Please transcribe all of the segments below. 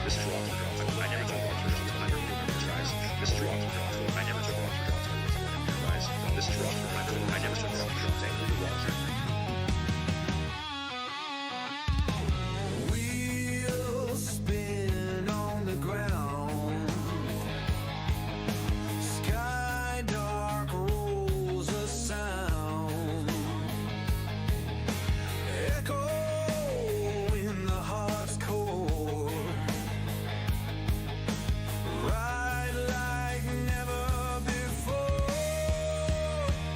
This is wrong for Johnson. I never took wrong for Johnson. I never remember this, guys. This is wrong for Johnson. I never took wrong for Johnson. Guys, this is wrong for Johnson. I never took wrong for Johnson. You're wrong for Wheels spin on the ground. Sky dark rolls a sound. Echo in the heart's core. Ride like never before.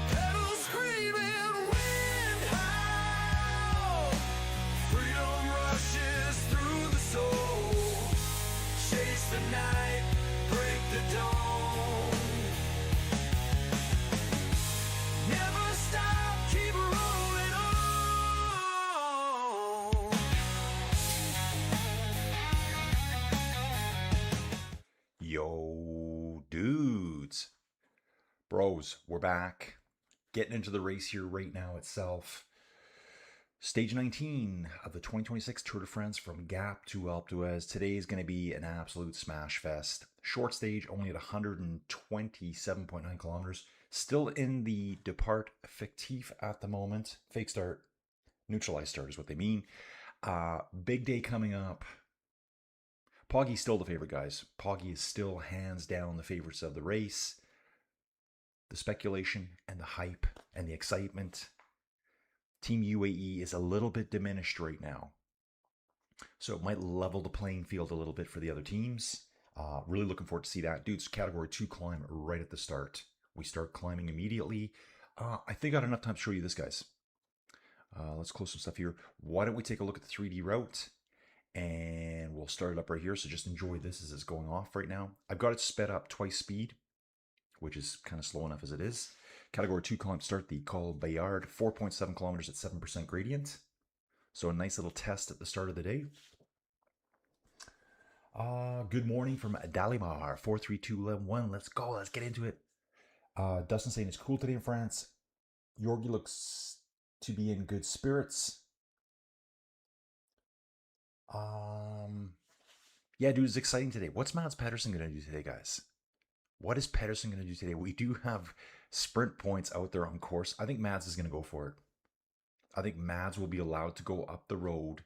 Pedals screaming, wind howl. Freedom rushes through the soul. Chase the night, break the dawn. Never stop, keep rolling on. Yo, dudes. Bros, we're back. Getting into the race here right now itself. Stage 19 of the 2026 Tour de France from Gap to Alpe d'Huez. Today is going to be an absolute smash fest. Short stage, only at 127.9 kilometers. Still in the depart fictif at the moment. Fake start, neutralized start is what they mean. Big day coming up. Poggy's still the favorite, guys. Poggy is still hands down the favorites of the race. The speculation and the hype and the excitement. Team UAE is a little bit diminished right now. So it might level the playing field a little bit for the other teams. Really looking forward to see that. Dude's category 2 climb right at the start. We start climbing immediately. I think I got enough time to show you this, guys. Let's close some stuff here. Why don't we take a look at the 3D route? And we'll start it up right here. So just enjoy this as it's going off right now. I've got it sped up twice speed, which is kind of slow enough as it is. Category 2 climb start the Col Bayard, 4.7 kilometers at 7% gradient. So a nice little test at the start of the day. Good morning from Dalimar, 43211. Let's go. Let's get into it. Dustin saying it's cool today in France. Yorgi looks to be in good spirits. Yeah, dude, it's exciting today. What's Mads Pedersen going to do today, guys? What is Pedersen going to do today? We do have sprint points out there on course. I think Mads is going to go for it. I think Mads will be allowed to go up the road.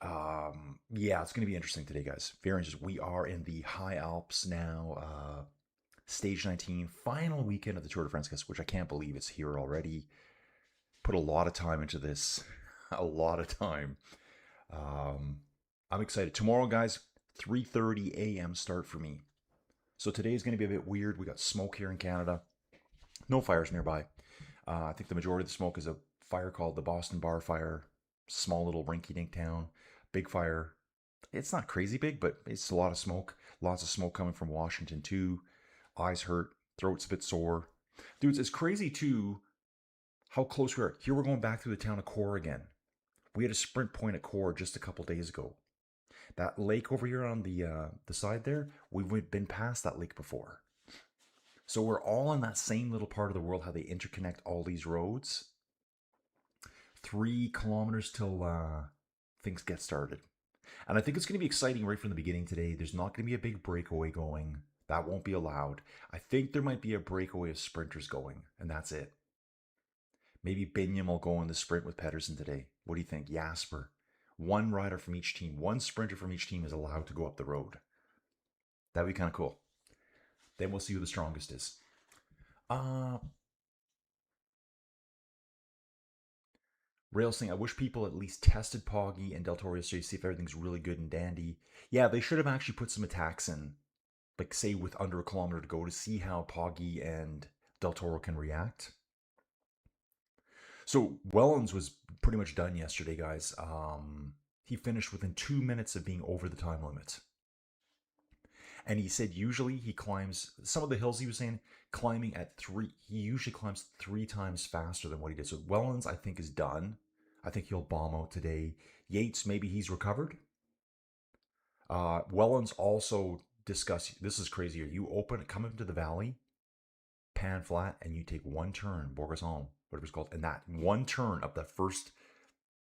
Yeah, it's going to be interesting today, guys. Very interesting. We are in the High Alps now. Stage 19, final weekend of the Tour de France, guys, which I can't believe it's here already. Put a lot of time into this. A lot of time. I'm excited. Tomorrow, guys, 3:30 a.m. start for me. So today is going to be a bit weird. We got smoke here in Canada. No fires nearby. I think the majority of the smoke is a fire called the Boston Bar Fire. Small little rinky-dink town. Big fire. It's not crazy big, but it's a lot of smoke. Lots of smoke coming from Washington too. Eyes hurt. Throat's a bit sore. Dudes, it's crazy too how close we are. Here we're going back through the town of Core again. We had a sprint point at Core just a couple days ago. That lake over here on the side there, we've been past that lake before. So we're all in that same little part of the world, how they interconnect all these roads. 3 kilometers till things get started. And I think it's going to be exciting right from the beginning today. There's not going to be a big breakaway going. That won't be allowed. I think there might be a breakaway of sprinters going, and that's it. Maybe Binyam will go in the sprint with Pedersen today. What do you think? Jasper. One rider from each team, one sprinter from each team is allowed to go up the road. That'd be kind of cool. Then we'll see who the strongest is. Rail saying, I wish people at least tested Poggy and Del Toro yesterday to see if everything's really good and dandy. Yeah, they should have actually put some attacks in, like say with under a kilometer to go, to see how Poggy and Del Toro can react. So Wellens was pretty much done yesterday, guys. He finished within 2 minutes of being over the time limit. And he said usually he climbs, some of the hills he was saying, climbing at 3, he usually climbs 3 times faster than what he did. So Wellens, I think, is done. I think he'll bomb out today. Yates, maybe he's recovered. Wellens also discussed, this is crazier. You open, come into the valley, pan flat, and you take one turn, Borgesholm, whatever it's called, and that one turn up that first,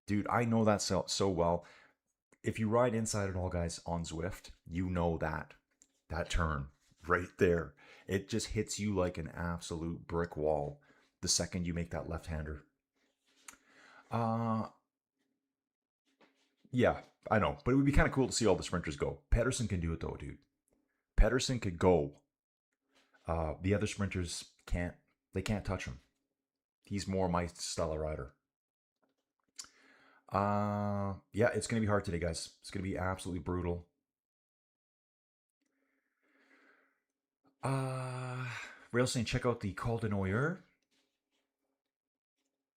dude, I know that so well. if you ride inside at all, guys, on Zwift, you know that turn right there. It just hits you like an absolute brick wall the second you make that left-hander. Yeah, I know, but it would be kind of cool to see all the sprinters go. Pedersen can do it though, dude. Pedersen could go. The other sprinters can't. They can't touch him. He's more my style of rider. Yeah, it's gonna be hard today, guys. It's gonna be absolutely brutal. Rail saying check out the Col de Noyer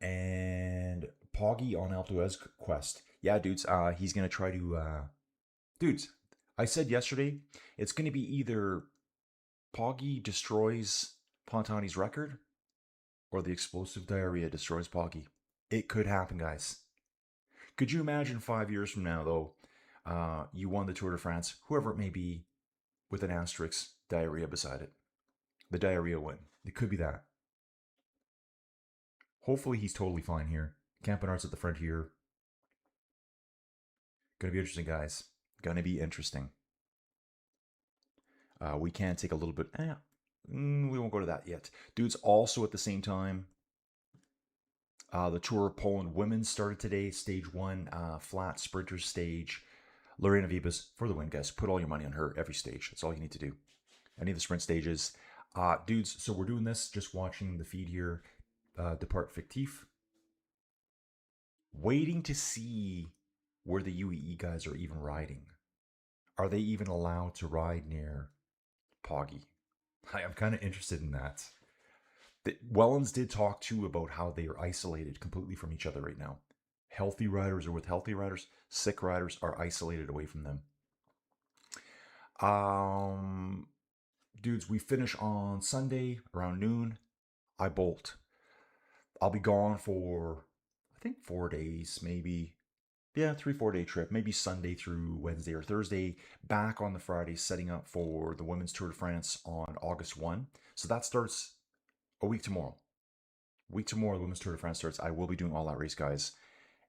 and Poggy on Alpe d'Huez quest. Yeah, dudes. He's gonna try to. Dudes, I said yesterday it's gonna be either Poggy destroys Pontani's record or the explosive diarrhea destroys Poggy. It could happen, guys. Could you imagine 5 years from now, though, you won the Tour de France, whoever it may be, with an asterisk diarrhea beside it? The diarrhea win. It could be that. Hopefully he's totally fine here. Campenart's at the front here. Gonna be interesting, guys. Gonna be interesting. We can take a little bit. We won't go to that yet. Dudes, also at the same time, the Tour of Poland Women's started today. Stage 1, flat sprinters stage. Lorena Vibas for the win, guys. Put all your money on her every stage. That's all you need to do. Any of the sprint stages. Dudes, so we're doing this, just watching the feed here. Depart Fictif. Waiting to see where the UAE guys are even riding. Are they even allowed to ride near Poggy? I'm kind of interested in that. Wellens did talk too about how they are isolated completely from each other right now. Healthy riders are with healthy riders. Sick riders are isolated away from them. Dudes, we finish on Sunday around noon. I bolt. I'll be gone for, I think, 4 days, maybe. Yeah, 3-4 day trip. Maybe Sunday through Wednesday or Thursday. Back on the Friday, setting up for the Women's Tour de France on August 1. So that starts a week tomorrow. Week tomorrow, the Women's Tour de France starts. I will be doing all that race, guys.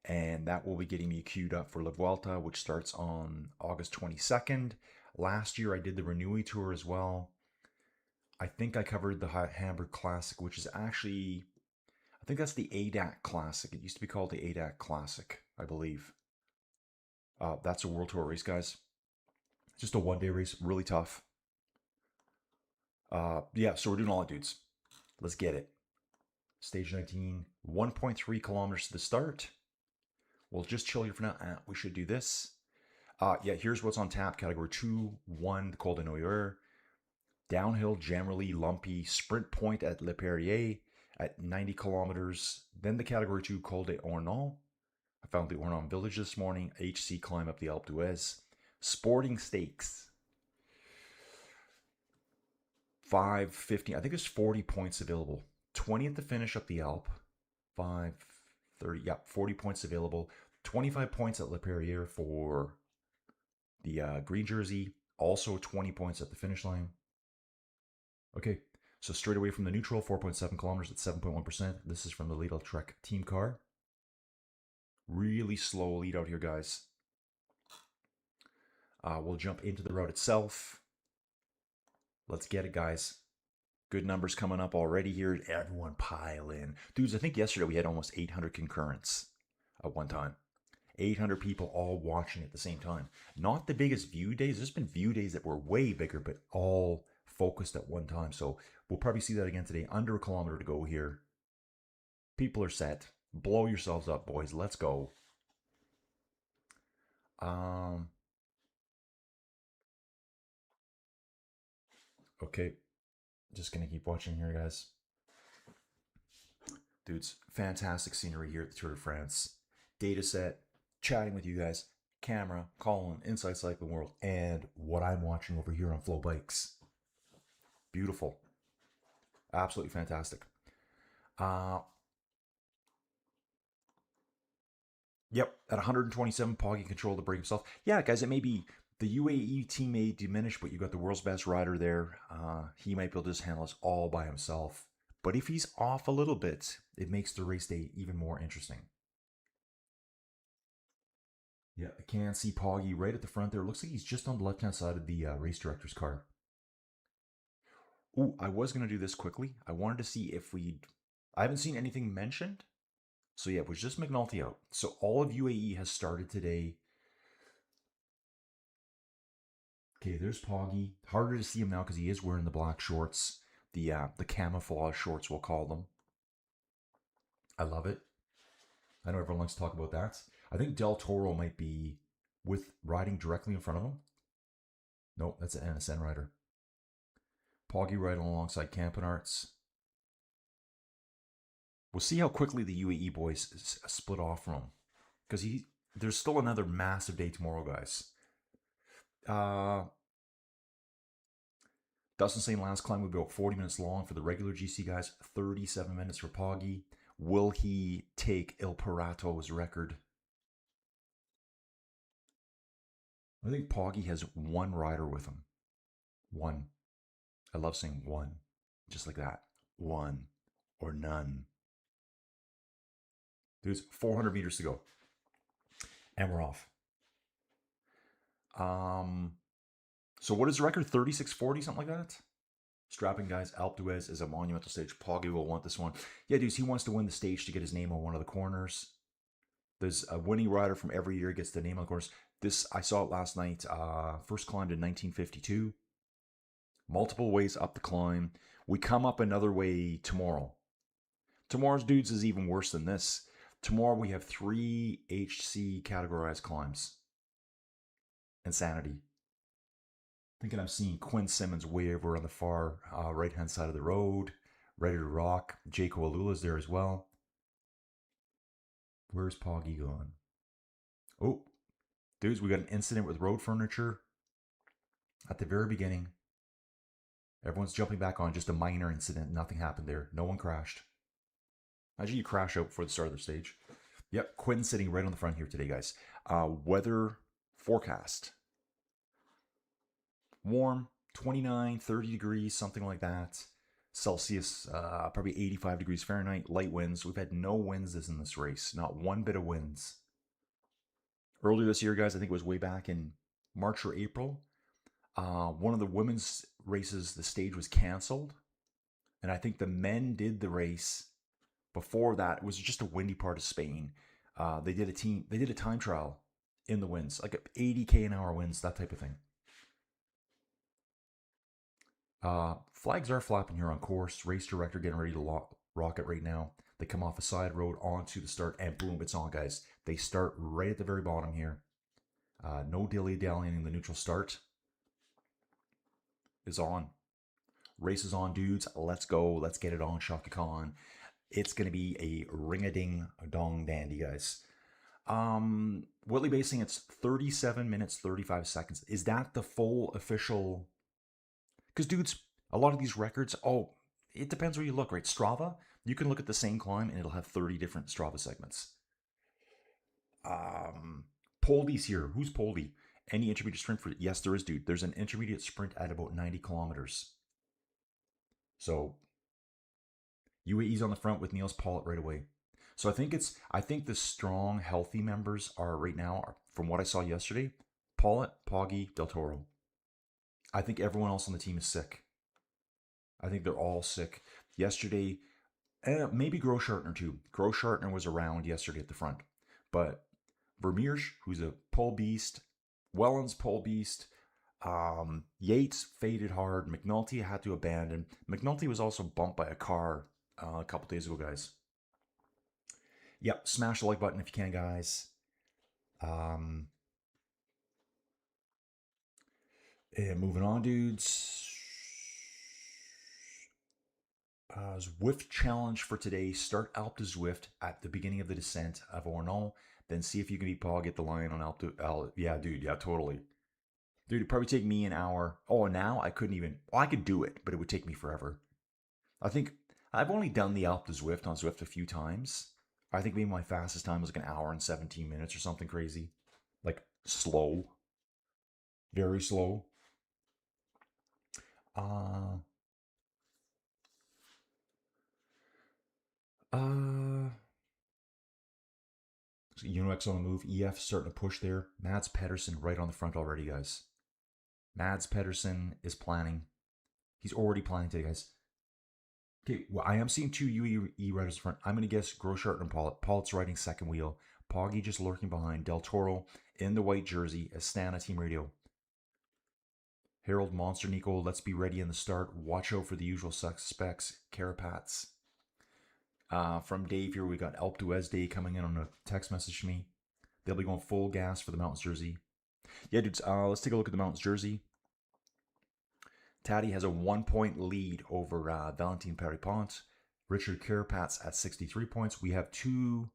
And that will be getting me queued up for La Vuelta, which starts on August 22nd. Last year, I did the Renewey Tour as well. I think I covered the Hamburg Classic, which is actually, I think that's the ADAC Classic. It used to be called the ADAC Classic, I believe. That's a World Tour race, guys. Just a one-day race, really tough. Yeah, so we're doing all that, dudes. Let's get it. Stage 19, 1.3 kilometers to the start. We'll just chill here for now. We should do this. Yeah, here's what's on tap. Category 2, 1, the Col de Noyer. Downhill, generally lumpy. Sprint point at Le Perrier at 90 kilometers. Then the Category 2, Col de Ornon. I found the Ornon Village this morning. HC climb up the Alpe d'Huez. Sporting Stakes. 5:15. I think there's 40 points available. 20 at the finish up the Alpe. 5:30. Yeah, 40 points available. 25 points at Le Perrier for the green jersey. Also 20 points at the finish line. Okay, so straight away from the neutral, 4.7 kilometers at 7.1%. This is from the Lidl Trek team car. Really slow lead out here, guys. We'll jump into the route itself. Let's get it, guys. Good numbers coming up already here. Everyone pile in. Dudes, I think yesterday we had almost 800 concurrents at one time. 800 people all watching at the same time. Not the biggest view days. There's been view days that were way bigger, but all focused at one time. So we'll probably see that again today. Under a kilometer to go here. People are set. Blow yourselves up, boys. Let's go. Okay. Just going to keep watching here, guys. Dudes, fantastic scenery here at the Tour de France. Data set, chatting with you guys, camera, Colin, Inside Cycling World, and what I'm watching over here on Flow Bikes. Beautiful. Absolutely fantastic. Yep, at 127, Poggy controlled the brake himself. Yeah, guys, it may be the UAE team may diminish, but you got the world's best rider there. He might be able to just handle us all by himself. But if he's off a little bit, it makes the race day even more interesting. Yeah, I can't see Poggy right at the front there. Looks like he's just on the left-hand side of the race director's car. Ooh, I was going to do this quickly. I wanted to see if we'd... I haven't seen anything mentioned. So yeah, it was just McNulty out. So all of UAE has started today. Okay, there's Poggy. Harder to see him now because he is wearing the black shorts. The camouflage shorts, we'll call them. I love it. I know everyone likes to talk about that. I think Del Toro might be with riding directly in front of him. Nope, that's an NSN rider. Poggy riding alongside Campin Arts. We'll see how quickly the UAE boys split off from him. Because there's still another massive day tomorrow, guys. Dustin saying last climb would be about 40 minutes long for the regular GC guys, 37 minutes for Poggy. Will he take Il Parato's record? I think Poggy has one rider with him. One. I love saying one. Just like that. One or none. There's 400 meters to go. And we're off. So what is the record? 36:40, something like that? Strapping guys, Alpe d'Huez is a monumental stage. Poggy will want this one. Yeah, dudes, he wants to win the stage to get his name on one of the corners. There's a winning rider from every year gets the name on the corners. This, I saw it last night. First climbed in 1952. Multiple ways up the climb. We come up another way tomorrow. Tomorrow's, dudes, is even worse than this. Tomorrow we have 3 HC categorized climbs. Insanity. Thinking I'm seeing Quinn Simmons way over on the far right-hand side of the road. Ready to rock. Jayco Alula's there as well. Where's Poggy going? Oh, dudes, we got an incident with road furniture at the very beginning. Everyone's jumping back on. Just a minor incident. Nothing happened there. No one crashed. Imagine you crash out before the start of the stage. Yep, Quinn's sitting right on the front here today, guys. Weather forecast. Warm, 29, 30 degrees, something like that. Celsius, probably 85 degrees Fahrenheit, light winds. We've had no winds in this race, not one bit of winds. Earlier this year, guys, I think it was way back in March or April, one of the women's races, the stage was canceled. And I think the men did the race before that. It was just a windy part of Spain. They did a time trial in the winds, like 80 an hour winds, that type of thing. Flags are flapping here on course. Race director getting ready to rock it right now. They come off a side road onto the start, and boom, it's on, guys. They start right at the very bottom here. No dilly-dallying. The neutral start is on. Race is on, dudes. Let's go. Let's get it on, Shaka Khan. It's going to be a ring-a-ding-dong dandy, guys. Whitley basing, it's 37 minutes, 35 seconds. Is that the full official? Because, dudes, a lot of these records, it depends where you look, right? Strava, you can look at the same climb and it'll have 30 different Strava segments. Poldy's here. Who's Poldy? Any intermediate sprint for it? Yes, there is, dude. There's an intermediate sprint at about 90 kilometers. So UAE's on the front with Niels Pollitt right away. So I think the strong, healthy members are right now, from what I saw yesterday, Pollitt, Poggy, Del Toro. I think everyone else on the team is sick. I think they're all sick. Yesterday, maybe Groschartner too. Groschartner was around yesterday at the front. But Vermeersch, who's a pole beast, Wellens pole beast, Yates faded hard. McNulty had to abandon. McNulty was also bumped by a car a couple days ago, guys. Yep, smash the like button if you can, guys. And moving on, dudes. Zwift challenge for today. Start Alpe de Zwift at the beginning of the descent of Ornon. Then see if you can beat Paul, get the line on Alpe. Yeah, dude. Yeah, totally. Dude, it'd probably take me an hour. Oh, now I couldn't even. Well, I could do it, but it would take me forever. I think I've only done the Alpe de Zwift on Zwift a few times. I think maybe my fastest time was like an hour and 17 minutes or something crazy. Like slow. Very slow. Unox on the move. EF starting to push there. Mads Pedersen right on the front already, guys. Mads Pedersen is planning. He's already planning today, guys. Okay, well, I am seeing 2 UAE riders in front. I'm going to guess Groschart and Pollitt. Pollitt's riding second wheel. Poggy just lurking behind. Del Toro in the white jersey. Astana team radio. Harold Monster Nico, let's be ready in the start. Watch out for the usual suspects. Carapats. From Dave here, we got Alp d'Huez Day coming in on a text message to me. They'll be going full gas for the Mountains jersey. Yeah, dudes, let's take a look at the Mountains jersey. Taddy has a 1-point lead over Valentin Peripont. Richard Carapats at 63 points. We have 2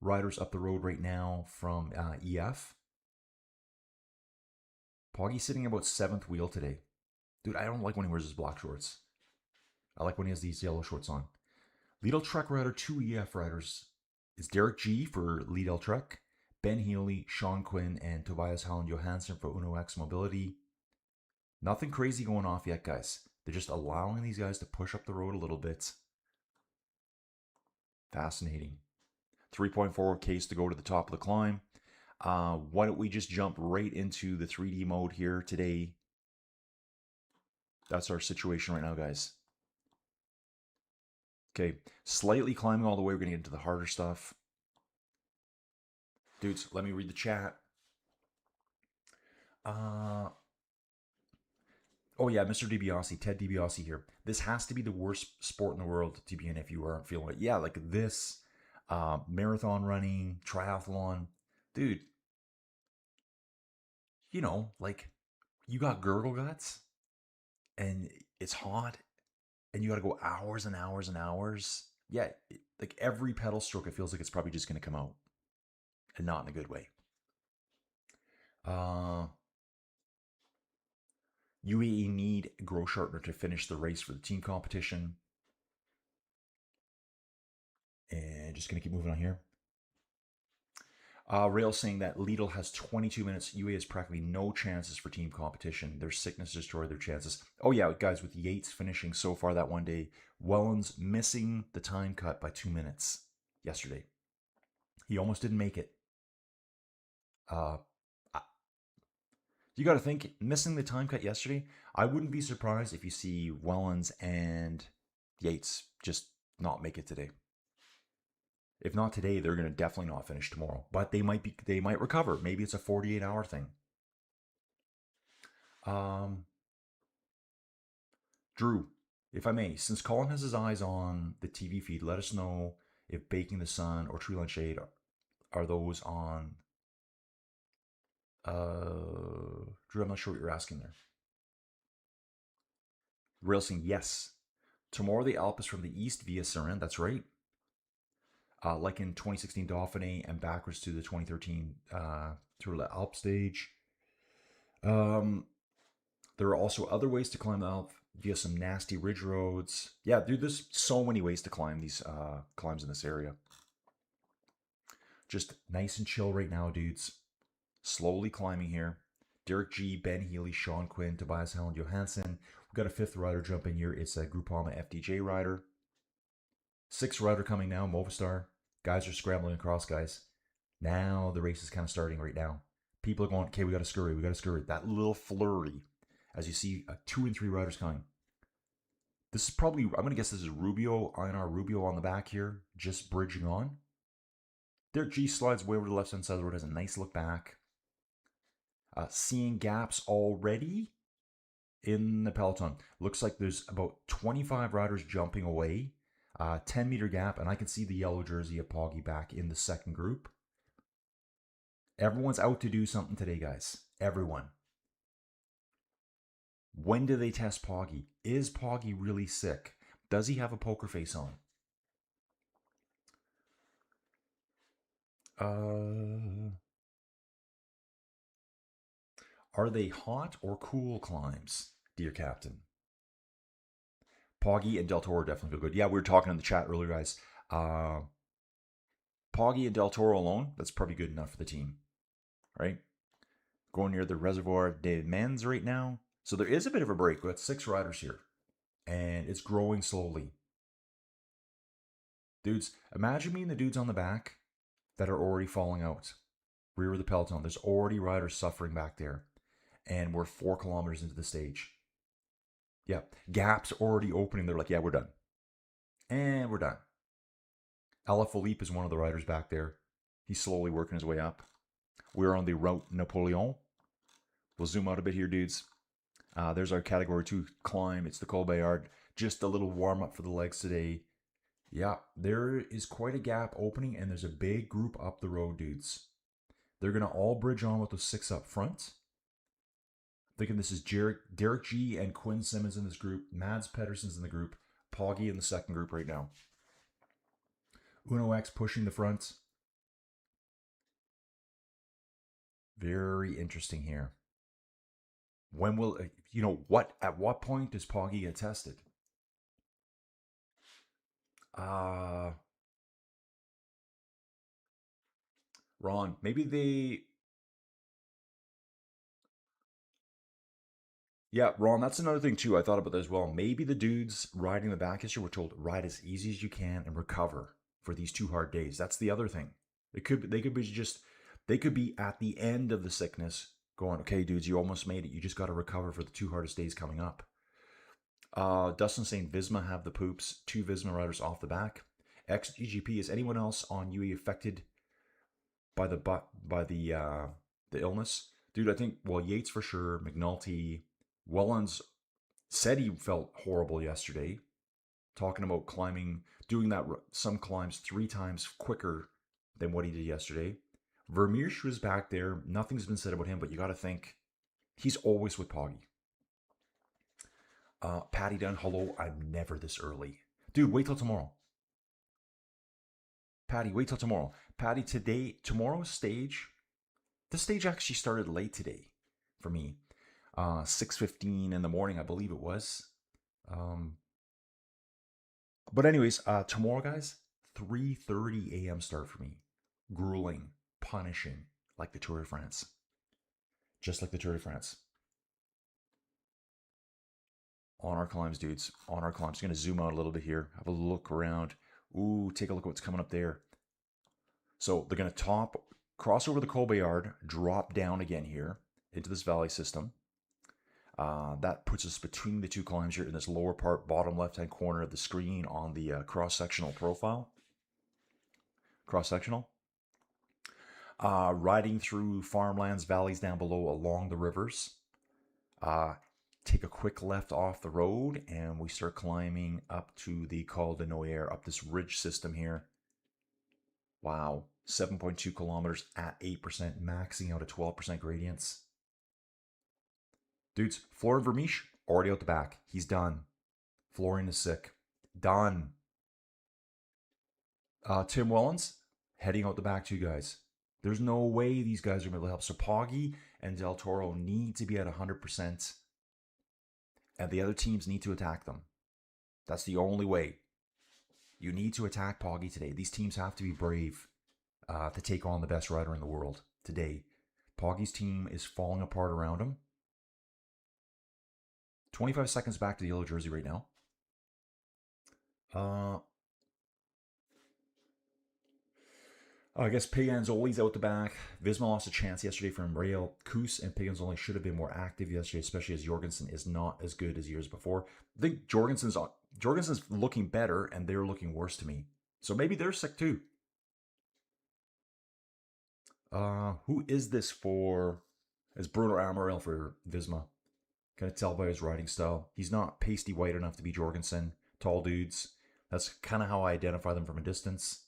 riders up the road right now from EF. Poggy sitting about 7th wheel today. Dude, I don't like when he wears his black shorts. I like when he has these yellow shorts on. Lidl Trek rider, 2 EF riders is Derek G for Lidl Trek, Ben Healy, Sean Quinn, and Tobias Holland Johansson for Uno X Mobility. Nothing crazy going off yet, guys. They're just allowing these guys to push up the road a little bit. Fascinating. 3.4 Ks to go to the top of the climb. Why don't we just jump right into the 3D mode here today? That's our situation right now, guys. Okay, slightly climbing all the way. We're going to get into the harder stuff. Dudes, let me read the chat. Oh yeah, Mr. DiBiase, Ted DiBiase here. This has to be the worst sport in the world to be in if you aren't feeling it. Yeah, like this, marathon running, triathlon. Dude, you know, like, you got gurgle guts, and it's hot, and you got to go hours and hours and hours. Yeah, like every pedal stroke, it feels like it's probably just going to come out, and not in a good way. UAE need Groschartner to finish the race for the team competition. And just going to keep moving on here. Rail saying that Lidl has 22 minutes. UAE has practically no chances for team competition. Their sickness destroyed their chances. Oh yeah, guys, with Yates finishing so far that one day, Wellens missing the time cut by 2 minutes yesterday. He almost didn't make it. You got to think, missing the time cut yesterday, I wouldn't be surprised if you see Wellens and Yates just not make it today. If not today, they're going to definitely not finish tomorrow. But they might recover. Maybe it's a 48-hour thing. Drew, if I may, since Colin has his eyes on the TV feed, let us know if Baking the Sun or Tree Line Shade are those on. Drew, I'm not sure what you're asking there. Rail saying yes. Tomorrow the Alp is from the east via Surin. That's right. Like in 2016 Dauphiné and backwards to the 2013 Tour de Alp stage. There are also other ways to climb the Alp via some nasty ridge roads. Yeah, dude, there's so many ways to climb these climbs in this area. Just nice and chill right now, dudes. Slowly climbing here. Derek G, Ben Healy, Sean Quinn, Tobias Holland Johansson. We've got a 5th rider jumping here. It's a Groupama FDJ rider. 6th rider coming now, Movistar. Guys are scrambling across, guys. Now the race is kind of starting right now. People are going, okay, we got to scurry. That little flurry as you see 2 and 3 riders coming. This is probably, I'm going to guess this is Rubio, INR Rubio on the back here, just bridging on. Derek G slides way over to the left-hand side of the road, has a nice look back. Seeing gaps already in the peloton. Looks like there's about 25 riders jumping away. 10-meter gap, and I can see the yellow jersey of Poggy back in the second group. Everyone's out to do something today, guys. Everyone. When do they test Poggy? Is Poggy really sick? Does he have a poker face on? Are they hot or cool climbs, dear Captain? Poggy and Del Toro definitely feel good. Yeah, we were talking in the chat earlier, guys. Poggy and Del Toro alone, that's probably good enough for the team, right? Going near the Reservoir des Mens right now. So there is a bit of a break. We've got 6 riders here, and it's growing slowly. Dudes, imagine being the dudes on the back that are already falling out. Rear of the peloton. There's already riders suffering back there. And we're 4 kilometers into the stage. Yeah, Gap's already opening. They're like, yeah, we're done. And we're done. Alaphilippe is one of the riders back there. He's slowly working his way up. We're on the Route Napoleon. We'll zoom out a bit here, dudes. There's our Category 2 climb. It's the Col Bayard. Just a little warm-up for the legs today. Yeah, there is quite a gap opening, and there's a big group up the road, dudes. They're going to all bridge on with the 6 up front. Thinking this is Derek G and Quinn Simmons in this group. Mads Pedersen's in the group. Poggy in the second group right now. Uno X pushing the front. Very interesting here. When will, at what point does Poggy get tested? Ron, maybe they... Yeah, Ron, that's another thing too. I thought about that as well. Maybe the dudes riding the back history were told, ride as easy as you can and recover for these 2 hard days. That's the other thing. They could be at the end of the sickness going, okay, dudes, you almost made it. You just got to recover for the 2 hardest days coming up. Dustin saying Visma have the poops. 2 Visma riders off the back. XGGP, is anyone else on UE affected by the illness? Dude, I think, Yates for sure, McNulty, Wellens said he felt horrible yesterday, talking about doing some climbs 3 times quicker than what he did yesterday. Vermeersch was back there. Nothing's been said about him, but you got to think he's always with Poggy. Patty Dunn, hello, I'm never this early. Dude, wait till tomorrow. Patty, wait till tomorrow. Patty, tomorrow's stage, the stage actually started late today for me. 6:15 in the morning, I believe it was. But anyways, tomorrow, guys, 3:30 a.m. start for me. Grueling, punishing, like the Tour de France. Just like the Tour de France. On our climbs, dudes. On our climbs. Going to zoom out a little bit here. Have a look around. Ooh, take a look at what's coming up there. So they're going to cross over the Col Bayard, drop down again here into this valley system. That puts us between the 2 climbs here in this lower part, bottom left-hand corner of the screen on the cross-sectional profile. Cross-sectional. Riding through farmlands, valleys down below along the rivers. Take a quick left off the road, and we start climbing up to the Col de Noyer, up this ridge system here. Wow, 7.2 kilometers at 8%, maxing out at 12% gradients. Dudes, Florian Vermeersch, already out the back. He's done. Florian is sick. Done. Tim Wellens, heading out the back too, guys. There's no way these guys are going to be able to help. So Poggy and Del Toro need to be at 100%. And the other teams need to attack them. That's the only way. You need to attack Poggy today. These teams have to be brave to take on the best rider in the world today. Poggy's team is falling apart around him. 25 seconds back to the yellow jersey right now. I guess Paganzoli's out the back. Visma lost a chance yesterday from Rail. Koos and Paganzoli should have been more active yesterday, especially as Jorgensen is not as good as years before. I think Jorgensen's looking better, and they're looking worse to me. So maybe they're sick too. Who is this for? It's Bruno Amaral for Visma. Can I tell by his riding style? He's not pasty white enough to be Jorgensen. Tall dudes. That's kind of how I identify them from a distance.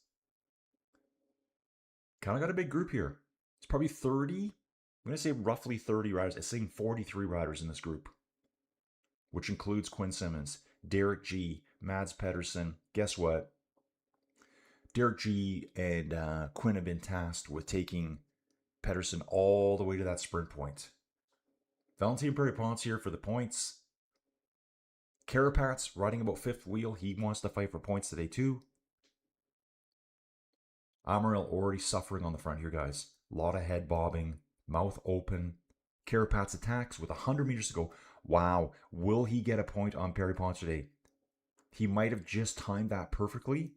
Kind of got a big group here. It's probably 30. I'm going to say roughly 30 riders. It's saying 43 riders in this group, which includes Quinn Simmons, Derek G, Mads Pedersen. Guess what? Derek G and Quinn have been tasked with taking Pedersen all the way to that sprint point. Valentin Perry-Ponce here for the points. Carapat's riding about 5th wheel. He wants to fight for points today too. Amaral already suffering on the front here, guys. A lot of head bobbing, mouth open. Carapat's attacks with 100 meters to go. Wow, will he get a point on Perry-Ponce today? He might have just timed that perfectly.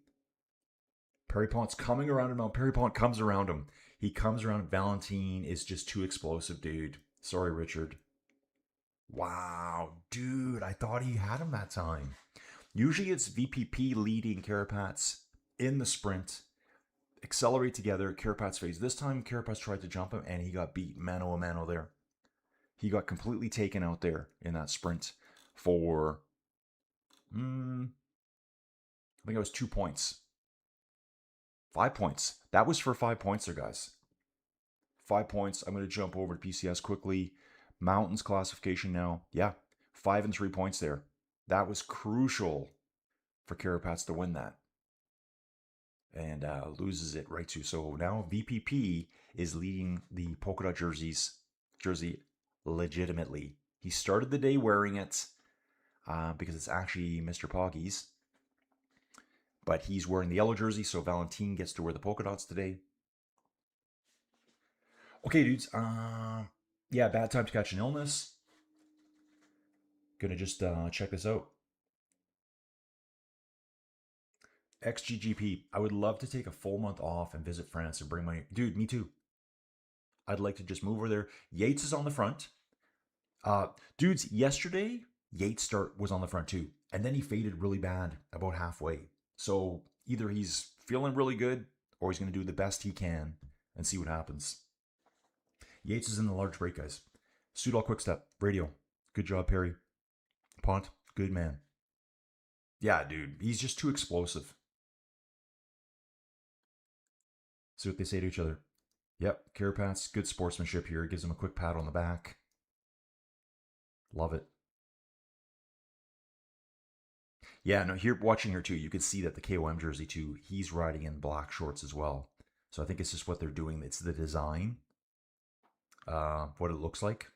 Perry Pont's coming around him now. Perry Pont comes around him. He comes around. Valentine is just too explosive, dude. Sorry, Richard. Wow, dude. I thought he had him that time. Usually it's VPP leading Carapaz in the sprint. Accelerate together. Carapaz phase. This time Carapaz tried to jump him and he got beat mano a mano there. He got completely taken out there in that sprint for, I think it was 2 points. 5 points. That was for 5 points there, guys. 5 points. I'm going to jump over to PCS quickly. Mountains classification now. Yeah, 5 and 3 points there. That was crucial for Carapaz to win that. And loses it right to. So now VPP is leading the polka dot jersey legitimately. He started the day wearing it because it's actually Mr. Poggy's. But he's wearing the yellow jersey, so Valentine gets to wear the polka dots today. Okay, dudes. Yeah, bad time to catch an illness. Gonna just check this out. XGGP. I would love to take a full month off and visit France and bring my... Dude, me too. I'd like to just move over there. Yates is on the front. Dudes, yesterday, Yates was on the front too. And then he faded really bad about halfway. So either he's feeling really good or he's going to do the best he can and see what happens. Yates is in the large break, guys. Sudal Quickstep, radio. Good job, Perry. Pont, good man. Yeah, dude, he's just too explosive. See what they say to each other. Yep, Carapaz, good sportsmanship here. Gives him a quick pat on the back. Love it. Yeah, no, here watching here too, you can see that the KOM jersey too, he's riding in black shorts as well. So I think it's just what they're doing. It's the design, what it looks like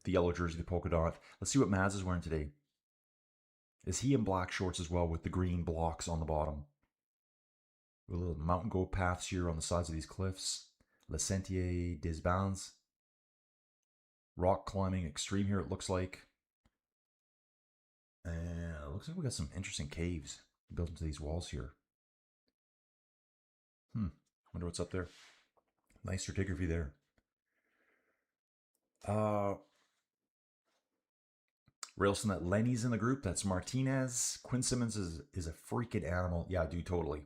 the yellow jersey, the polka dot. Let's see what Maz is wearing today. Is he in black shorts as well with the green blocks on the bottom? With little mountain goat paths here on the sides of these cliffs. Le Sentier des Bains. Rock climbing extreme here, it looks like. And it looks like we got some interesting caves built into these walls here. Wonder what's up there. Nice stratigraphy there. Railson, that Lenny's in the group. That's Martinez. Quinn Simmons is a freaking animal. Yeah, dude, totally.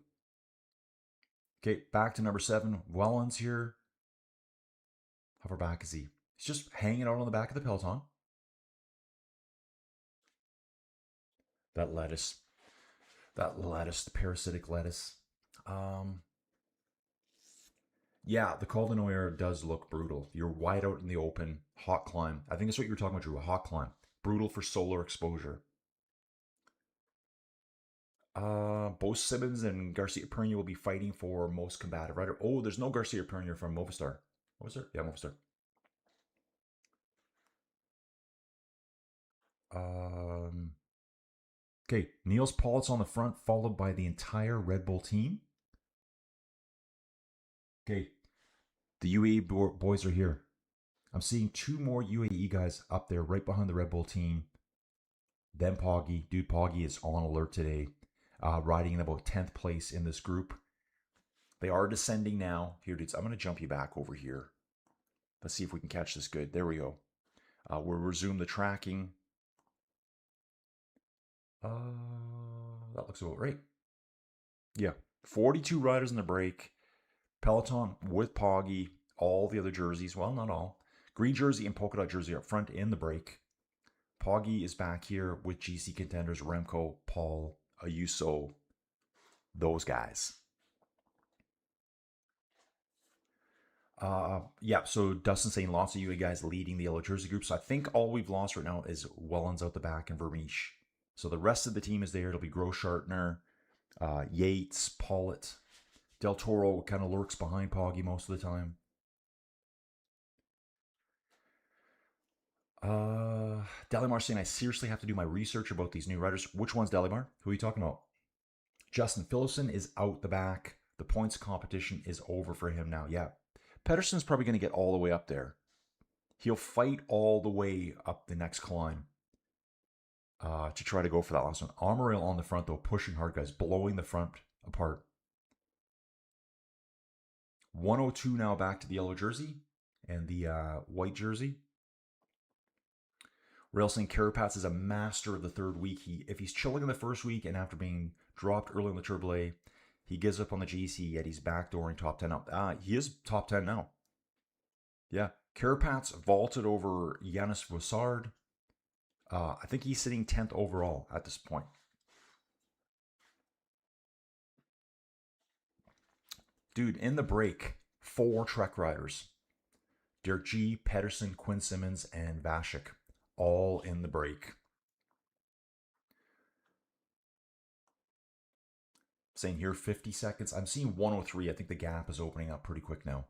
Okay, back to number 7. Wellens here. How far back is he? He's just hanging out on the back of the peloton. That lettuce, the parasitic lettuce. Yeah, the Col de Noir does look brutal. You're wide out in the open, hot climb. I think that's what you were talking about, Drew, a hot climb. Brutal for solar exposure. Both Simmons and Garcia Pernia will be fighting for most combative rider. Oh, there's no Garcia Pernia from Movistar. Movistar? Yeah, Movistar. Okay, Niels Paulitz on the front, followed by the entire Red Bull team. Okay, the UAE boys are here. I'm seeing 2 more UAE guys up there right behind the Red Bull team. Then Poggy. Dude, Poggy is on alert today. Riding in about 10th place in this group. They are descending now. Here, dudes, I'm going to jump you back over here. Let's see if we can catch this good. There we go. We'll resume the tracking. That looks about right. Yeah, 42 riders in the break. Peloton with Poggy. All the other jerseys, well, not all. Green jersey and polka dot jersey up front in the break. Poggy is back here with GC contenders Remco, Paul, Ayuso, those guys. Yeah, so Dustin saying lots of you guys leading the yellow jersey group. So I think all we've lost right now is Wellens out the back and Vermeesh. So the rest of the team is there. It'll be Groschartner, Yates, Pollitt. Del Toro kind of lurks behind Poggy most of the time. Delimar saying I seriously have to do my research about these new riders. Which one's Delimar? Who are you talking about? Justin Phillipson is out the back. The points competition is over for him now. Yeah. Pedersen's probably going to get all the way up there. He'll fight all the way up the next climb to try to go for that last one. Armoril on the front, though, pushing hard, guys, blowing the front apart. 102 now back to the yellow jersey and the white jersey. Railsing Carapaz is a master of the third week. If he's chilling in the first week and after being dropped early in the AAA, he gives up on the GC, yet he's backdooring top 10 now. He is top 10 now. Yeah. Carapaz vaulted over Yanis Vossard. I think he's sitting 10th overall at this point. Dude, in the break, 4 Trek riders. Derek G, Pedersen, Quinn Simmons, and Vashik. All in the break. Saying here 50 seconds. I'm seeing 103. I think the gap is opening up pretty quick now.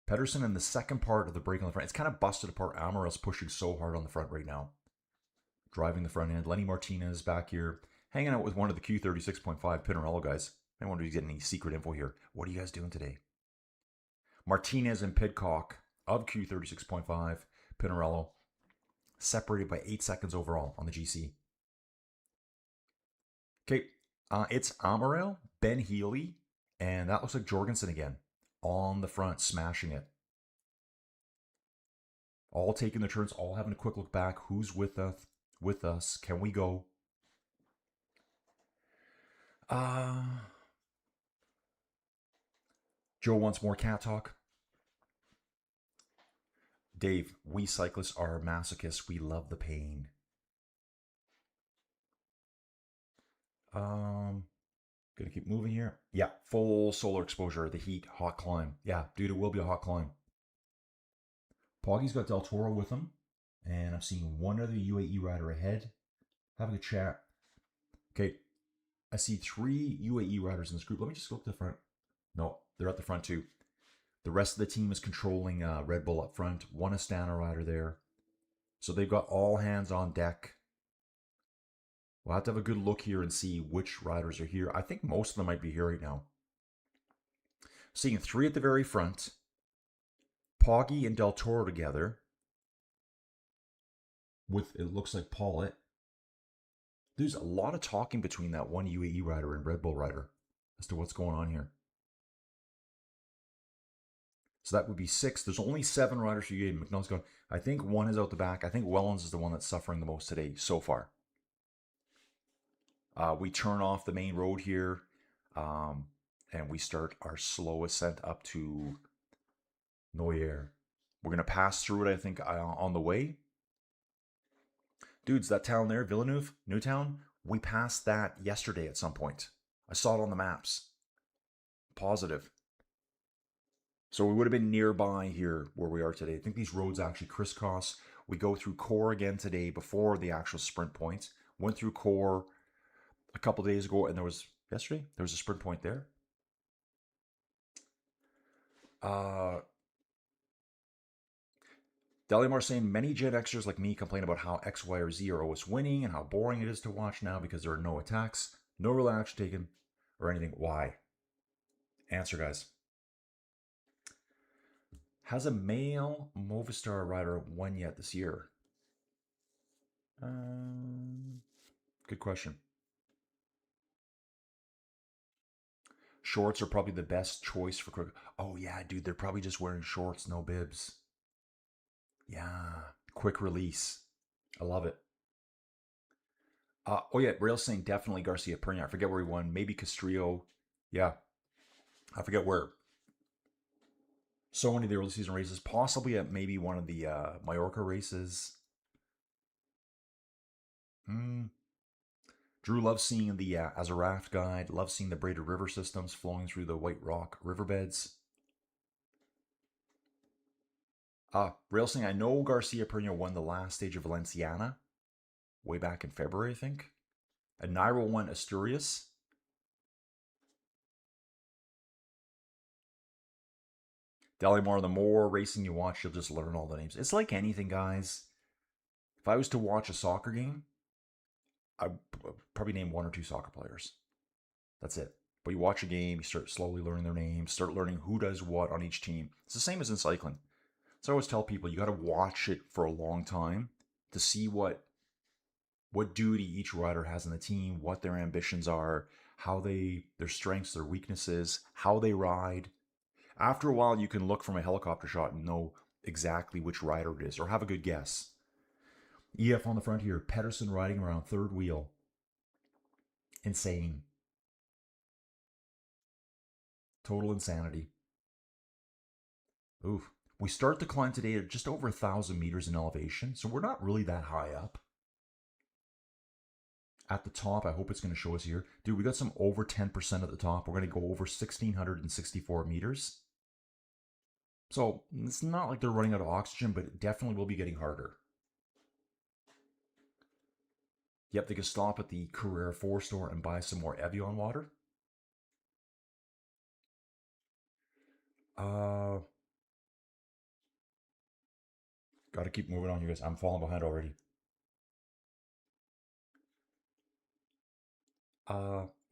Pedersen in the second part of the break on the front. It's kind of busted apart. Amaril's pushing so hard on the front right now. Driving the front end. Lenny Martinez back here. Hanging out with one of the Q36.5 Pinarello guys. I wonder if he's getting any secret info here. What are you guys doing today? Martinez and Pidcock of Q36.5 Pinarello. Separated by 8 seconds overall on the GC. Okay, it's Amaral, Ben Healy, and that looks like Jorgensen again. On the front, smashing it. All taking the turns, all having a quick look back. Who's with us? With us? Can we go? Joe wants more cat talk. Dave, we cyclists are masochists. We love the pain. Gonna keep moving here. Yeah, full solar exposure, the heat, hot climb. Yeah, dude, it will be a hot climb. Poggy's got Del Toro with him, and I'm seeing one other UAE rider ahead. Having a chat. Okay, I see 3 UAE riders in this group. Let me just go up to the front. No, they're at the front too. The rest of the team is controlling Red Bull up front. One Astana rider there. So they've got all hands on deck. We'll have to have a good look here and see which riders are here. I think most of them might be here right now. Seeing 3 at the very front. Poggy and Del Toro together. With, it looks like, Paulette. There's a lot of talking between that one UAE rider and Red Bull rider as to what's going on here. So that would be 6. There's only 7 riders for UAE. McNull's going. I think 1 is out the back. I think Wellens is the one that's suffering the most today so far. We turn off the main road here, and we start our slow ascent up to Noyer. We're going to pass through it, I think, on the way. Dudes, that town there, Villeneuve, Newtown, we passed that yesterday at some point. I saw it on the maps. Positive. So we would have been nearby here where we are today. I think these roads actually crisscross. We go through Core again today before the actual sprint point. Went through Core a couple days ago, and there was a sprint point there. Delimar saying many Gen Xers like me complain about how X, Y, or Z are always winning and how boring it is to watch now because there are no attacks, no real action taken, or anything. Why? Answer, guys. Has a male Movistar rider won yet this year? Good question. Shorts are probably the best choice for quick. Oh yeah, dude, they're probably just wearing shorts, no bibs. Yeah, quick release. I love it. Oh yeah, Rail's saying definitely Garcia Pernia. I forget where he won. Maybe Castrillo. Yeah, I forget where. So many of the early season races, possibly at maybe one of the Mallorca races. Drew loves seeing the as a raft guide. Loves seeing the braided river systems flowing through the White Rock riverbeds. Rail saying, I know Garcia Pernia won the last stage of Valenciana way back in February, I think. And Nairo won Asturias. Delimar, the more racing you watch, you'll just learn all the names. It's like anything, guys. If I was to watch a soccer game, I'd probably name 1 or 2 soccer players. That's it. But you watch a game, you start slowly learning their names, start learning who does what on each team. It's the same as in cycling. So I always tell people, you got to watch it for a long time to see what what duty each rider has in the team, what their ambitions are, how their strengths, their weaknesses, how they ride. After a while, you can look from a helicopter shot and know exactly which rider it is, or have a good guess. EF on the front here, Pedersen riding around third wheel. Insane. Total insanity. Oof. We start the climb today at just over 1,000 meters in elevation, so we're not really that high up. At the top, I hope it's going to show us here. Dude, we got some over 10% at the top. We're going to go over 1,664 meters. So it's not like they're running out of oxygen, but it definitely will be getting harder. Yep, they can stop at the Carrera 4 store and buy some more Evian water. Got to keep moving on, you guys. I'm falling behind already.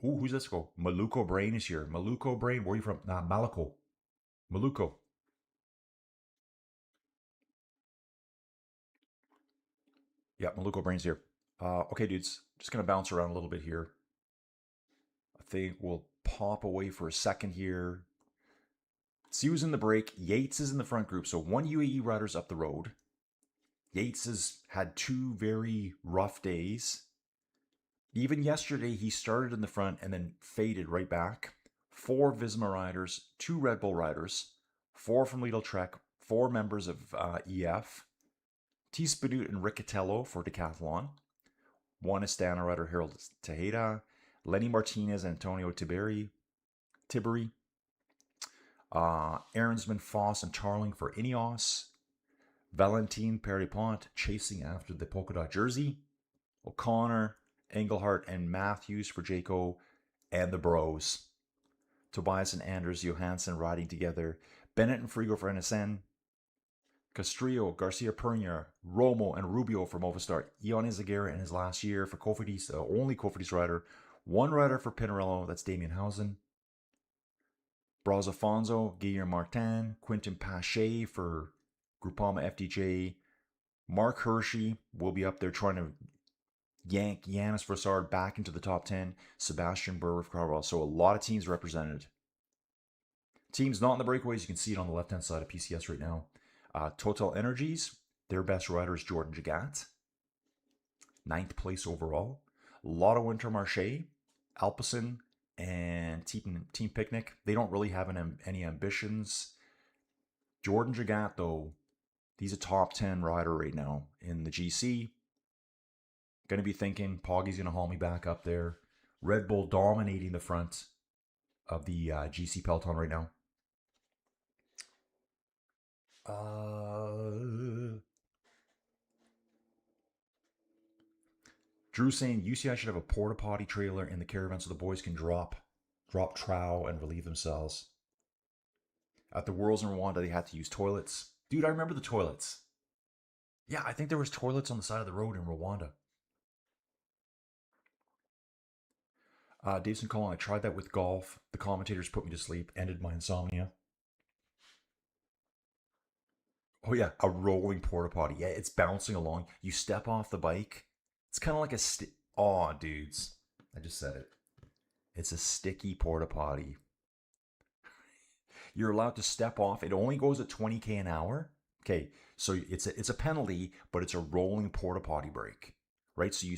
Who's this go? Maluko Brain is here. Maluko Brain, where are you from? Nah, Maluko. Maluko. Yeah, Maluko Brain's here. Okay, dudes. Just gonna bounce around a little bit here. I think we'll pop away for a second here. See who's in the break. Yates is in the front group, so one UAE rider's up the road. Yates has had 2 very rough days. Even yesterday, he started in the front and then faded right back. 4 Visma riders, 2 Red Bull riders, 4 from Lidl Trek, 4 members of EF, T. Spadut and Riccatello for Decathlon, 1 Astana rider, Harold Tejeda, Lenny Martinez, Antonio Tiberi, Aaronsman, Foss, and Tarling for Ineos, Valentin Perripont chasing after the polka dot jersey, O'Connor, Engelhart, and Matthews for Jayco, and the Bros. Tobias and Anders Johansson riding together, Bennett and Frigo for NSN, Castrillo, Garcia Pernier, Romo, and Rubio for Movistar, Ion Izagirre in his last year for Cofidis, the only Cofidis rider, 1 rider for Pinarello, that's Damien Housen, Braz Afonso, Guillermo Martin, Quentin Pache for Groupama FDJ, Mark Hershey will be up there trying to yank Yanis Vassard back into the top 10, Sebastian Burr for Carwell. So a lot of teams represented. Teams not in the breakaways, you can see it on the left-hand side of PCS right now. Total Energies, their best rider is Jordan Jagat, 9th place overall. Lotto Intermarché, Alpecin, and Team Picnic, they don't really have any ambitions. Jordan Jagat, though, he's a top 10 rider right now in the GC. Going to be thinking Poggy's going to haul me back up there. Red Bull dominating the front of the GC peloton right now. Drew saying UCI should have a porta potty trailer in the caravan so the boys can drop trow and relieve themselves. At the Worlds in Rwanda, they had to use toilets. Dude, I remember the toilets. Yeah, I think there was toilets on the side of the road in Rwanda. Davison Collin, I tried that with golf. The commentators put me to sleep, ended my insomnia. Oh yeah, a rolling porta potty. Yeah, it's bouncing along. You step off the bike. It's kind of like a Aw, dudes. I just said it. It's a sticky porta potty. You're allowed to step off. It only goes at 20k an hour. Okay, so it's a penalty, but it's a rolling porta potty break, right? So you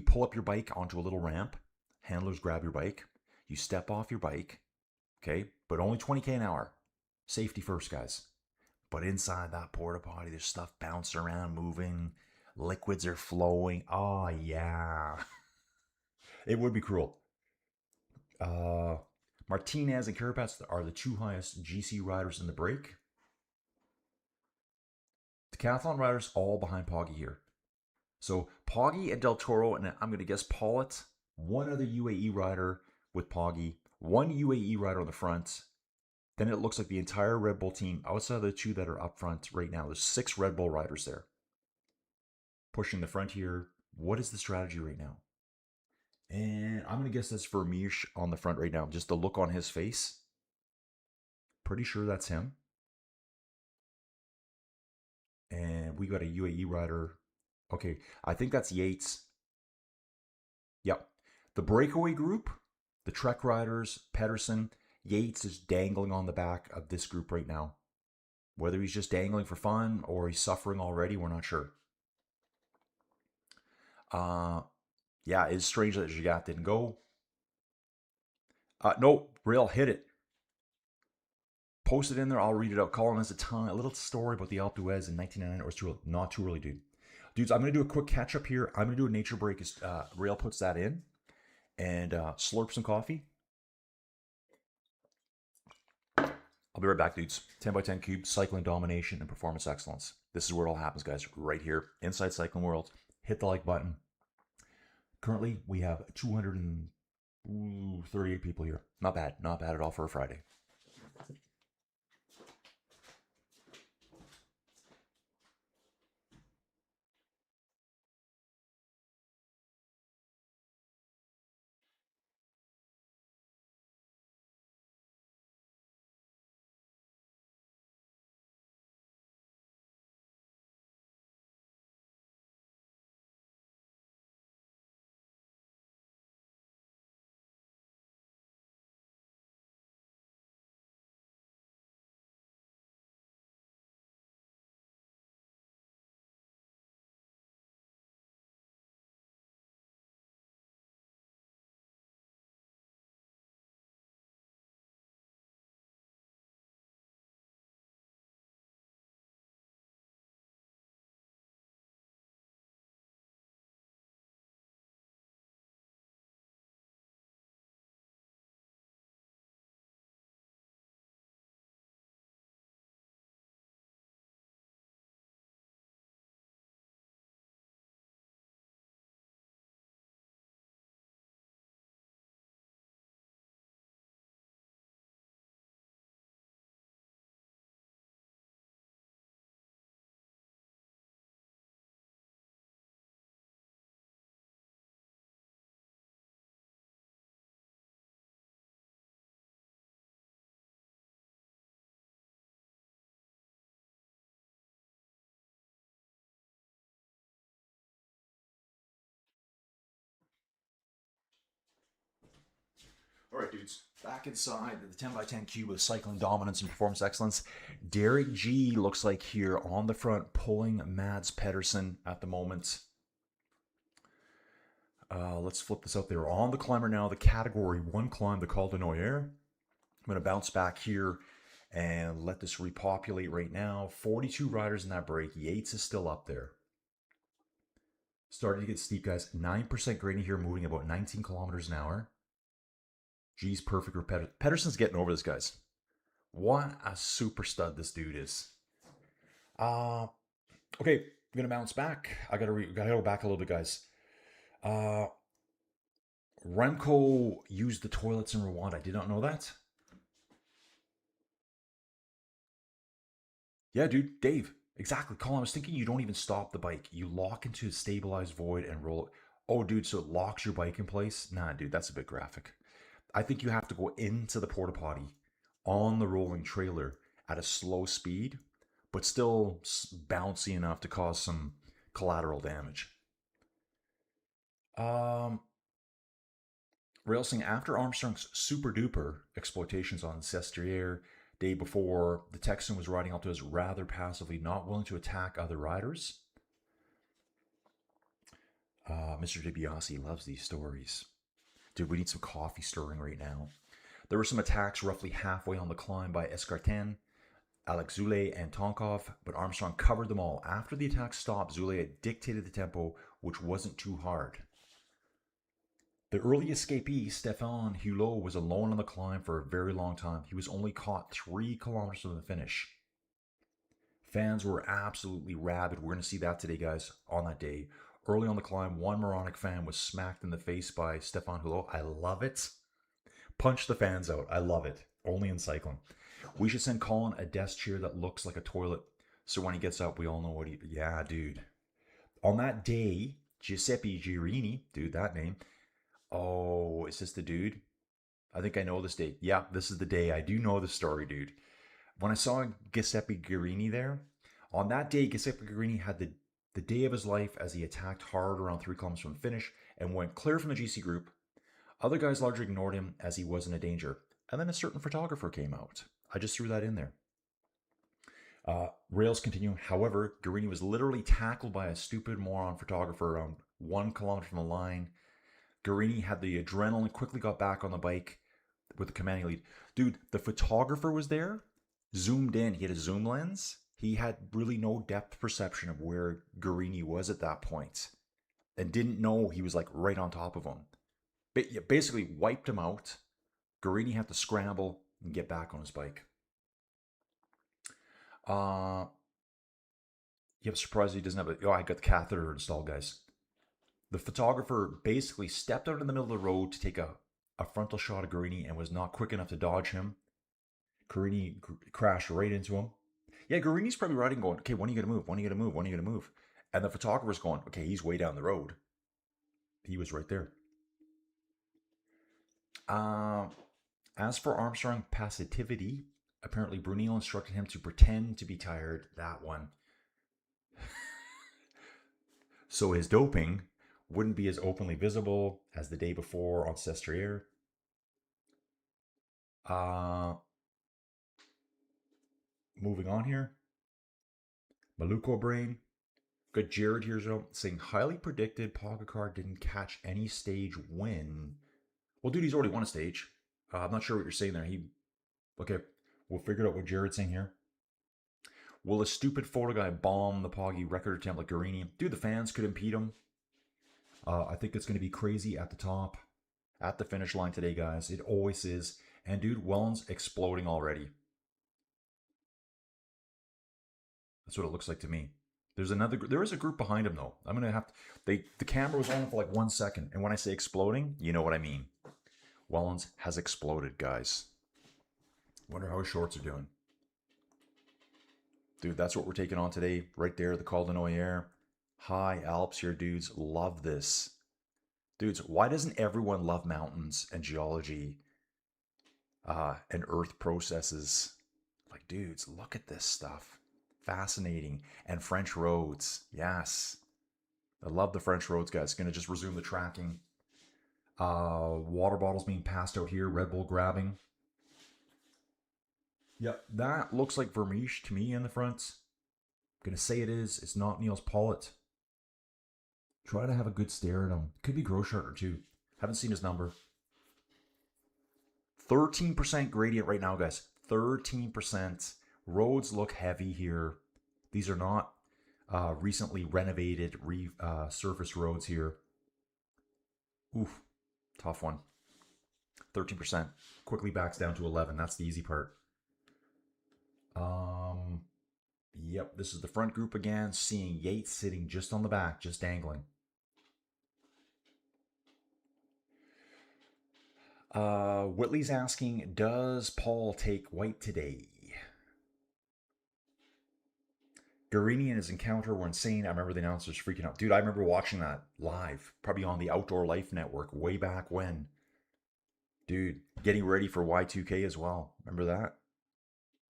pull up your bike onto a little ramp. Handlers grab your bike. You step off your bike, okay, but only 20k an hour. Safety first, guys. But inside that porta potty, there's stuff bouncing around, moving. Liquids are flowing. Oh, yeah. It would be cruel. Martinez and Carapaz are the 2 highest GC riders in the break. Decathlon riders all behind Poggy here. So Poggy and Del Toro, and I'm going to guess Pollitt, 1 other UAE rider with Poggy, 1 UAE rider on the front. Then it looks like the entire Red Bull team, outside of the 2 that are up front right now, there's 6 Red Bull riders there. Pushing the front here. What is the strategy right now? And I'm going to guess that's Vermeersch on the front right now. Just the look on his face. Pretty sure that's him. And we got a UAE rider. Okay, I think that's Yates. Yep. The breakaway group, the Trek Riders, Pedersen, Yates is dangling on the back of this group right now. Whether he's just dangling for fun or he's suffering already, we're not sure. Uh, yeah, it's strange that Gigat didn't go. No, Rail hit it. Post it in there. I'll read it out. Colin has a little story about the Alpe d'Huez in 1999. Or it's too early. Not too early, dude. Dudes, I'm going to do a quick catch up here. I'm going to do a nature break as Rail puts that in and slurp some coffee. I'll be right back, dudes. 10 by 10 cube, cycling domination and performance excellence. This is where it all happens, guys. Right here, inside Cycling World. Hit the like button. Currently, we have 238 people here. Not bad. Not bad at all for a Friday. All right, dudes. Back inside the 10 by 10 cube of cycling dominance and performance excellence. Derek G looks like here on the front, pulling Mads Pedersen at the moment. Let's flip this out there. On the climber now, the category 1 climb, the Col de Noyer. I'm going to bounce back here and let this repopulate right now. 42 riders in that break. Yates is still up there. Starting to get steep, guys. 9% gradient here, moving about 19 kilometers an hour. G's perfect for Pedersen's getting over this, guys. What a super stud this dude is. Okay, I'm gonna bounce back. I gotta go back a little bit, guys. Remco used the toilets in Rwanda. I did not know that. Yeah, dude, Dave. Exactly. Colin, I was thinking you don't even stop the bike. You lock into a stabilized void and roll it. Oh, dude, so it locks your bike in place? Nah, dude, that's a bit graphic. I think you have to go into the porta potty on the rolling trailer at a slow speed, but still bouncy enough to cause some collateral damage. Railsing, after Armstrong's super duper exploitations on Sestriere day before, the Texan was riding Alto's rather passively, not willing to attack other riders. Mr. DiBiase loves these stories. Dude, we need some coffee stirring right now. There were some attacks roughly halfway on the climb by Escartin, Alex Zule, and Tonkov, but Armstrong covered them all. After the attack stopped, Zule dictated the tempo, which wasn't too hard. The early escapee, Stefan Hulot, was alone on the climb for a very long time. He was only caught 3 kilometers from the finish. Fans were absolutely rabid. We're going to see that today, guys, on that day. Early on the climb, one moronic fan was smacked in the face by Stefan Hulot. I love it. Punch the fans out. I love it. Only in cycling. We should send Colin a desk chair that looks like a toilet, so when he gets up, we all know what he... Yeah, dude. On that day, Giuseppe Girini, dude, that name. Oh, is this the dude? I think I know this date. Yeah, this is the day. I do know the story, dude. When I saw Giuseppe Girini there, on that day, Giuseppe Girini had the the day of his life as he attacked hard around 3 kilometers from the finish and went clear from the GC group. Other guys largely ignored him as he wasn't a danger. And then a certain photographer came out. I just threw that in there. Rails continue. However, Guarini was literally tackled by a stupid moron photographer around 1 kilometer from the line. Guarini had the adrenaline, quickly got back on the bike with the commanding lead. Dude, the photographer was there, zoomed in. He had a zoom lens. He had really no depth perception of where Guarini was at that point and didn't know he was like right on top of him. Basically wiped him out. Guarini had to scramble and get back on his bike. Yep, surprised he doesn't have a... Oh, I got the catheter installed, guys. The photographer basically stepped out in the middle of the road to take a frontal shot of Guarini and was not quick enough to dodge him. Guarini crashed right into him. Yeah, Guarini's probably riding going, okay, when are you going to move? When are you going to move? When are you going to move? And the photographer's going, okay, he's way down the road. He was right there. As for Armstrong passivity, apparently Brunel instructed him to pretend to be tired. That one. So his doping wouldn't be as openly visible as the day before on Sestriere. Moving on here. Maluko Brain. Good Jared here saying highly predicted Pogacar didn't catch any stage win. Well, dude, he's already won a stage. I'm not sure what you're saying there. Okay, we'll figure out what Jared's saying here. Will a stupid photo guy bomb the Poggy record attempt like Guarini? Dude, the fans could impede him. I think it's going to be crazy at the top, at the finish line today, guys. It always is. And dude, Wellens exploding already. That's what it looks like to me. There is a group behind him though. I'm gonna have to. The camera was on for like 1 second, and when I say exploding, you know what I mean. Wellens has exploded, guys. Wonder how his shorts are doing. Dude, that's what we're taking on today. Right there, the Col de Noyer. High Alps here, dudes. Love this. Dudes, why doesn't everyone love mountains and geology and earth processes? Like, dudes, look at this stuff. Fascinating. And French roads. Yes. I love the French roads, guys. Going to just resume the tracking. Water bottles being passed out here. Red Bull grabbing. Yep, that looks like Vermeesh to me in the front. Gonna say it is. It's not Niels Pollitt. Try to have a good stare at him. Could be Groscharter too. Haven't seen his number. 13% gradient right now, guys. 13%. Roads look heavy here. These are not recently renovated surface roads here. Oof, tough one. 13%. Quickly backs down to 11. That's the easy part. Yep, this is the front group again. Seeing Yates sitting just on the back, just dangling. Whitley's asking, does Paul take white today? Guarini and his encounter were insane. I remember the announcers freaking out. Dude, I remember watching that live, probably on the Outdoor Life Network way back when. Dude, getting ready for Y2K as well. Remember that?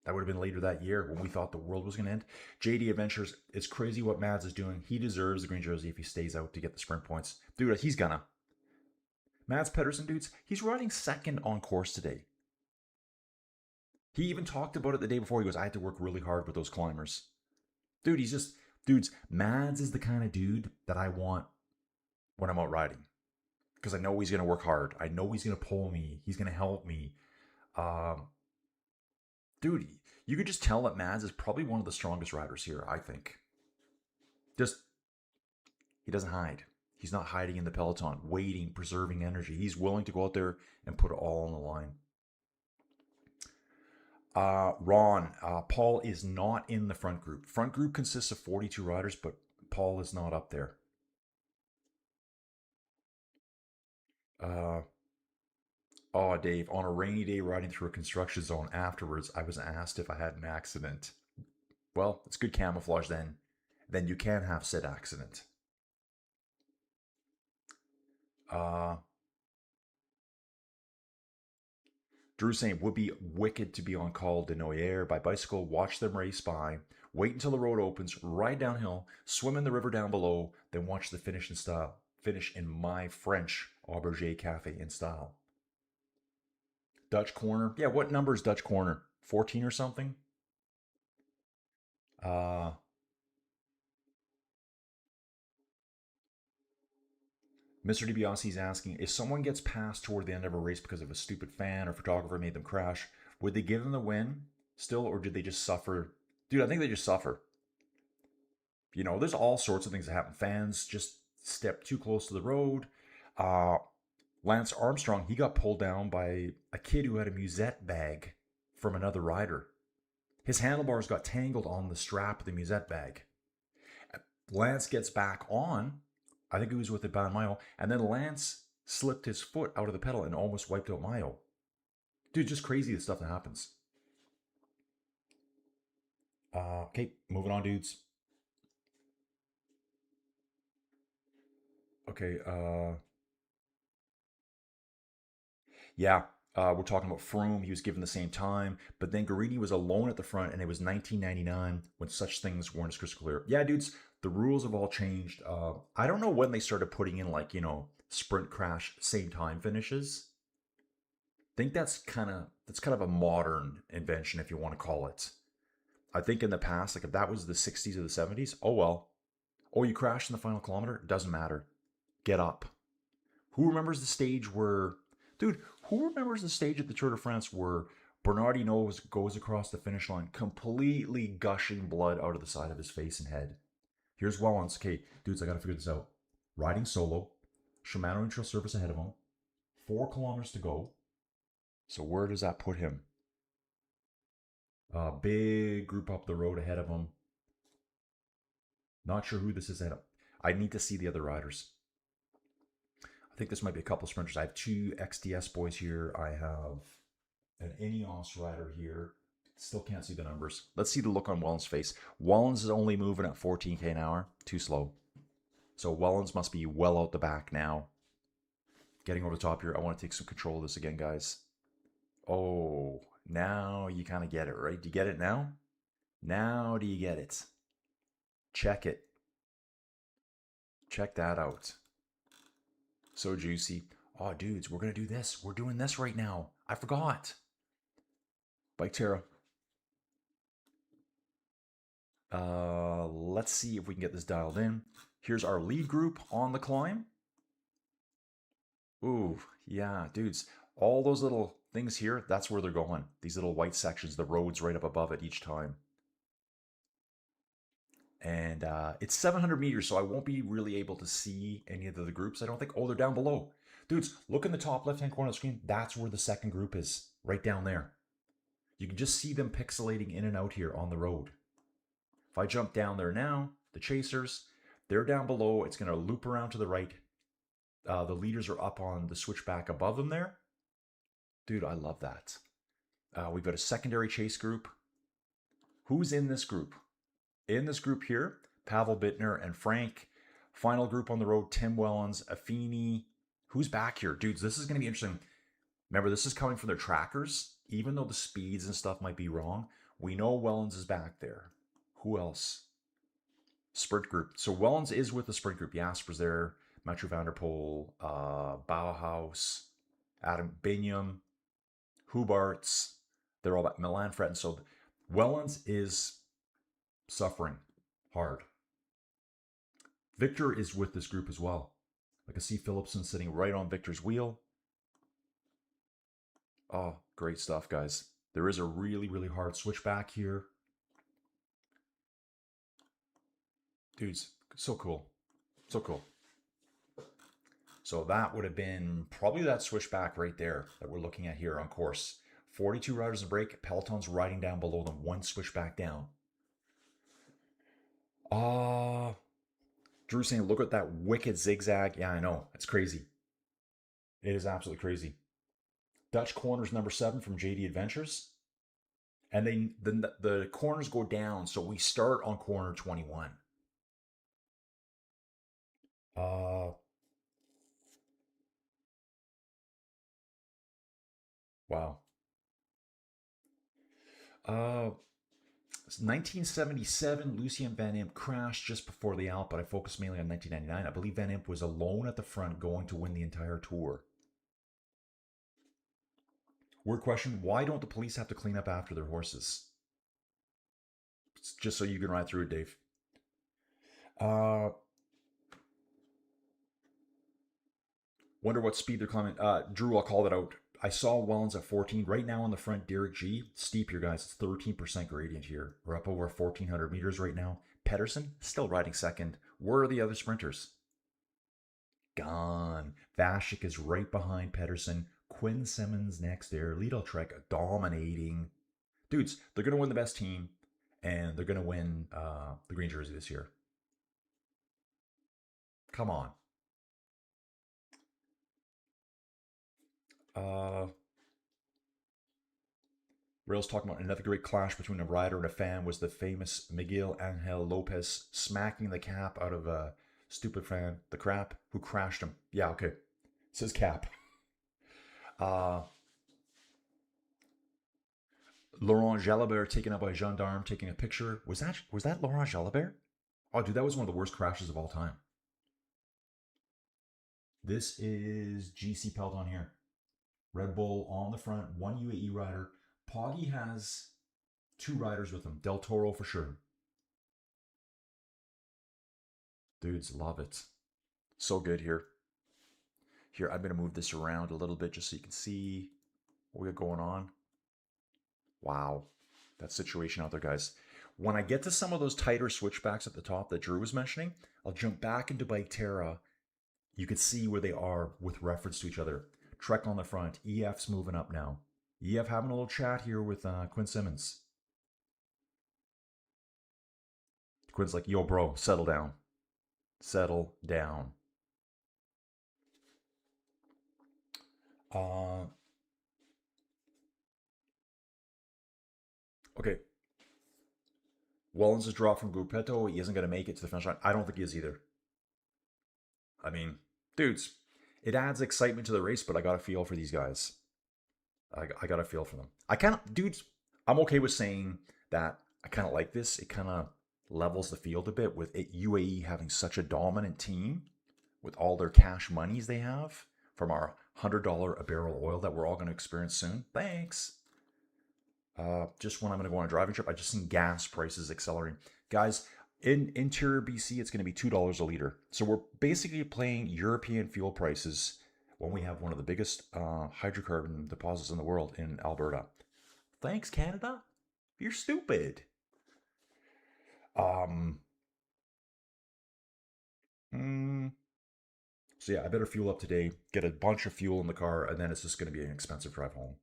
That would have been later that year when we thought the world was going to end. JD Adventures, it's crazy what Mads is doing. He deserves the green jersey if he stays out to get the sprint points. Dude, he's gonna. Mads Pedersen, dudes, he's riding second on course today. He even talked about it the day before. He goes, I had to work really hard with those climbers. Dude, dudes, Mads is the kind of dude that I want when I'm out riding. Because I know he's going to work hard. I know he's going to pull me. He's going to help me. Dude, you could just tell that Mads is probably one of the strongest riders here, I think. He doesn't hide. He's not hiding in the peloton, waiting, preserving energy. He's willing to go out there and put it all on the line. Ron, Paul is not in the front group. Front group consists of 42 riders, but Paul is not up there. Oh, Dave, on a rainy day riding through a construction zone afterwards, I was asked if I had an accident. Well, it's good camouflage then. Then you can have said accident. Drew saying, would be wicked to be on Col de Noyer by bicycle, watch them race by, Wait until the road opens, ride downhill, swim in the river down below, then watch the finish in style. Finish in my French Auberger Cafe in style. Dutch Corner. Yeah, what number is Dutch Corner? 14 or something? Mr. DiBiase's asking, if someone gets passed toward the end of a race because of a stupid fan or photographer made them crash, would they give them the win still, or did they just suffer? Dude, I think they just suffer. You know, there's all sorts of things that happen. Fans just step too close to the road. Uh, Lance Armstrong, he got pulled down by a kid who had a musette bag from another rider. His handlebars got tangled on the strap of the musette bag. Lance gets back on. I think he was with the Ban Mayo. And then Lance slipped his foot out of the pedal and almost wiped out Mayo. Dude, just crazy the stuff that happens. Okay, moving on, dudes. Okay, yeah, we're talking about Froome. He was given the same time, but then Guarini was alone at the front, and it was 1999 when such things weren't as crystal clear. Yeah, dudes, the rules have all changed. I don't know when they started putting in sprint crash same time finishes. I think that's kind of a modern invention, if you want to call it. I think in the past, like if that was the 60s or the 70s, oh well. Oh, you crashed in the final kilometer? Doesn't matter. Get up. Who remembers the stage where, dude, who remembers the stage at the Tour de France where Bernard Hinault goes across the finish line completely gushing blood out of the side of his face and head? Here's Wellens. Okay, dudes, I gotta figure this out. Riding solo, Shimano neutral surface ahead of him, 4 kilometers to go. So where does that put him? Big group up the road ahead of him. Not sure who this is ahead of. I need to see the other riders. I think this might be a couple of sprinters. I have 2 XDS boys here. I have an Ineos rider here. Still can't see the numbers. Let's see the look on Wellens' face. Wellens is only moving at 14k an hour. Too slow. So Wellens must be well out the back now. Getting over the top here. I want to take some control of this again, guys. Oh, now you kind of get it, right? Do you get it now? Now do you get it? Check it. Check that out. So juicy. Oh, dudes, we're going to do this. We're doing this right now. I forgot. Bike Terra. Let's see if we can get this dialed in. Here's our lead group on the climb. Ooh, yeah, dudes. All those little things here, that's where they're going. These little white sections, the roads right up above it each time. And it's 700 meters, so I won't be really able to see any of the groups, I don't think. Oh, they're down below. Dudes, look in the top left-hand corner of the screen. That's where the second group is, right down there. You can just see them pixelating in and out here on the road. If I jump down there now, the chasers, they're down below. It's going to loop around to the right. The leaders are up on the switchback above them there. Dude, I love that. We've got a secondary chase group. Who's in this group? In this group here, Pavel Bittner and Frank. Final group on the road, Tim Wellens, Affini. Who's back here? Dudes, this is going to be interesting. Remember, this is coming from their trackers. Even though the speeds and stuff might be wrong, we know Wellens is back there. Who else? Sprint group. So Wellens is with the sprint group. Jasper's there. Mathieu van der Poel, Bauhaus, Adam Binyam, Hubarts. They're all back. Milan Fretton. So Wellens is suffering hard. Victor is with this group as well. I can see Philipson sitting right on Victor's wheel. Oh, great stuff, guys. There is a really, really hard switchback here. Dudes, so cool. So cool. So that would have been probably that switchback right there that we're looking at here on course. 42 riders in break. Peloton's riding down below them. 1 switchback down. Drew saying, look at that wicked zigzag. Yeah, I know. It's crazy. It is absolutely crazy. Dutch corners number 7 from JD Adventures. And the corners go down, so we start on corner 21. Wow. 1977, Lucien Van Imp crashed just before the Alp, but I focused mainly on 1999. I believe Van Imp was alone at the front going to win the entire tour. Word question, why don't the police have to clean up after their horses? It's just so you can ride through it, Dave. Wonder what speed they're climbing. Drew, I'll call that out. I saw Wellens at 14. Right now on the front, Derek G. Steep here, guys. It's 13% gradient here. We're up over 1,400 meters right now. Pedersen, still riding second. Where are the other sprinters? Gone. Vashik is right behind Pedersen. Quinn Simmons next there. Lidl Trek dominating. Dudes, they're going to win the best team, and they're going to win the green jersey this year. Come on. Rail's talking about another great clash between a rider and a fan was the famous Miguel Angel Lopez smacking the cap out of a stupid fan, the crap, who crashed him. Yeah, okay. It says cap. Laurent Jalabert taken out by a gendarme taking a picture. Was that Laurent Jalabert? Oh, dude, that was one of the worst crashes of all time. This is GC Peloton here. Red Bull on the front, one UAE rider. Poggy has 2 riders with him. Del Toro for sure. Dudes, love it. So good here. Here, I'm going to move this around a little bit just so you can see what we got going on. Wow. That situation out there, guys. When I get to some of those tighter switchbacks at the top that Drew was mentioning, I'll jump back into Bike Terra. You can see where they are with reference to each other. Trek on the front. EF's moving up now. EF having a little chat here with Quinn Simmons. Quinn's like, yo, bro, settle down. Settle down. Okay. Wellens is dropped from Gruppetto. He isn't going to make it to the finish line. I don't think he is either. I mean, dudes, it adds excitement to the race, but I got a feel for these guys. I got a feel for them. Dudes, I'm okay with saying that I kind of like this. It kind of levels the field a bit with UAE having such a dominant team with all their cash monies they have from our $100 a barrel oil that we're all going to experience soon. Thanks. Just when I'm going to go on a driving trip, I just seen gas prices accelerating. Guys, in interior BC, it's going to be $2 a liter. So we're basically playing European fuel prices when we have one of the biggest hydrocarbon deposits in the world in Alberta. Thanks, Canada. You're stupid. So yeah, I better fuel up today, get a bunch of fuel in the car, and then it's just going to be an expensive drive home.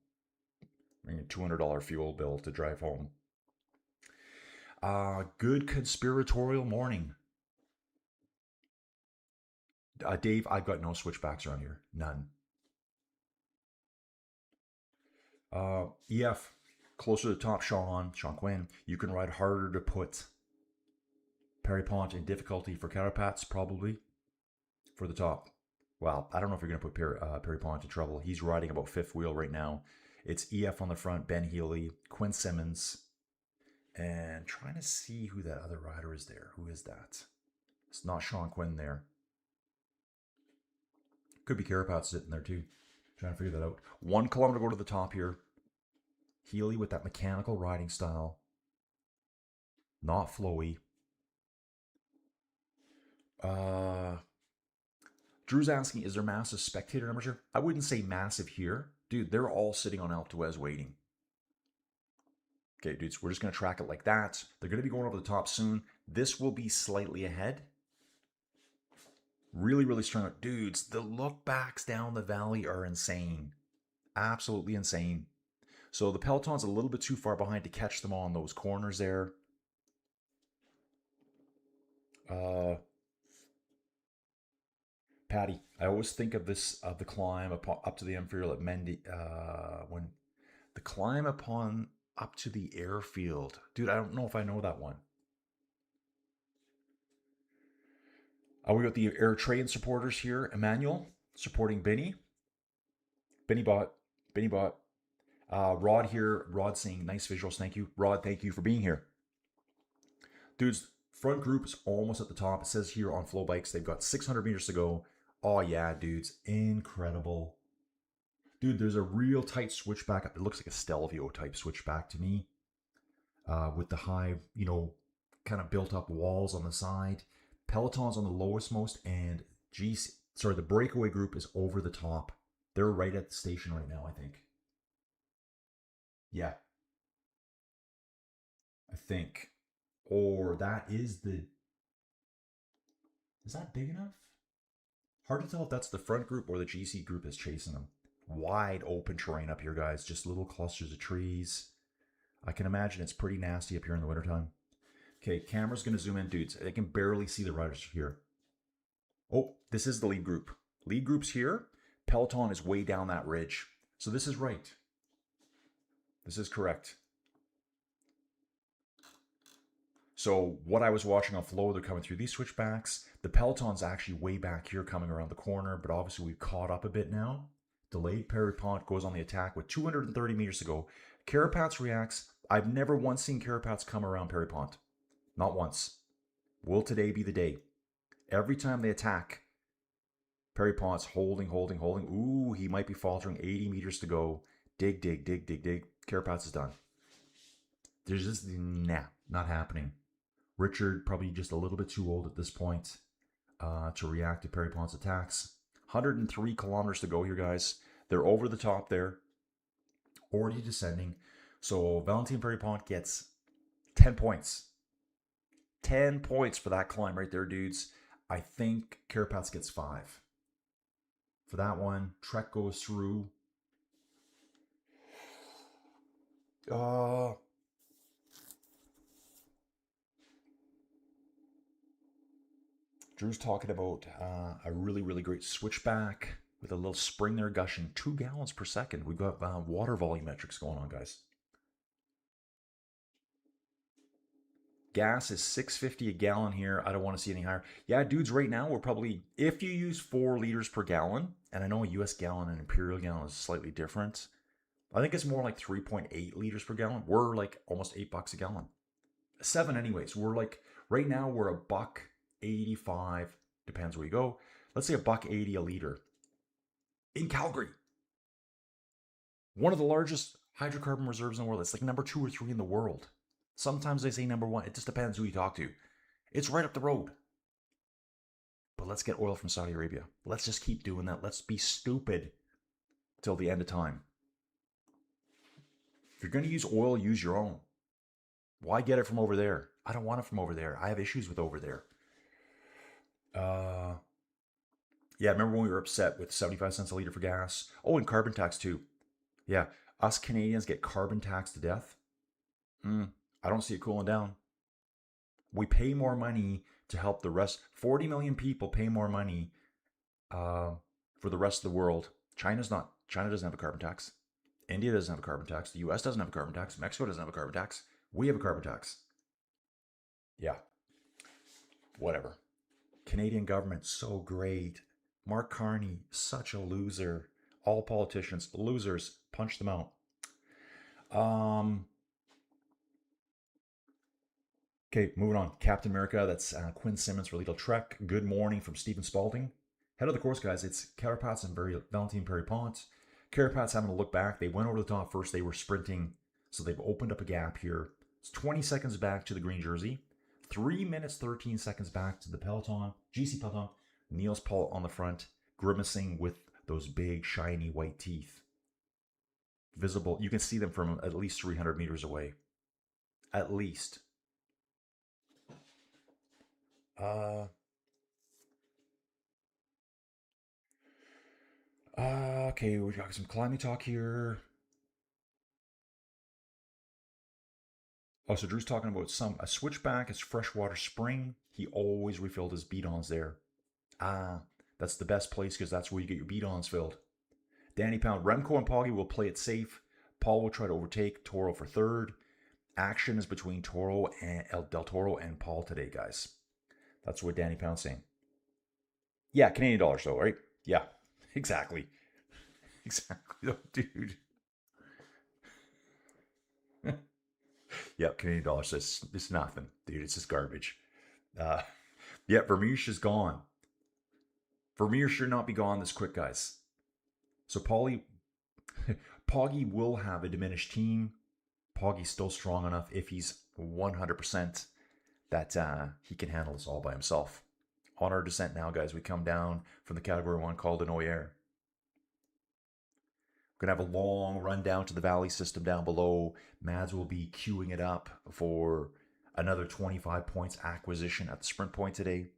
I mean, $200 fuel bill to drive home. Good conspiratorial morning. Dave, I've got no switchbacks around here. None. EF, closer to the top, Sean Quinn. You can ride harder to put Perry Pont in difficulty for Carapats, probably, for the top. Well, I don't know if you're going to put Perry Pont in trouble. He's riding about 5th wheel right now. It's EF on the front, Ben Healy, Quinn Simmons, and trying to see who that other rider is there. Who is that? It's not Sean Quinn there. Could be Carapats sitting there too. Trying to figure that out. 1 kilometer to go to the top here. Healy with that mechanical riding style. Not flowy. Drew's asking, is there massive spectator numbers here? I wouldn't say massive here. Dude, they're all sitting on Alpe d'Huez waiting. Okay, dudes, we're just going to track it like that. They're going to be going over the top soon. This will be slightly ahead. Really, really strong. Dudes, the look backs down the valley are insane. Absolutely insane. So the Peloton's a little bit too far behind to catch them on those corners there. Patty, I always think of this, of the climb up to the Imperial at Mendy, when the climb up to the airfield. Dude, I don't know if I know that one. We got the Air Train supporters here. Emmanuel supporting Benny. Benny bot. Rod here. Rod saying nice visuals. Thank you. Rod, thank you for being here. Dudes, front group is almost at the top. It says here on Flow Bikes, they've got 600 meters to go. Oh, yeah, dudes. Incredible. Dude, there's a real tight switchback. It looks like a Stelvio type switchback to me. With the high, kind of built up walls on the side. Peloton's on the lowest most, and the breakaway group is over the top. They're right at the station right now, I think. Yeah. I think. Or that is that big enough? Hard to tell if that's the front group or the GC group is chasing them. Wide open terrain up here, guys. Just little clusters of trees. I can imagine it's pretty nasty up here in the wintertime. Okay, camera's going to zoom in, dudes. They can barely see the riders here. Oh, this is the lead group. Lead group's here. Peloton is way down that ridge. So this is right. This is correct. So what I was watching on Flow, they're coming through these switchbacks. The Peloton's actually way back here coming around the corner, but obviously we've caught up a bit now. Delayed. Perry-Pont goes on the attack with 230 meters to go. Carapaz reacts. I've never once seen Carapaz come around Perry-Pont. Not once. Will today be the day? Every time they attack, Perry-Pont's holding. Ooh, he might be faltering. 80 meters to go. Dig. Carapaz is done. There's just, not happening. Richard, probably just a little bit too old at this point to react to Perry-Pont's attacks. 103 kilometers to go here, guys. They're over the top there. Already descending. So Valentin Perry-Pont gets 10 points. 10 points for that climb right there, dudes. I think Carapaz gets 5. For that one, Trek goes through. Drew's talking about a really great switchback with a little spring there gushing 2 gallons per second. We've got water volumetrics going on, guys. Gas is $6.50 a gallon here. I don't want to see any higher. Yeah, dudes, right now we're probably, if you use 4 liters per gallon, and I know a US gallon and imperial gallon is slightly different. I think it's more like 3.8 liters per gallon. We're like almost $8 a gallon. 7 anyways. We're like, right now we're $1.85, depends where you go. Let's say $1.80 a liter. In Calgary. One of the largest hydrocarbon reserves in the world. It's like number 2 or 3 in the world. Sometimes they say number 1. It just depends who you talk to. It's right up the road. But let's get oil from Saudi Arabia. Let's just keep doing that. Let's be stupid till the end of time. If you're going to use oil, use your own. Why get it from over there? I don't want it from over there. I have issues with over there. Yeah, remember when we were upset with 75 cents a liter for gas? Oh, and carbon tax too. Yeah, us Canadians get carbon taxed to death. I don't see it cooling down. We pay more money to help the rest. 40 million people pay more money for the rest of the world. China doesn't have a carbon tax. India doesn't have a carbon tax. The US doesn't have a carbon tax. Mexico doesn't have a carbon tax. We have a carbon tax. Yeah. Whatever. Canadian government, so great. Mark Carney, such a loser. All politicians, losers. Punch them out. Okay, moving on. Captain America, that's Quinn Simmons for Lethal Trek. Good morning from Stephen Spalding. Head of the course, guys. It's Carapaz and Valentin Perry-Pont. Carapaz having to look back. They went over the top first. They were sprinting, so they've opened up a gap here. It's 20 seconds back to the green jersey. 3 minutes, 13 seconds back to the Peloton. GC Peloton. Niels Paul on the front, grimacing with those big, shiny white teeth. Visible. You can see them from at least 300 meters away. At least. Okay, we got some climate talk here. Oh, so Drew's talking about a switchback, it's freshwater spring. He always refilled his beat-ons there. That's the best place because that's where you get your beat-ons filled. Danny Pound, Remco and Poggi will play it safe. Paul will try to overtake Toro for third. Action is between Toro and Del Toro and Paul today, guys. That's what Danny Pound's saying. Yeah, Canadian dollars though, right? Yeah, exactly. Exactly, dude. Yep, Canadian dollars. It's nothing, dude. It's just garbage. Uh, yeah, Vermeersch is gone. Vermeer should not be gone this quick, guys. So Poggy will have a diminished team. Poggy's still strong enough if he's 100% that he can handle this all by himself. On our descent now, guys, we come down from the Category 1 called an Oyer. We're going to have a long run down to the valley system down below. Mads will be queuing it up for another 25 points acquisition at the sprint point today.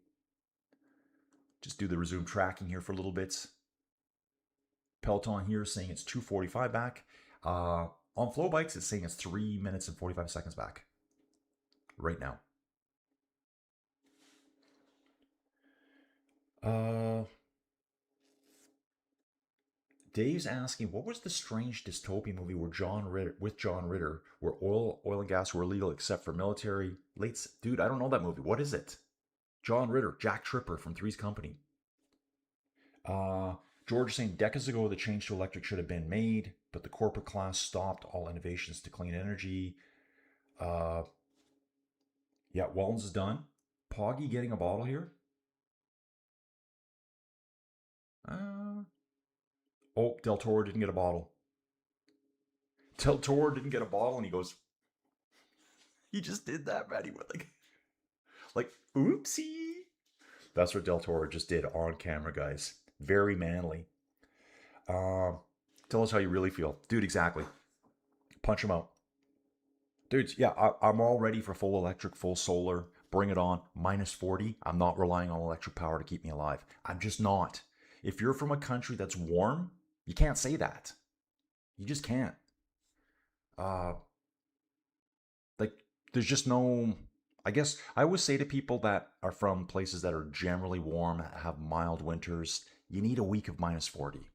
Just do the resume tracking here for a little bit. Peloton here saying it's 2:45 back. On Flow Bikes, it's saying it's 3 minutes and 45 seconds back right now. Dave's asking, what was the strange dystopian movie where John Ritter, where oil and gas were illegal except for military? Dude, I don't know that movie. What is it? John Ritter, Jack Tripper from Three's Company. George is saying decades ago the change to electric should have been made, but the corporate class stopped all innovations to clean energy. Yeah, Wellens is done. Poggy getting a bottle here. Oh, Del Toro didn't get a bottle. Del Toro didn't get a bottle, and he goes, he just did that, man. He went like, oopsie. That's what Del Toro just did on camera, guys. Very manly. Tell us how you really feel. Dude, exactly. Punch him out. Dudes, yeah, I'm all ready for full electric, full solar. Bring it on. -40. I'm not relying on electric power to keep me alive. I'm just not. If you're from a country that's warm, you can't say that. You just can't. Like, there's just no... I guess I always say to people that are from places that are generally warm, have mild winters, you need a week of -40.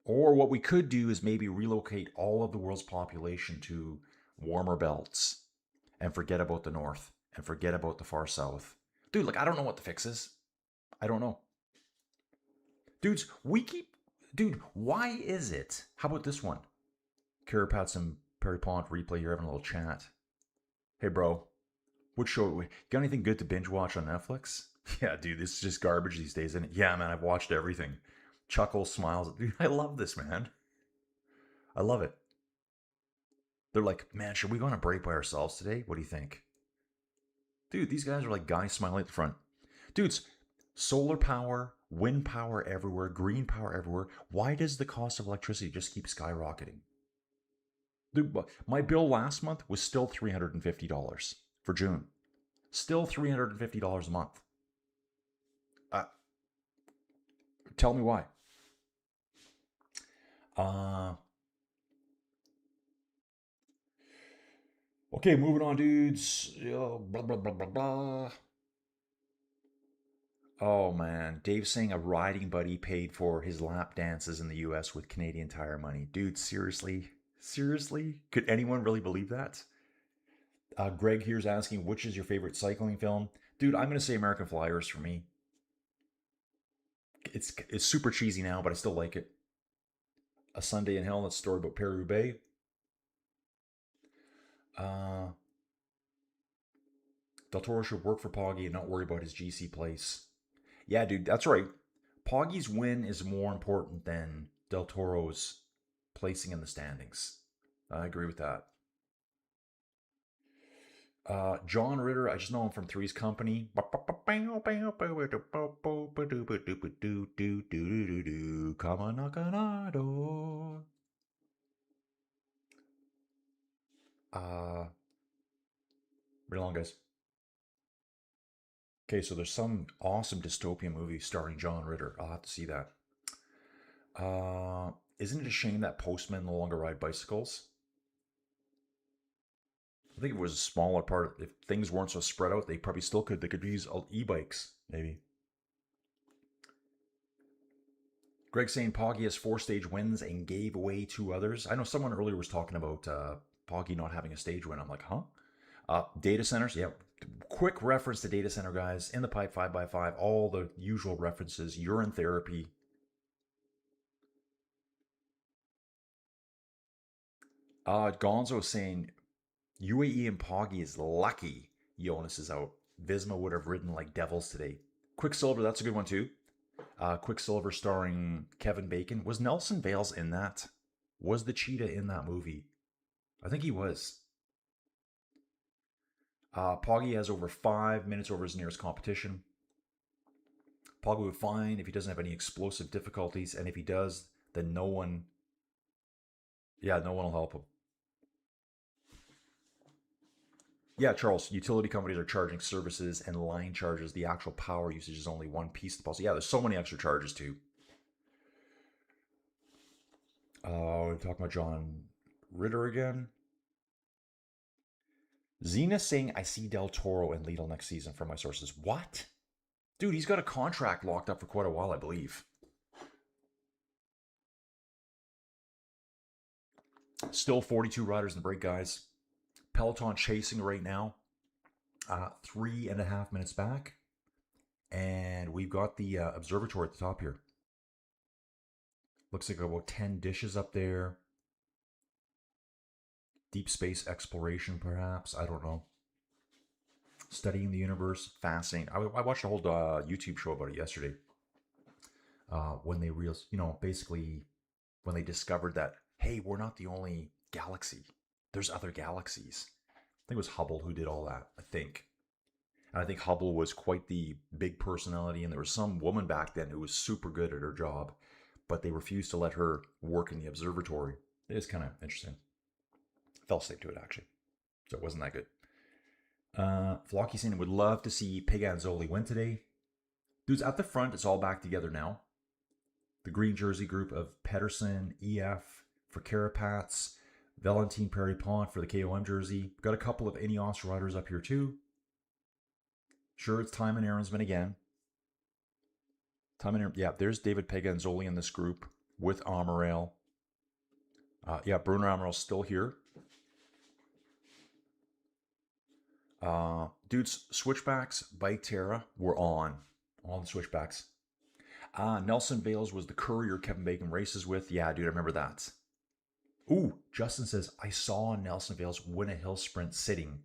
Or what we could do is maybe relocate all of the world's population to warmer belts and forget about the north and forget about the far south. Dude, like, I don't know what the fix is. I don't know. Dudes, Dude, why is it? How about this one? Carapats and Perry Pond replay. You're having a little chat. Hey, bro. What show? Got anything good to binge watch on Netflix? Yeah, dude, this is just garbage these days, isn't it? Yeah, man, I've watched everything. Chuckles, smiles. Dude, I love this, man. I love it. They're like, man, should we go on a break by ourselves today? What do you think? Dude, these guys are like guys smiling at the front. Dudes, solar power, wind power everywhere, green power everywhere. Why does the cost of electricity just keep skyrocketing? Dude, my bill last month was still $350 for June. Still $350 a month. Tell me why. Okay, moving on, dudes. Blah, blah, blah, blah, blah. Oh, man. Dave's saying a riding buddy paid for his lap dances in the US with Canadian Tire money. Dude, seriously? Seriously? Could anyone really believe that? Greg here's asking, which is your favorite cycling film? Dude, I'm going to say American Flyers for me. It's super cheesy now, but I still like it. A Sunday in Hell, that's a story about Paris-Roubaix. Del Toro should work for Poggy and not worry about his GC place. Yeah, dude, that's right. Poggy's win is more important than Del Toro's placing in the standings. I agree with that. John Ritter, I just know him from Three's Company. Come on, knock on our door. Really long, guys. Okay, so there's some awesome dystopian movie starring John Ritter. I'll have to see that. Isn't it a shame that postmen no longer ride bicycles? I think if it was a smaller part, if things weren't so spread out, they probably still could. They could use e-bikes, maybe. Greg saying Poggy has 4 stage wins and gave away 2 others. I know someone earlier was talking about Poggy not having a stage win. I'm like, huh? Data centers, yeah. Quick reference to data center, guys. In the pipe 5x5, all the usual references. Urine therapy. Gonzo saying UAE and Poggy is lucky Jonas is out. Visma would have ridden like devils today. Quicksilver, that's a good one too. Quicksilver starring Kevin Bacon. Was Nelson Vales in that? Was the cheetah in that movie? I think he was. Poggy has over 5 minutes over his nearest competition. Poggy would fine if he doesn't have any explosive difficulties, and if he does, then no one will help him. Yeah, Charles, utility companies are charging services and line charges. The actual power usage is only one piece of the policy. Yeah, there's so many extra charges too. We're talking about John Ritter again. Xena saying, I see Del Toro in Lidl next season from my sources. What? Dude, he's got a contract locked up for quite a while, I believe. Still 42 riders in the break, guys. Peloton chasing right now. 3.5 minutes back. And we've got the observatory at the top here. Looks like about 10 dishes up there. Deep space exploration, perhaps. I don't know. Studying the universe. Fascinating. I watched a whole YouTube show about it yesterday. When they basically when they discovered that, hey, we're not the only galaxy. There's other galaxies. I think it was Hubble who did all that, I think. And I think Hubble was quite the big personality, and there was some woman back then who was super good at her job, but they refused to let her work in the observatory. It is kind of interesting. Fell asleep to it, actually. So it wasn't that good. Flocky saying would love to see Pig Anzoli win today. Dudes, at the front, it's all back together now. The green jersey group of Pedersen, EF for Carapats, Valentine Perry Pont for the KOM jersey. Got a couple of Ineos riders up here too. Sure, it's Timon Aaronsman again. Yeah, there's David Peganzoli in this group with Amaral. Yeah, Bruno Amaril's still here. Dudes, switchbacks, Bike Terra, we're on the switchbacks. Nelson Vales was the courier Kevin Bacon races with. Yeah, dude, I remember that. Ooh, Justin says, I saw Nelson Vales win a hill sprint sitting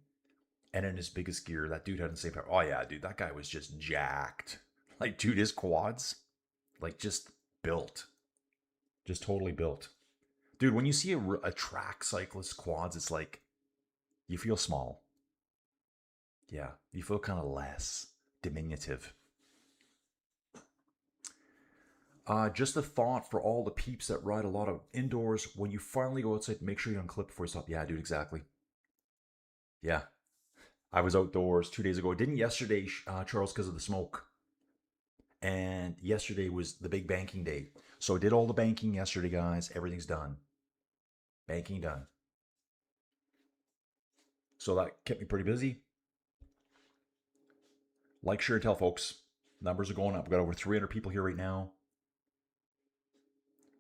and in his biggest gear. That dude hadn't saved power. Oh, yeah, dude, that guy was just jacked. Like, dude, his quads, like, just built. Just totally built. Dude, when you see a track cyclist quads, it's like, you feel small. Yeah, you feel kind of less diminutive. Just a thought for all the peeps that ride a lot of indoors. When you finally go outside, make sure you unclip before you stop. Yeah, dude, exactly. Yeah. I was outdoors 2 days ago. Didn't yesterday, Charles, because of the smoke. And yesterday was the big banking day. So I did all the banking yesterday, guys. Everything's done. Banking done. So that kept me pretty busy. Like, share, and tell, folks. Numbers are going up. We've got over 300 people here right now.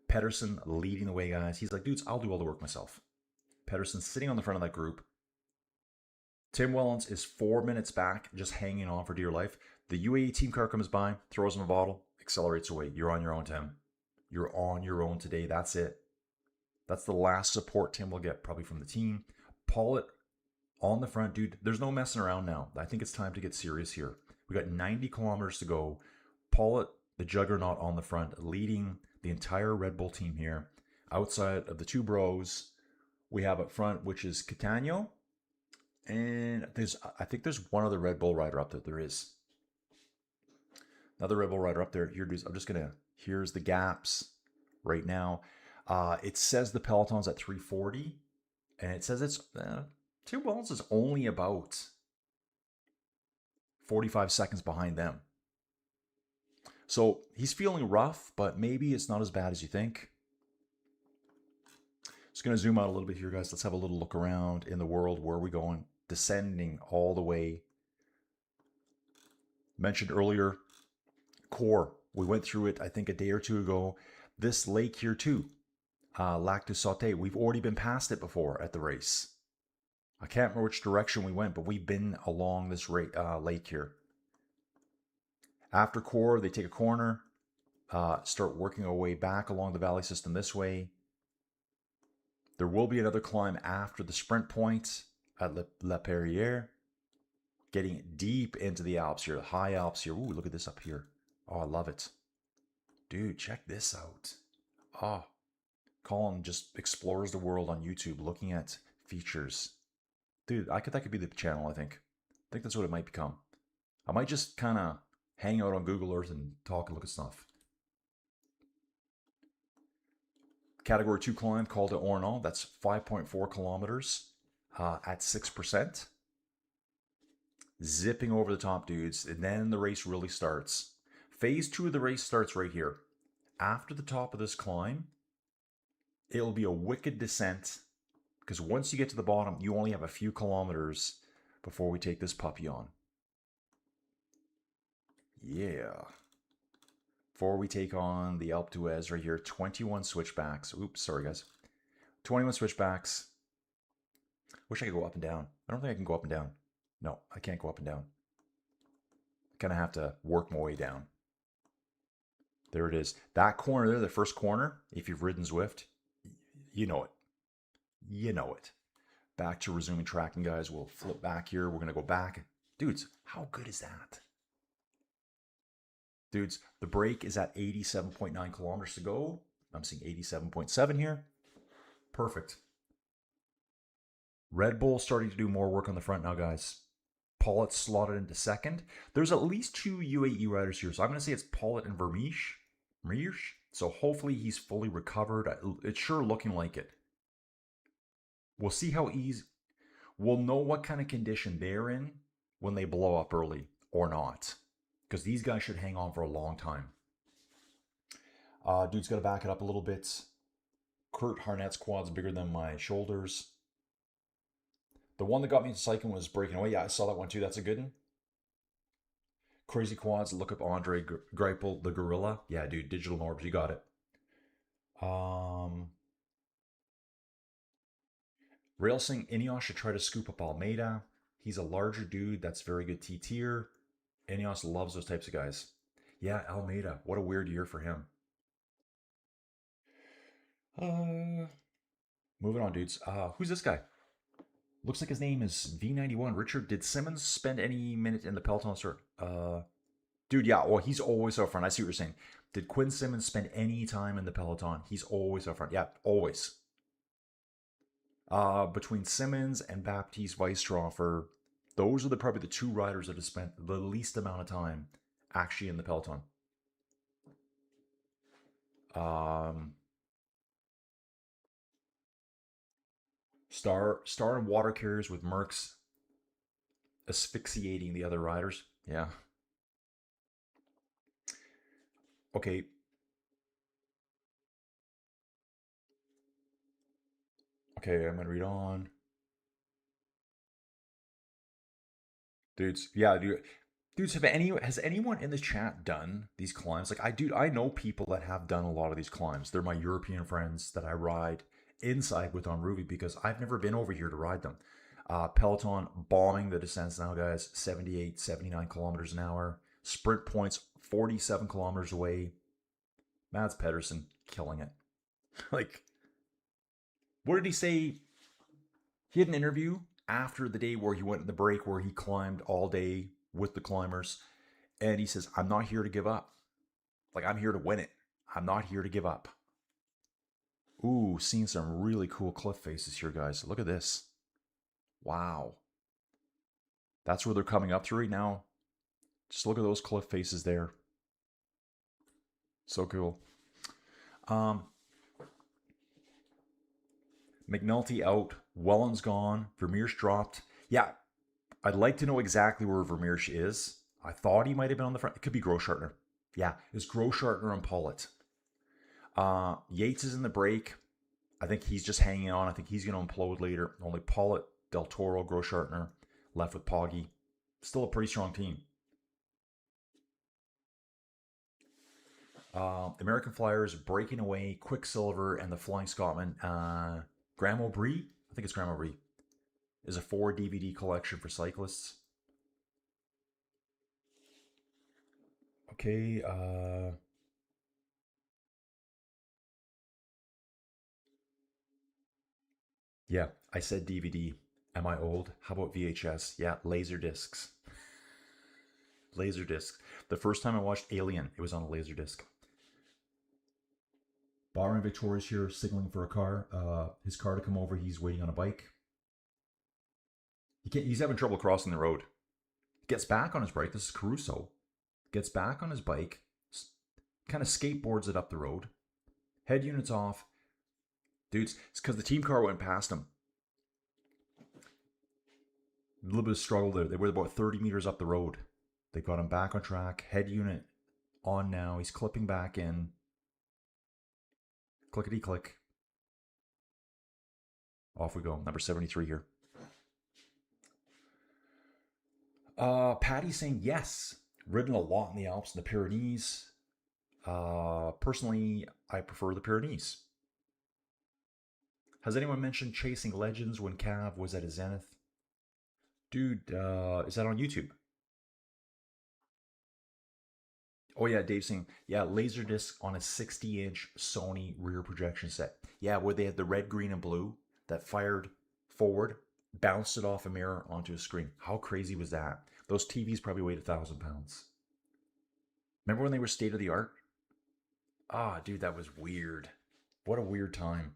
Pedersen leading the way, guys. He's like, dudes, I'll do all the work myself. Pedersen sitting on the front of that group. Tim Wellens is 4 minutes back, just hanging on for dear life. The UAE team car comes by, throws him a bottle, accelerates away. You're on your own, Tim. You're on your own today. That's it. That's the last support Tim will get, probably from the team. Pollitt on the front. Dude, there's no messing around now. I think it's time to get serious here. We got 90 kilometers to go. Pollitt, the juggernaut on the front, leading the entire Red Bull team here. Outside of the two bros, we have up front, which is Catania. And I think there's one other Red Bull rider up there. There is. Another Red Bull rider up there. Here, dudes, here's the gaps right now. It says the peloton's at 340. And it says it's, Tim Wellens is only about 45 seconds behind them. So he's feeling rough, but maybe it's not as bad as you think. Just going to zoom out a little bit here, guys. Let's have a little look around in the world. Where are we going? Descending all the way. Mentioned earlier, Core. We went through it, I think, a day or two ago. This lake here, too. Lac du Sauté. We've already been past it before at the race. I can't remember which direction we went, but we've been along this lake here. After Core, they take a corner, start working our way back along the valley system this way. There will be another climb after the sprint point. at La Perriere. Getting deep into the Alps here, the high Alps here. Ooh, look at this up here. Oh, I love it. Dude, check this out. Oh, Colin just explores the world on YouTube looking at features. Dude, that could be the channel, I think. I think that's what it might become. I might just kind of hang out on Google Earth and talk and look at stuff. Category 2 climb, Col de Ornon. That's 5.4 kilometers at 6%. Zipping over the top, dudes. And then the race really starts. Phase 2 of the race starts right here. After the top of this climb, it'll be a wicked descent. Because once you get to the bottom, you only have a few kilometers before we take this puppy on. Yeah. Before we take on the Alpe d'Huez right here, 21 switchbacks. Oops, sorry guys. 21 switchbacks. Wish I could go up and down. I don't think I can go up and down. No, I can't go up and down. I kind of have to work my way down. There it is. That corner there, the first corner, if you've ridden Zwift, you know it. You know it. Back to resuming tracking, guys. We'll flip back here. We're going to go back. Dudes, how good is that? Dudes, the break is at 87.9 kilometers to go. I'm seeing 87.7 here. Perfect. Red Bull starting to do more work on the front now, guys. Pollitt slotted into second. There's at least 2 UAE riders here. So I'm going to say it's Pollitt and Vermeersch. So hopefully he's fully recovered. It's sure looking like it. We'll see how easy. We'll know what kind of condition they're in when they blow up early or not. Because these guys should hang on for a long time. Dude's got to back it up a little bit. Kurt Harnett's quad's bigger than my shoulders. The one that got me into cycling was breaking away. Yeah, I saw that one too. That's a good one. Crazy quads. Look up Andre Greipel, the gorilla. Yeah, dude. Digital Norbs. You got it. Railsing Ineos should try to scoop up Almeida. He's a larger dude. That's very good T-tier. Ineos loves those types of guys. Yeah, Almeida. What a weird year for him. Moving on, dudes. Who's this guy? Looks like his name is V91. Richard, did Simmons spend any minute in the peloton, sir? Dude, yeah. Well, he's always up front. I see what you're saying. Did Quinn Simmons spend any time in the peloton? He's always up front. Yeah, always. Between Simmons and Baptiste Weisstroffer, those are probably the 2 riders that have spent the least amount of time actually in the peloton. Star and water carriers with Merckx asphyxiating the other riders. Yeah. Okay. Okay, I'm going to read on. Dudes, yeah, dude. Dudes, has anyone in the chat done these climbs? Like, I know people that have done a lot of these climbs. They're my European friends that I ride inside with on Ruby because I've never been over here to ride them. Peloton bombing the descents now, guys. 78, 79 kilometers an hour. Sprint points 47 kilometers away. Mads Pedersen killing it. Like, what did he say? He had an interview after the day where he went in the break where he climbed all day with the climbers. And he says, I'm not here to give up. Like, I'm here to win it. I'm not here to give up. Ooh, seeing some really cool cliff faces here, guys. Look at this. Wow. That's where they're coming up to right now. Just look at those cliff faces there. So cool. McNulty out. Welland's gone. Vermeersch dropped. Yeah, I'd like to know exactly where Vermeersch is. I thought he might have been on the front. It could be Großschartner. Yeah, it's Großschartner and Pollitt. Yates is in the break. I think he's just hanging on. I think he's going to implode later. Only Pollitt, Del Toro, Großschartner left with Poggi. Still a pretty strong team. American Flyers breaking away. Quicksilver and the Flying Scotsman. Graham O'Brien, I think it's Graham O'Brien, is a 4 DVD collection for cyclists. Okay. Yeah, I said DVD. Am I old? How about VHS? Yeah, laser discs. Laser discs. The first time I watched Alien, it was on a laser disc. Byron Victoria's here signaling for a car. His car to come over. He's waiting on a bike. He's having trouble crossing the road. Gets back on his bike. This is Caruso. Gets back on his bike. Kind of skateboards it up the road. Head unit's off. Dudes, it's because the team car went past him. A little bit of struggle there. They were about 30 meters up the road. They got him back on track. Head unit on now. He's clipping back in. Clickety click. Off we go. Number 73 here. Patty's saying yes. Ridden a lot in the Alps and the Pyrenees. Personally, I prefer the Pyrenees. Has anyone mentioned Chasing Legends when Cav was at his zenith? Dude, is that on YouTube? Oh yeah, Dave's saying, yeah, Laserdisc on a 60-inch Sony rear projection set. Yeah, where they had the red, green, and blue that fired forward, bounced it off a mirror onto a screen. How crazy was that? Those TVs probably weighed 1,000 pounds. Remember when they were state of the art? Ah, dude, that was weird. What a weird time.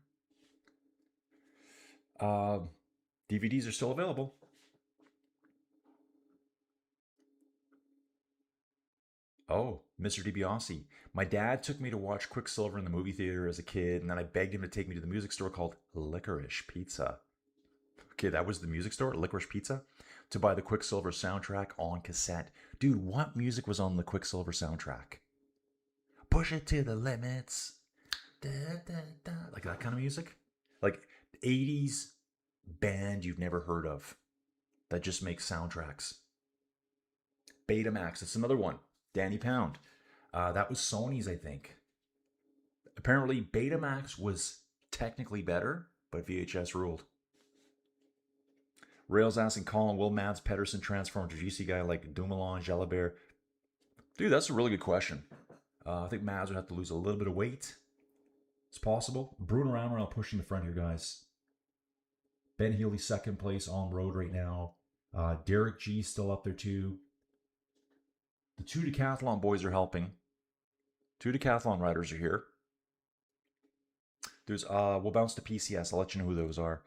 DVDs are still available. Oh, Mr. DiBiase. My dad took me to watch Quicksilver in the movie theater as a kid, and then I begged him to take me to the music store called Licorice Pizza. Okay, that was the music store, Licorice Pizza, to buy the Quicksilver soundtrack on cassette. Dude, what music was on the Quicksilver soundtrack? Push it to the limits. Da, da, da. Like that kind of music? Like 80s band you've never heard of that just makes soundtracks. Betamax, that's another one. Danny Pound. That was Sony's, I think. Apparently, Betamax was technically better, but VHS ruled. Rails asking Colin, will Mads Pedersen transform to a GC guy like Dumoulin, Jalabert? Dude, that's a really good question. I think Mads would have to lose a little bit of weight. It's possible. Bruno Ramorel pushing the front here, guys. Ben Healy second place on road right now. Derek G still up there too. The two decathlon boys are helping. Two decathlon riders are here. There's we'll bounce to PCS. I'll let you know who those are.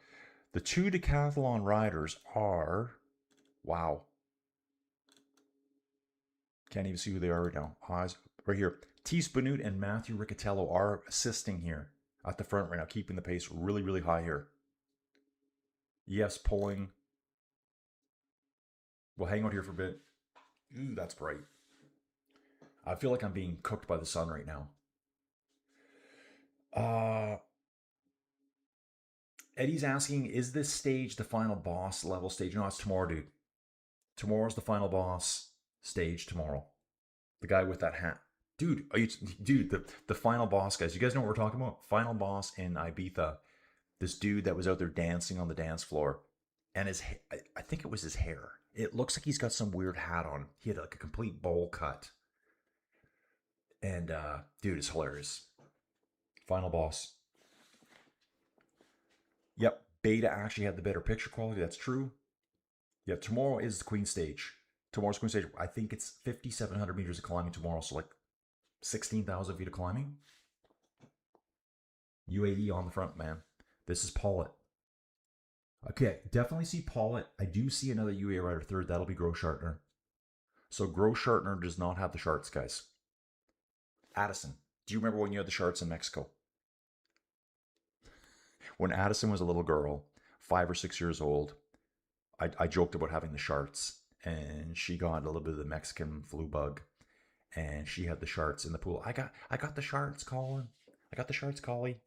The two decathlon riders are, wow. Can't even see who they are right now. Right here. Tees Benute and Matthew Riccatello are assisting here at the front right now, keeping the pace really, really high here. Yes, pulling. We'll hang out here for a bit. Ooh, that's bright. I feel like I'm being cooked by the sun right now. Eddie's asking, is this stage the final boss level stage? No, it's tomorrow, dude. Tomorrow's the final boss stage tomorrow. The guy with that hat. Dude, the final boss, guys. You guys know what we're talking about? Final boss in Ibiza. This dude that was out there dancing on the dance floor. And I think it was his hair. It looks like he's got some weird hat on. He had like a complete bowl cut. And dude, it's hilarious. Final boss. Yep, Beta actually had the better picture quality. That's true. Yeah, tomorrow is the Queen stage. Tomorrow's Queen stage. I think it's 5,700 meters of climbing tomorrow. So like 16,000 feet of climbing. UAE on the front, man. This is Pollitt. Okay, definitely see Pollitt. I do see another UAE rider third. That'll be Groschartner. So Groschartner does not have the sharts, guys. Addison. Do you remember when you had the sharts in Mexico? When Addison was a little girl, 5 or 6 years old, I joked about having the sharts, and she got a little bit of the Mexican flu bug, and she had the sharts in the pool. I got the sharts, Colin. I got the sharts, Collie.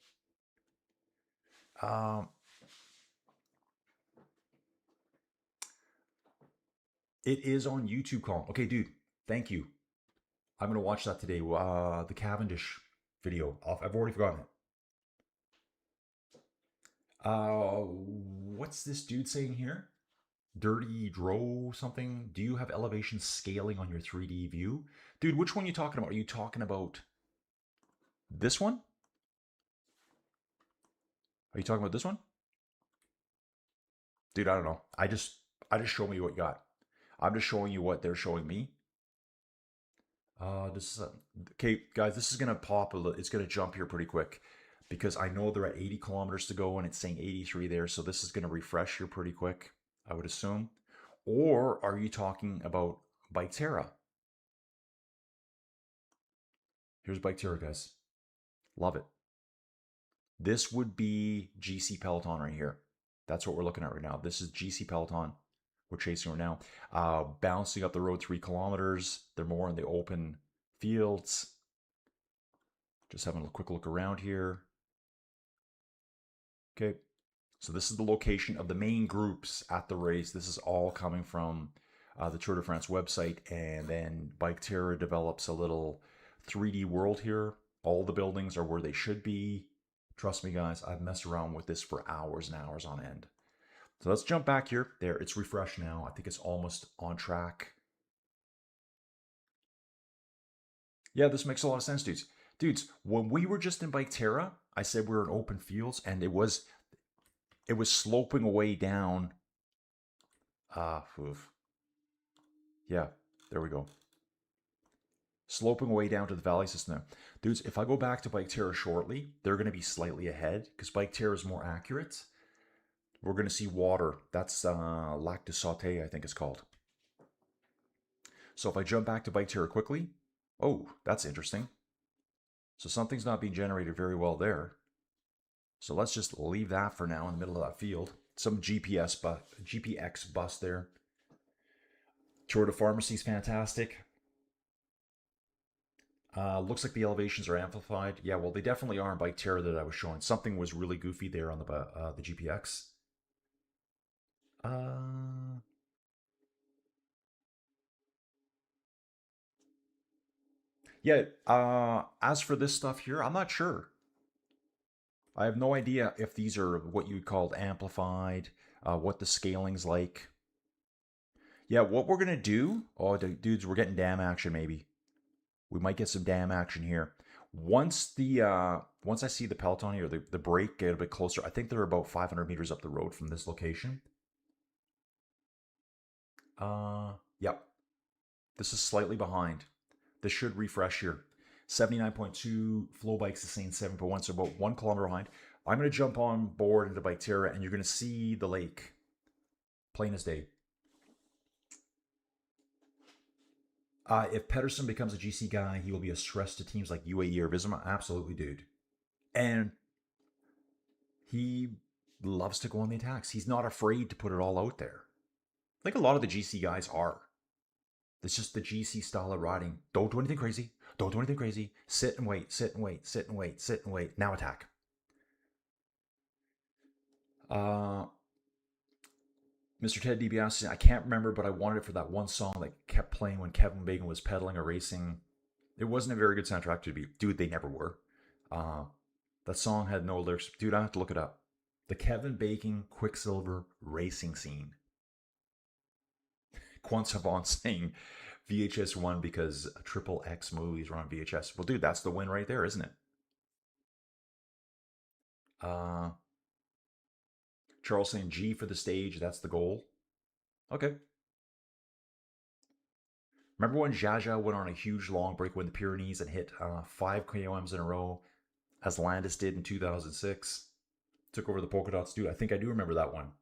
It is on YouTube, Colin. Okay, dude. Thank you. I'm gonna watch that today. The Cavendish video. I've already forgotten it. What's this dude saying here? Dirty Dro something? Do you have elevation scaling on your 3D view? Dude, which one are you talking about? Are you talking about this one? Are you talking about this one? Dude, I don't know. I just show me what you got. I'm just showing you what they're showing me. This is okay, guys. This is gonna pop a little. It's gonna jump here pretty quick because I know they're at 80 kilometers to go and it's saying 83 there. So this is gonna refresh here pretty quick, I would assume. Or are you talking about Bike Terra? Here's Bike Terra, guys. Love it. This would be GC Peloton right here. That's what we're looking at right now. This is GC Peloton. We're chasing right now. Bouncing up the road 3 kilometers. They're more in the open fields. Just having a quick look around here. Okay. So this is the location of the main groups at the race. This is all coming from the Tour de France website. And then Bike Terra develops a little 3D world here. All the buildings are where they should be. Trust me, guys, I've messed around with this for hours and hours on end. So let's jump back here. There, it's refreshed now. I think it's almost on track. Yeah, this makes a lot of sense, dudes. Dudes, when we were just in Bike Terra, I said we were in open fields, and it was sloping away down. Yeah, there we go. Sloping away down to the valley system now. Dudes, if I go back to Bike Terra shortly, they're going to be slightly ahead because Bike Terra is more accurate. We're going to see water. That's Lac de Sauté, I think it's called. So if I jump back to Bike Terra quickly, oh, that's interesting. So something's not being generated very well there. So let's just leave that for now in the middle of that field. Some GPX bus there. Tour de Pharmacy is fantastic. Looks like the elevations are amplified. Yeah, well, they definitely are in Bike Terra that I was showing. Something was really goofy there on the GPX. Yeah, as for this stuff here, I'm not sure. I have no idea if these are what you called amplified, what the scaling's like. Yeah, what we're going to do... Oh, dudes, we're getting dam action, maybe. We might get some dam action here. Once I see the Peloton here, the break get a bit closer. I think they're about 500 meters up the road from this location. Yep. This is slightly behind. This should refresh here. 79.2, Flow Bikes is saying 7.1, so about 1 kilometer behind. I'm going to jump on board into Bike Terra, and you're going to see the lake. Plain as day. If Pedersen becomes a GC guy, he will be a stress to teams like UAE or Visma. Absolutely, dude. And he loves to go on the attacks. He's not afraid to put it all out there. Like a lot of the GC guys are. It's just the GC style of riding. Don't do anything crazy. Don't do anything crazy. Sit and wait, sit and wait, sit and wait, sit and wait. Now attack. Mr. Ted DiBiase, I can't remember, but I wanted it for that one song that kept playing when Kevin Bacon was pedaling or racing. It wasn't a very good soundtrack to be. Dude, they never were. That song had no lyrics. Dude, I have to look it up. The Kevin Bacon Quicksilver racing scene. Quan Savant saying VHS 1 because Triple X movies were on VHS. Well, dude, that's the win right there, isn't it? Charles saying G for the stage. That's the goal. Okay. Remember when Jaja went on a huge long break in the Pyrenees and hit 5 KOMs in a row, as Landis did in 2006? Took over the polka dots. Dude, I think I do remember that one.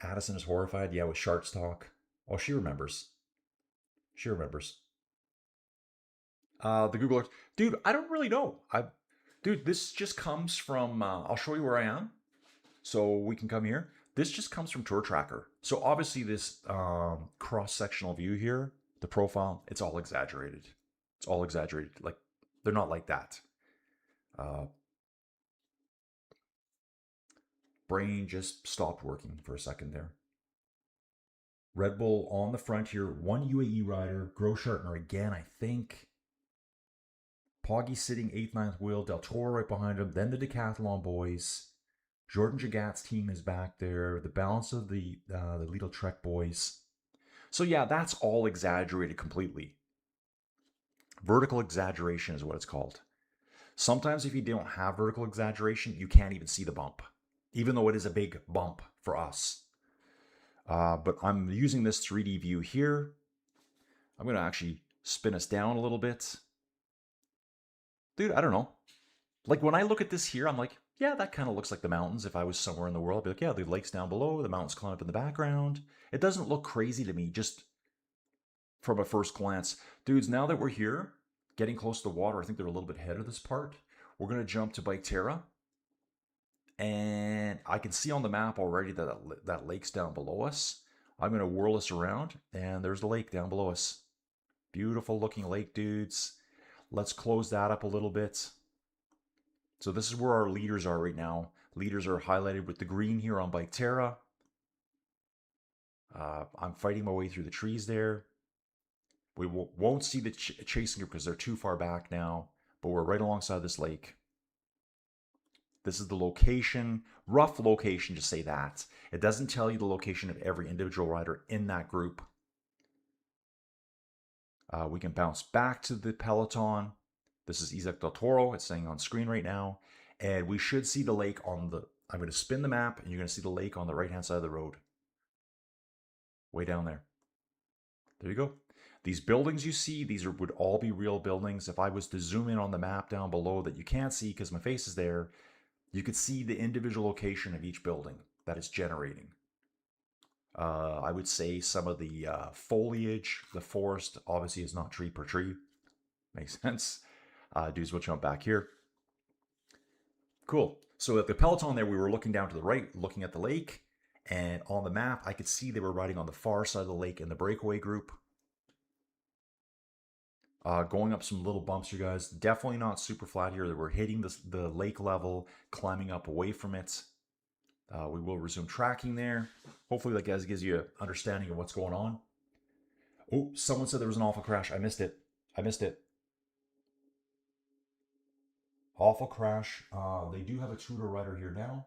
Addison is horrified. Yeah, with Sharks talk. Oh, she remembers. She remembers. The Google Earth. Dude, I don't really know. Dude, this just comes from... I'll show you where I am. So we can come here. This just comes from Tour Tracker. So obviously this cross-sectional view here, the profile, it's all exaggerated. It's all exaggerated. Like, they're not like that. Brain just stopped working for a second there. Red Bull on the front here. One UAE rider. Groschartner again, I think. Poggy sitting 8th, 9th wheel. Del Toro right behind him. Then the Decathlon boys. Jordan Jagat's team is back there. The balance of the Lidl Trek boys. So yeah, that's all exaggerated completely. Vertical exaggeration is what it's called. Sometimes if you don't have vertical exaggeration, you can't even see the bump. even though it is a big bump for us. But I'm using this 3D view here. I'm going to actually spin us down a little bit. Dude, I don't know. Like when I look at this here, I'm like, yeah, that kind of looks like the mountains. If I was somewhere in the world, I'd be like, yeah, the lake's down below, the mountains climb up in the background. It doesn't look crazy to me, just from a first glance. Dudes, now that we're here, getting close to the water, I think they're a little bit ahead of this part. We're going to jump to Bike Terra. And I can see on the map already that that lake's down below us. I'm going to whirl us around, and there's the lake down below us. Beautiful looking lake, dudes. Let's close that up a little bit. So this is where our leaders are right now. Leaders are highlighted with the green here on Bike Terra. I'm fighting my way through the trees there. We won't see the chasing group because they're too far back now, but we're right alongside this lake. This is the location, rough location, just say that. It doesn't tell you the location of every individual rider in that group. We can bounce back to the peloton. This is Isaac Del Toro. It's saying on screen right now. And we should see the lake on the... I'm going to spin the map, and you're going to see the lake on the right-hand side of the road. Way down there. There you go. These buildings you see, would all be real buildings. If I was to zoom in on the map down below that you can't see because my face is there, you could see the individual location of each building that it's generating. I would say some of the foliage, the forest, obviously is not tree per tree. Makes sense. Dudes, we'll jump back here. Cool. So at the peloton there, we were looking down to the right, looking at the lake. And on the map, I could see they were riding on the far side of the lake in the breakaway group. Going up some little bumps, you guys. Definitely not super flat here. We're hitting the lake level, climbing up away from it. We will resume tracking there. Hopefully that guys gives you an understanding of what's going on. Oh, someone said there was an awful crash. I missed it. Awful crash. They do have a Tudor rider here now.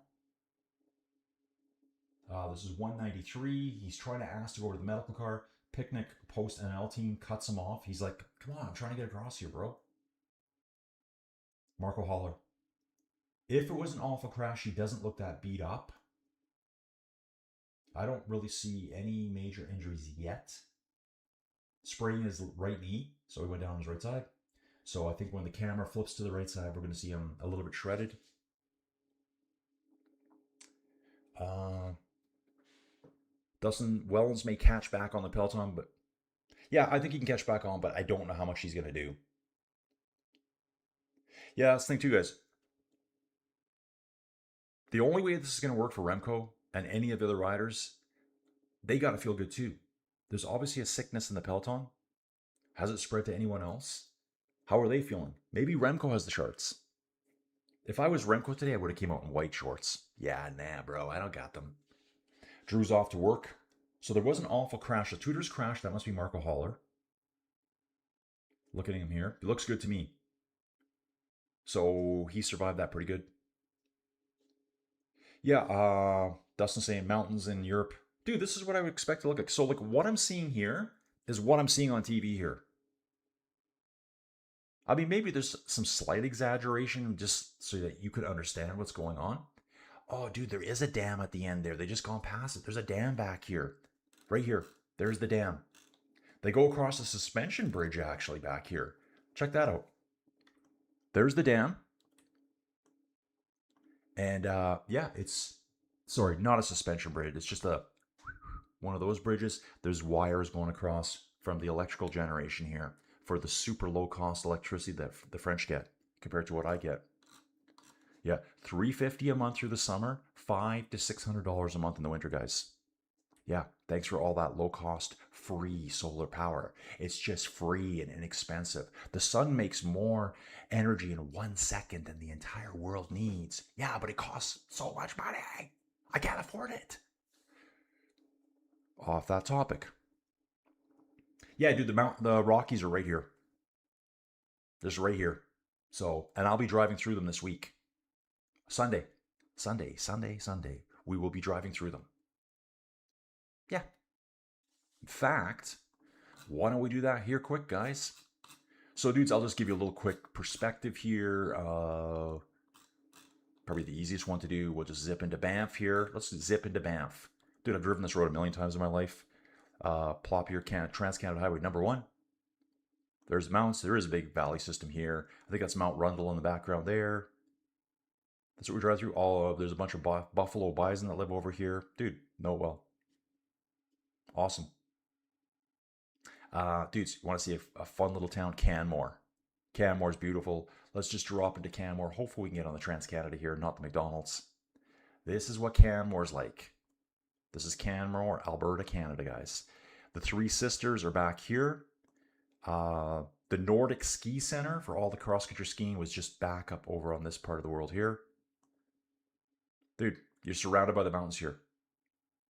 This is 193. He's trying to ask to go to the medical car. Picnic post NL team cuts him off. He's like, come on, I'm trying to get across here, bro. Marco Holler. If it was an awful crash, he doesn't look that beat up. I don't really see any major injuries yet. Spraying his right knee, so he went down on his right side. So I think when the camera flips to the right side, we're going to see him a little bit shredded. Dustin Wellens may catch back on the peloton, but yeah, I think he can catch back on, but I don't know how much he's going to do. Yeah, that's the thing too, guys. The only way this is going to work for Remco and any of the other riders, they got to feel good too. There's obviously a sickness in the peloton. Has it spread to anyone else? How are they feeling? Maybe Remco has the shorts. If I was Remco today, I would have came out in white shorts. Yeah, nah, bro, I don't got them. Drew's off to work. So there was an awful crash. The Tudor's crashed. That must be Marco Holler. Looking at him here. He looks good to me. So he survived that pretty good. Yeah, Dustin saying mountains in Europe. Dude, this is what I would expect to look like. So like what I'm seeing here is what I'm seeing on TV here. I mean, maybe there's some slight exaggeration just so that you could understand what's going on. Oh, dude, there is a dam at the end there. They just gone past it. There's a dam back here. Right here. There's the dam. They go across the suspension bridge, actually, back here. Check that out. There's the dam. And, yeah, it's... Sorry, not a suspension bridge. It's just one of those bridges. There's wires going across from the electrical generation here for the super low-cost electricity that the French get compared to what I get. Yeah, $350 a month through the summer, $500 to $600 a month in the winter, guys. Yeah, thanks for all that low-cost, free solar power. It's just free and inexpensive. The sun makes more energy in 1 second than the entire world needs. Yeah, but it costs so much money. I can't afford it. Off that topic. Yeah, dude, the Rockies are right here. Just right here. So, and I'll be driving through them this week. Sunday. We will be driving through them. Yeah. In fact, why don't we do that here quick, guys? So, dudes, I'll just give you a little quick perspective here. Probably the easiest one to do. We'll just zip into Banff here. Let's zip into Banff. Dude, I've driven this road a million times in my life. Plop your Trans-Canada Highway number 1. There's mountains. There is a big valley system here. I think that's Mount Rundle in the background there. That's what we drive through. There's a bunch of buffalo bison that live over here. Dude, know it well. Awesome. Dudes, you want to see a fun little town? Canmore. Canmore's beautiful. Let's just drop into Canmore. Hopefully we can get on the Trans-Canada here, not the McDonald's. This is what Canmore's like. This is Canmore, Alberta, Canada, guys. The Three Sisters are back here. The Nordic Ski Center for all the cross-country skiing was just back up over on this part of the world here. Dude, you're surrounded by the mountains here.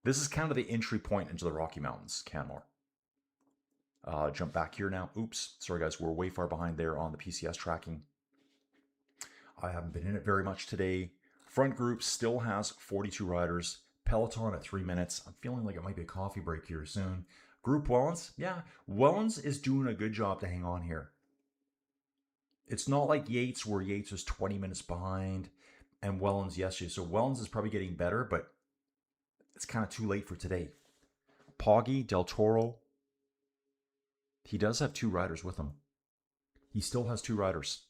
This is kind of the entry point into the Rocky Mountains, Canmore. Jump back here now. Oops, sorry guys, we're way far behind there on the PCS tracking. I haven't been in it very much today. Front group still has 42 riders. Peloton at 3 minutes. I'm feeling like it might be a coffee break here soon. Group Wellens, yeah, Wellens is doing a good job to hang on here. It's not like Yates, where Yates was 20 minutes behind and Wellens yesterday. So Wellens is probably getting better, but it's kind of too late for today. Poggy, Del Toro, he does have 2 riders with him. He still has 2 riders.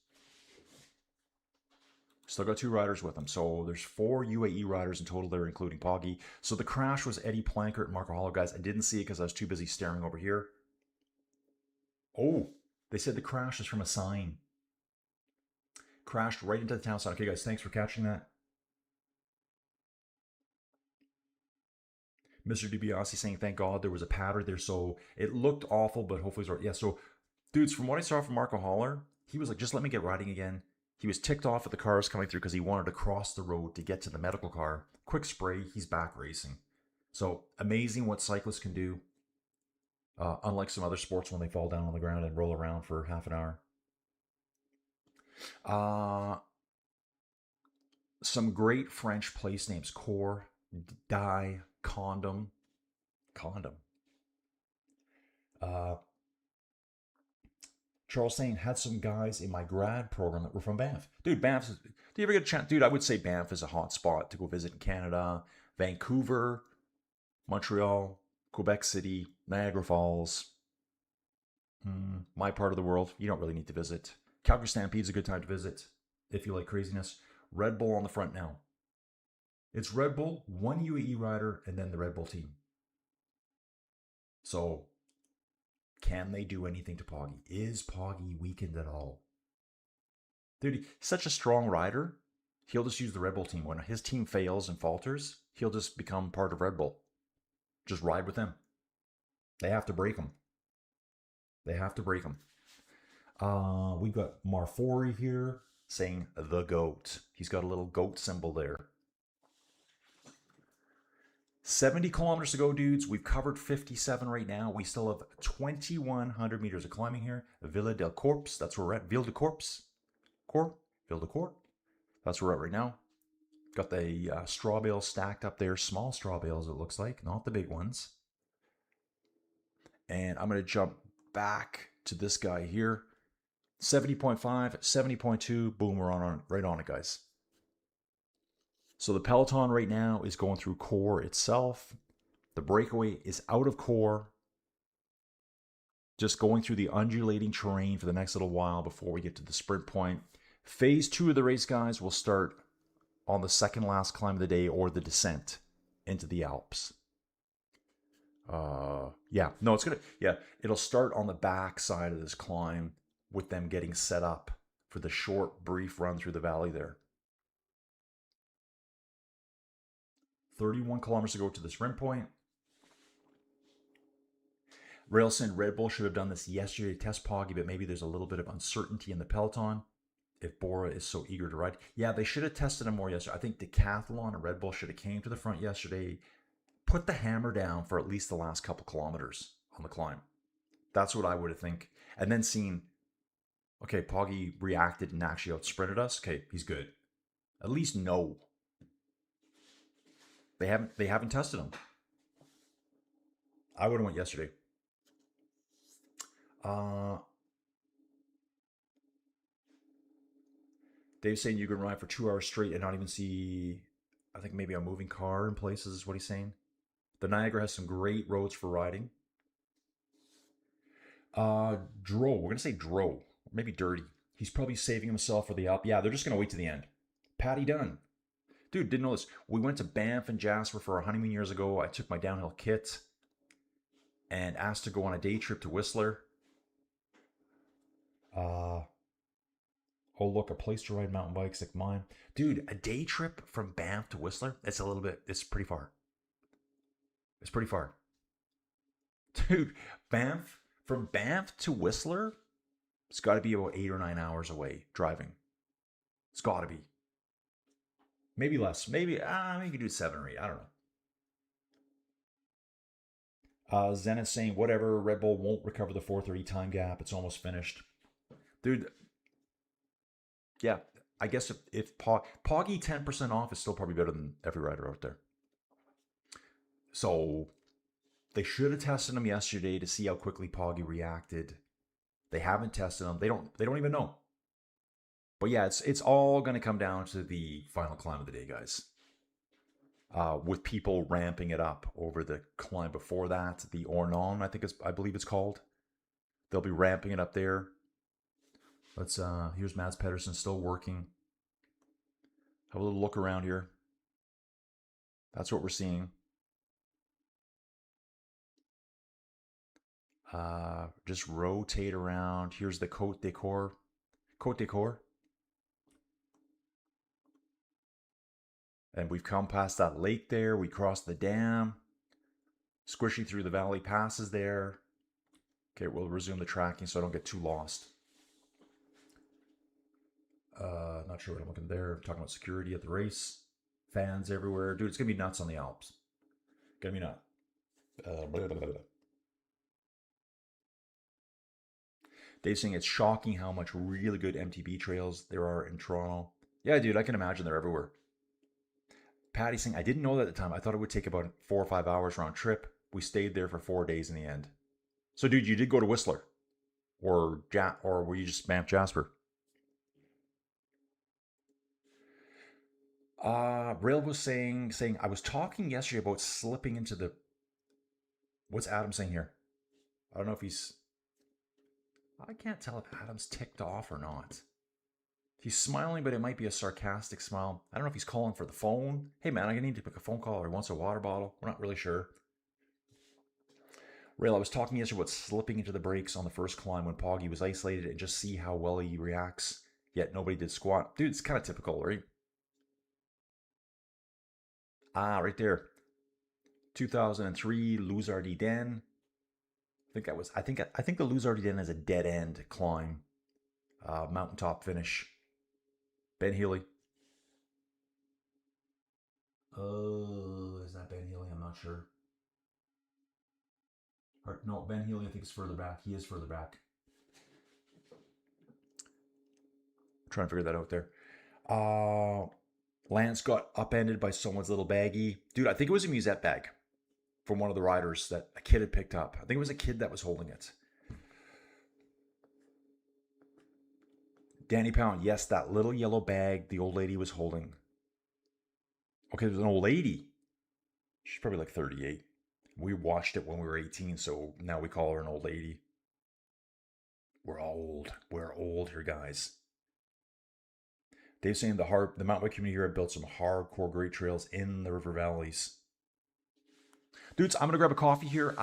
Still got 2 riders with him. So there's 4 UAE riders in total there, including Poggy. So the crash was Eddie Plankert and Marco Hollow, guys. I didn't see it because I was too busy staring over here. Oh, they said the crash is from a sign. Crashed right into the town sign. Okay, guys, thanks for catching that. Mr. DiBiase saying, thank God there was a pattern there. So it looked awful, but hopefully it's right. Yeah, so dudes, from what I saw from Marco Holler, he was like, just let me get riding again. He was ticked off at the cars coming through because he wanted to cross the road to get to the medical car. Quick spray, he's back racing. So amazing what cyclists can do. Unlike some other sports when they fall down on the ground and roll around for half an hour. Some great French place names. Core, Die, Condom. Charles saying, had some guys in my grad program that were from Banff. Dude, do you ever get a chance? Dude, I would say Banff is a hot spot to go visit in Canada. Vancouver, Montreal, Quebec City, Niagara Falls. My part of the world, you don't really need to visit. Calgary Stampede's a good time to visit if you like craziness. Red Bull on the front now. It's Red Bull, 1 UAE rider, and then the Red Bull team. So, can they do anything to Poggy? Is Poggy weakened at all? Dude, he's such a strong rider. He'll just use the Red Bull team. When his team fails and falters, he'll just become part of Red Bull. Just ride with them. They have to break him. We've got Marfori here saying the GOAT. He's got a little goat symbol there. 70 kilometers to go, dudes. We've covered 57 right now. We still have 2,100 meters of climbing here. Villa del Corps. That's where we're at. Ville de Corps. Ville de Corps. That's where we're at right now. Got the straw bales stacked up there. Small straw bales, it looks like. Not the big ones. And I'm going to jump back to this guy here. 70.5, 70.2. Boom, we're right on it, guys. So the Peloton right now is going through Core itself. The breakaway is out of Core. Just going through the undulating terrain for the next little while before we get to the sprint point. Phase 2 of the race, guys, will start on the second last climb of the day, or the descent into the Alps. It'll start on the back side of this climb with them getting set up for the short, brief run through the valley there. 31 kilometers to go to the sprint point. Railson, Red Bull should have done this yesterday to test Poggy, but maybe there's a little bit of uncertainty in the Peloton if Bora is so eager to ride. Yeah, they should have tested him more yesterday. I think Decathlon and Red Bull should have came to the front yesterday, put the hammer down for at least the last couple kilometers on the climb. That's what I would have think. And then seen, okay, Poggy reacted and actually out-sprinted us. Okay, he's good. At least know. They haven't tested him. I would have went yesterday. Dave's saying you can ride for 2 hours straight and not even see, I think maybe a moving car in places is what he's saying. The Niagara has some great roads for riding. Dro, we're gonna say Dro, maybe Dirty. He's probably saving himself for the up. Yeah, they're just gonna wait to the end. Patty Dunn. Dude, didn't know this. We went to Banff and Jasper for our honeymoon years ago. I took my downhill kit and asked to go on a day trip to Whistler. Oh, look, a place to ride mountain bikes like mine. Dude, a day trip from Banff to Whistler? It's pretty far. It's pretty far. Dude, from Banff to Whistler, it's got to be about 8 or 9 hours away driving. It's got to be. Maybe less. Maybe you could do 7 or 8. I don't know. Zen is saying, whatever, Red Bull won't recover the 4:30 time gap. It's almost finished. Dude, yeah, I guess if Poggy 10% off is still probably better than every rider out there. So they should have tested him yesterday to see how quickly Poggy reacted. They haven't tested him. They don't even know. But yeah, it's all going to come down to the final climb of the day, guys. With people ramping it up over the climb before that, the Ornon, I believe it's called. They'll be ramping it up there. Here's Mads Pedersen still working. Have a little look around here. That's what we're seeing. Just rotate around. Here's the Côte d'Or. Côte d'Or. And we've come past that lake there. We crossed the dam. Squishing through the valley passes there. Okay, we'll resume the tracking so I don't get too lost. Not sure what I'm looking at there. I'm talking about security at the race. Fans everywhere. Dude, it's going to be nuts on the Alps. Going to be nuts. Dave's saying it's shocking how much really good MTB trails there are in Toronto. Yeah, dude, I can imagine they're everywhere. Patty's saying, I didn't know that at the time. I thought it would take about 4 or 5 hours round trip. We stayed there for 4 days in the end. So, dude, you did go to Whistler? Or were you just Banff Jasper? Rail was saying I was talking yesterday about slipping into the... What's Adam saying here? I don't know if he's... I can't tell if Adam's ticked off or not. He's smiling, but it might be a sarcastic smile. I don't know if he's calling for the phone. Hey, man, I need to pick a phone call or he wants a water bottle. We're not really sure. Rail, I was talking yesterday about slipping into the brakes on the first climb when Poggy was isolated and just see how well he reacts. Yet nobody did squat. Dude, it's kind of typical, right? Right there. 2003 Luzardi Den. I think the Luzardi Den is a dead end climb. Mountaintop finish. Ben Healy. Is that Ben Healy? I'm not sure. No, Ben Healy I think is further back. He is further back. I'm trying to figure that out there. Lance got upended by someone's little baggie. Dude, I think it was a musette bag from one of the riders that a kid had picked up. I think it was a kid that was holding it. Danny Pound, yes, that little yellow bag the old lady was holding. Okay, there's an old lady. She's probably like 38. We watched it when we were 18, so now we call her an old lady. We're old. We're old here, guys. Dave's saying the mountain bike community here have built some hardcore great trails in the river valleys. Dudes, I'm going to grab a coffee here.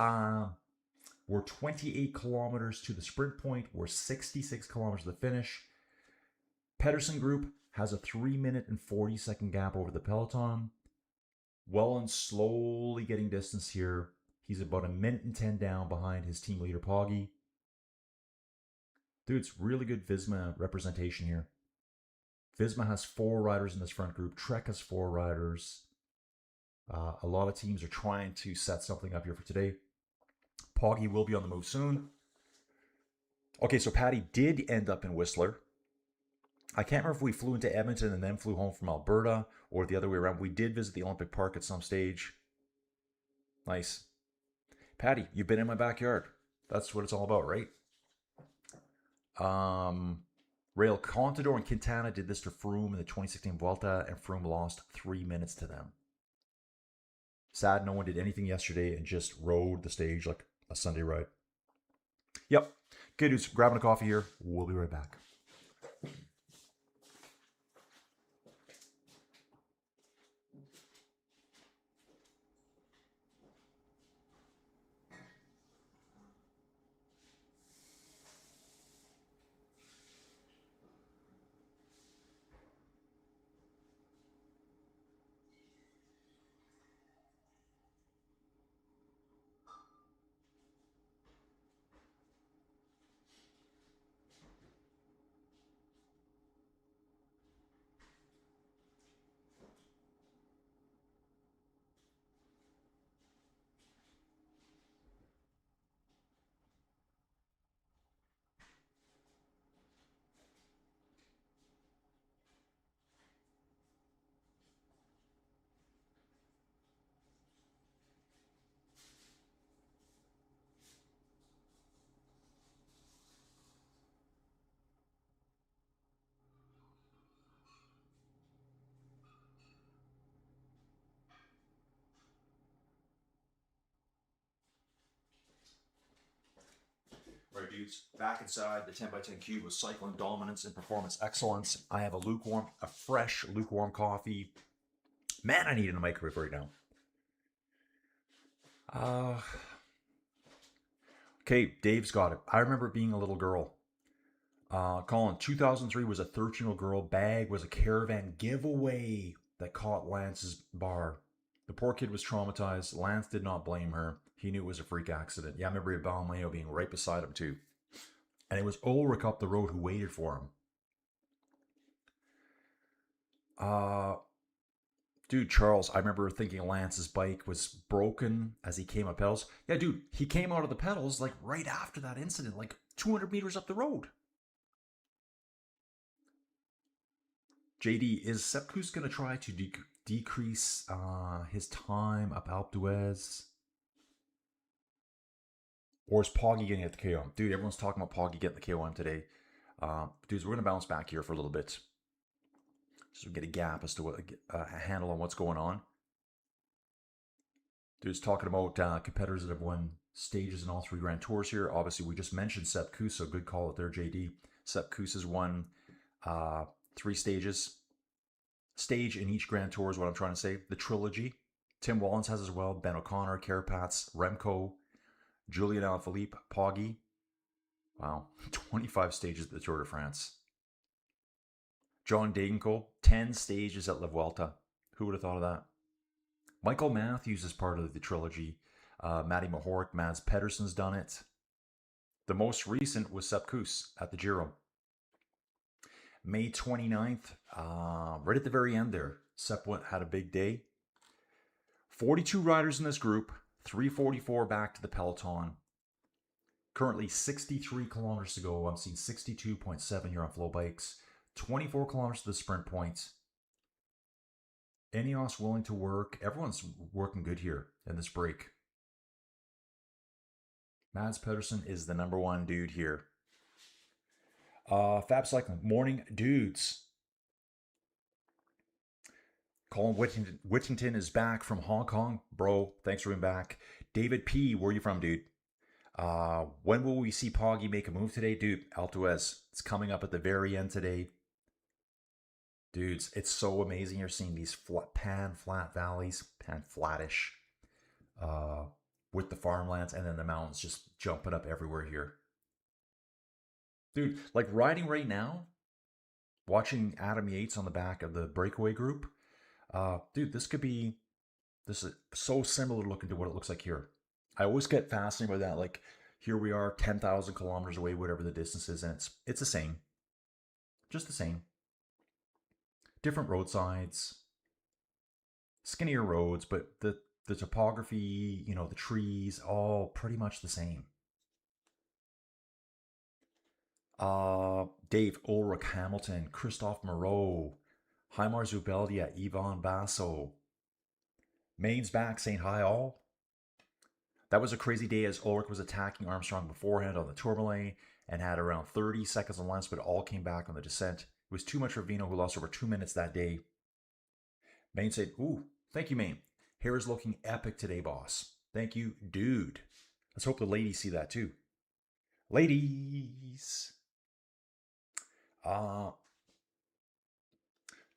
We're 28 kilometers to the sprint point. We're 66 kilometers to the finish. Pedersen Group has a 3-minute and 40-second gap over the peloton. Wellen slowly getting distance here. He's about 1 minute and 10 down behind his team leader, Poggy. Dude, it's really good Visma representation here. Visma has 4 riders in this front group. Trek has 4 riders. A lot of teams are trying to set something up here for today. Poggy will be on the move soon. Okay, so Patty did end up in Whistler. I can't remember if we flew into Edmonton and then flew home from Alberta or the other way around. We did visit the Olympic Park at some stage. Nice. Patty, you've been in my backyard. That's what it's all about, right? Rail Contador and Quintana did this to Froome in the 2016 Vuelta, and Froome lost 3 minutes to them. Sad no one did anything yesterday and just rode the stage like a Sunday ride. Yep. Okay, dudes, grabbing a coffee here. We'll be right back. Right, dudes, back inside the 10x10 cube with cycling dominance and performance excellence. I have a fresh lukewarm coffee. Man, I need it in a microwave right now. Okay, Dave's got it. I remember being a little girl. Colin, 2003 was a 13-year-old girl. Bag was a caravan giveaway that caught Lance's bar. The poor kid was traumatized. Lance did not blame her. He knew it was a freak accident. Yeah, I remember Balmayo being right beside him too. And it was Ulrich up the road who waited for him. Dude, Charles, I remember thinking Lance's bike was broken as he came up pedals. Yeah, dude, he came out of the pedals like right after that incident, like 200 meters up the road. JD, is Sepp Kuss going to try to decrease his time up Alpe d'Huez? Or is Poggy getting at the KOM? Dude, everyone's talking about Poggy getting the KOM today. Dudes, we're going to bounce back here for a little bit. So we get a gap as to what a handle on what's going on. Dudes, talking about competitors that have won stages in all 3 Grand Tours here. Obviously, we just mentioned Sepp Kuss, so good call it there, JD. Sepp Kuss has won 3 stages. Stage in each Grand Tour is what I'm trying to say. The trilogy. Tim Wallens has as well. Ben O'Connor, Carapaz, Remco, Julian Alaphilippe, Poggy. Wow. 25 stages at the Tour de France. John Degenkolb, 10 stages at La Vuelta. Who would have thought of that? Michael Matthews is part of the trilogy. Matty Mahork, Mads Pedersen's done it. The most recent was Sepp Kuss at the Giro. May 29th, right at the very end there, Sepp had a big day. 42 riders in this group, 344 back to the peloton. Currently 63 kilometers to go. I'm seeing 62.7 here on Flow Bikes. 24 kilometers to the sprint points. Ineos willing to work. Everyone's working good here in this break. Mads Pedersen is the number 1 dude here. Fab Cycling, morning dudes. Colin Whittington is back from Hong Kong. Bro, thanks for being back. David P, where are you from, dude? When will we see Poggy make a move today? Dude, Alpe d'Huez. It's coming up at the very end today. Dudes, it's so amazing. You're seeing these flat valleys, flattish, with the farmlands and then the mountains just jumping up everywhere here. Dude, like riding right now, watching Adam Yates on the back of the breakaway group. Dude, this is so similar looking to what it looks like here. I always get fascinated by that. Like here we are 10,000 kilometers away, whatever the distance is. And it's the same, just the same. Different roadsides, skinnier roads, but the topography, the trees, all pretty much the same. Dave Ulrich Hamilton, Christophe Moreau, Heimar Zubeldia, Ivan Basso. Maine's back saying hi all. That was a crazy day as Ulrich was attacking Armstrong beforehand on the Tourmalet, and had around 30 seconds on last, but it all came back on the descent. It was too much for Vino, who lost over 2 minutes that day. Maine said, ooh, thank you, Maine. Hair is looking epic today, boss. Thank you, dude. Let's hope the ladies see that too. Ladies.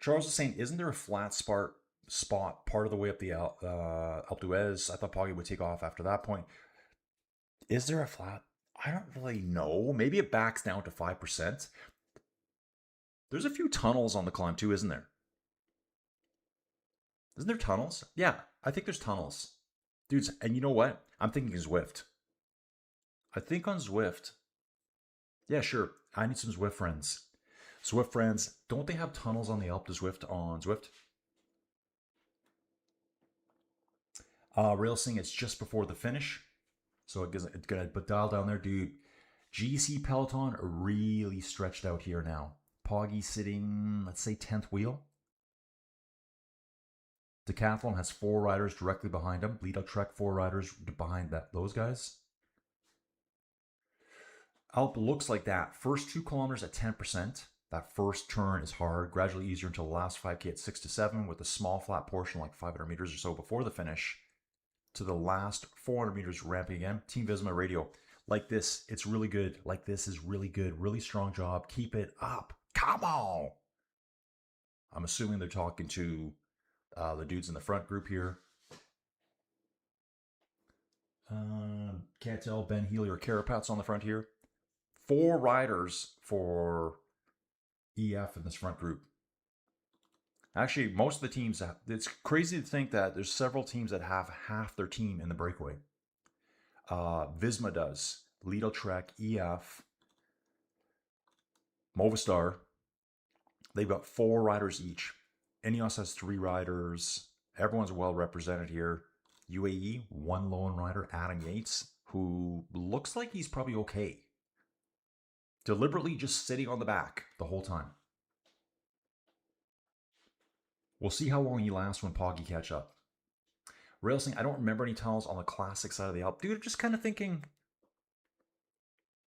Charles is saying, isn't there a flat spot part of the way up the Alpe d'Huez? I thought Poggy would take off after that point. Is there a flat? I don't really know. Maybe it backs down to 5%. There's a few tunnels on the climb too, isn't there? Isn't there tunnels? Yeah, I think there's tunnels. Dudes, and you know what? I'm thinking Zwift. I think on Zwift. Yeah, sure. I need some Zwift friends. Zwift friends, don't they have tunnels on the Alpe d'Huez on Zwift? Rail saying it's just before the finish. So it's going to dial down there, dude. GC Peloton really stretched out here now. Poggy sitting, let's say, 10th wheel. Decathlon has 4 riders directly behind him. Lido Trek, 4 riders behind those guys. Alp looks like that. First 2 kilometers at 10%. That first turn is hard, gradually easier until the last 5K at 6 to 7, with a small flat portion like 500 meters or so before the finish. To the last 400 meters ramping again. Team Visma radio. Like this, it's really good. Like this is really good. Really strong job. Keep it up. Come on. I'm assuming they're talking to the dudes in the front group here. Can't tell Ben Healy or Carapat's on the front here. 4 riders for EF in this front group. Actually, most of the teams, it's crazy to think that there's several teams that have half their team in the breakaway. Visma does. Lido Trek, EF, Movistar. They've got 4 riders each. Ineos has 3 riders. Everyone's well represented here. UAE, 1 lone rider, Adam Yates, who looks like he's probably okay. Deliberately just sitting on the back the whole time. We'll see how long he lasts when Poggy catch up. Rail saying, I don't remember any tunnels on the classic side of the Alp. Dude, I'm just kind of thinking,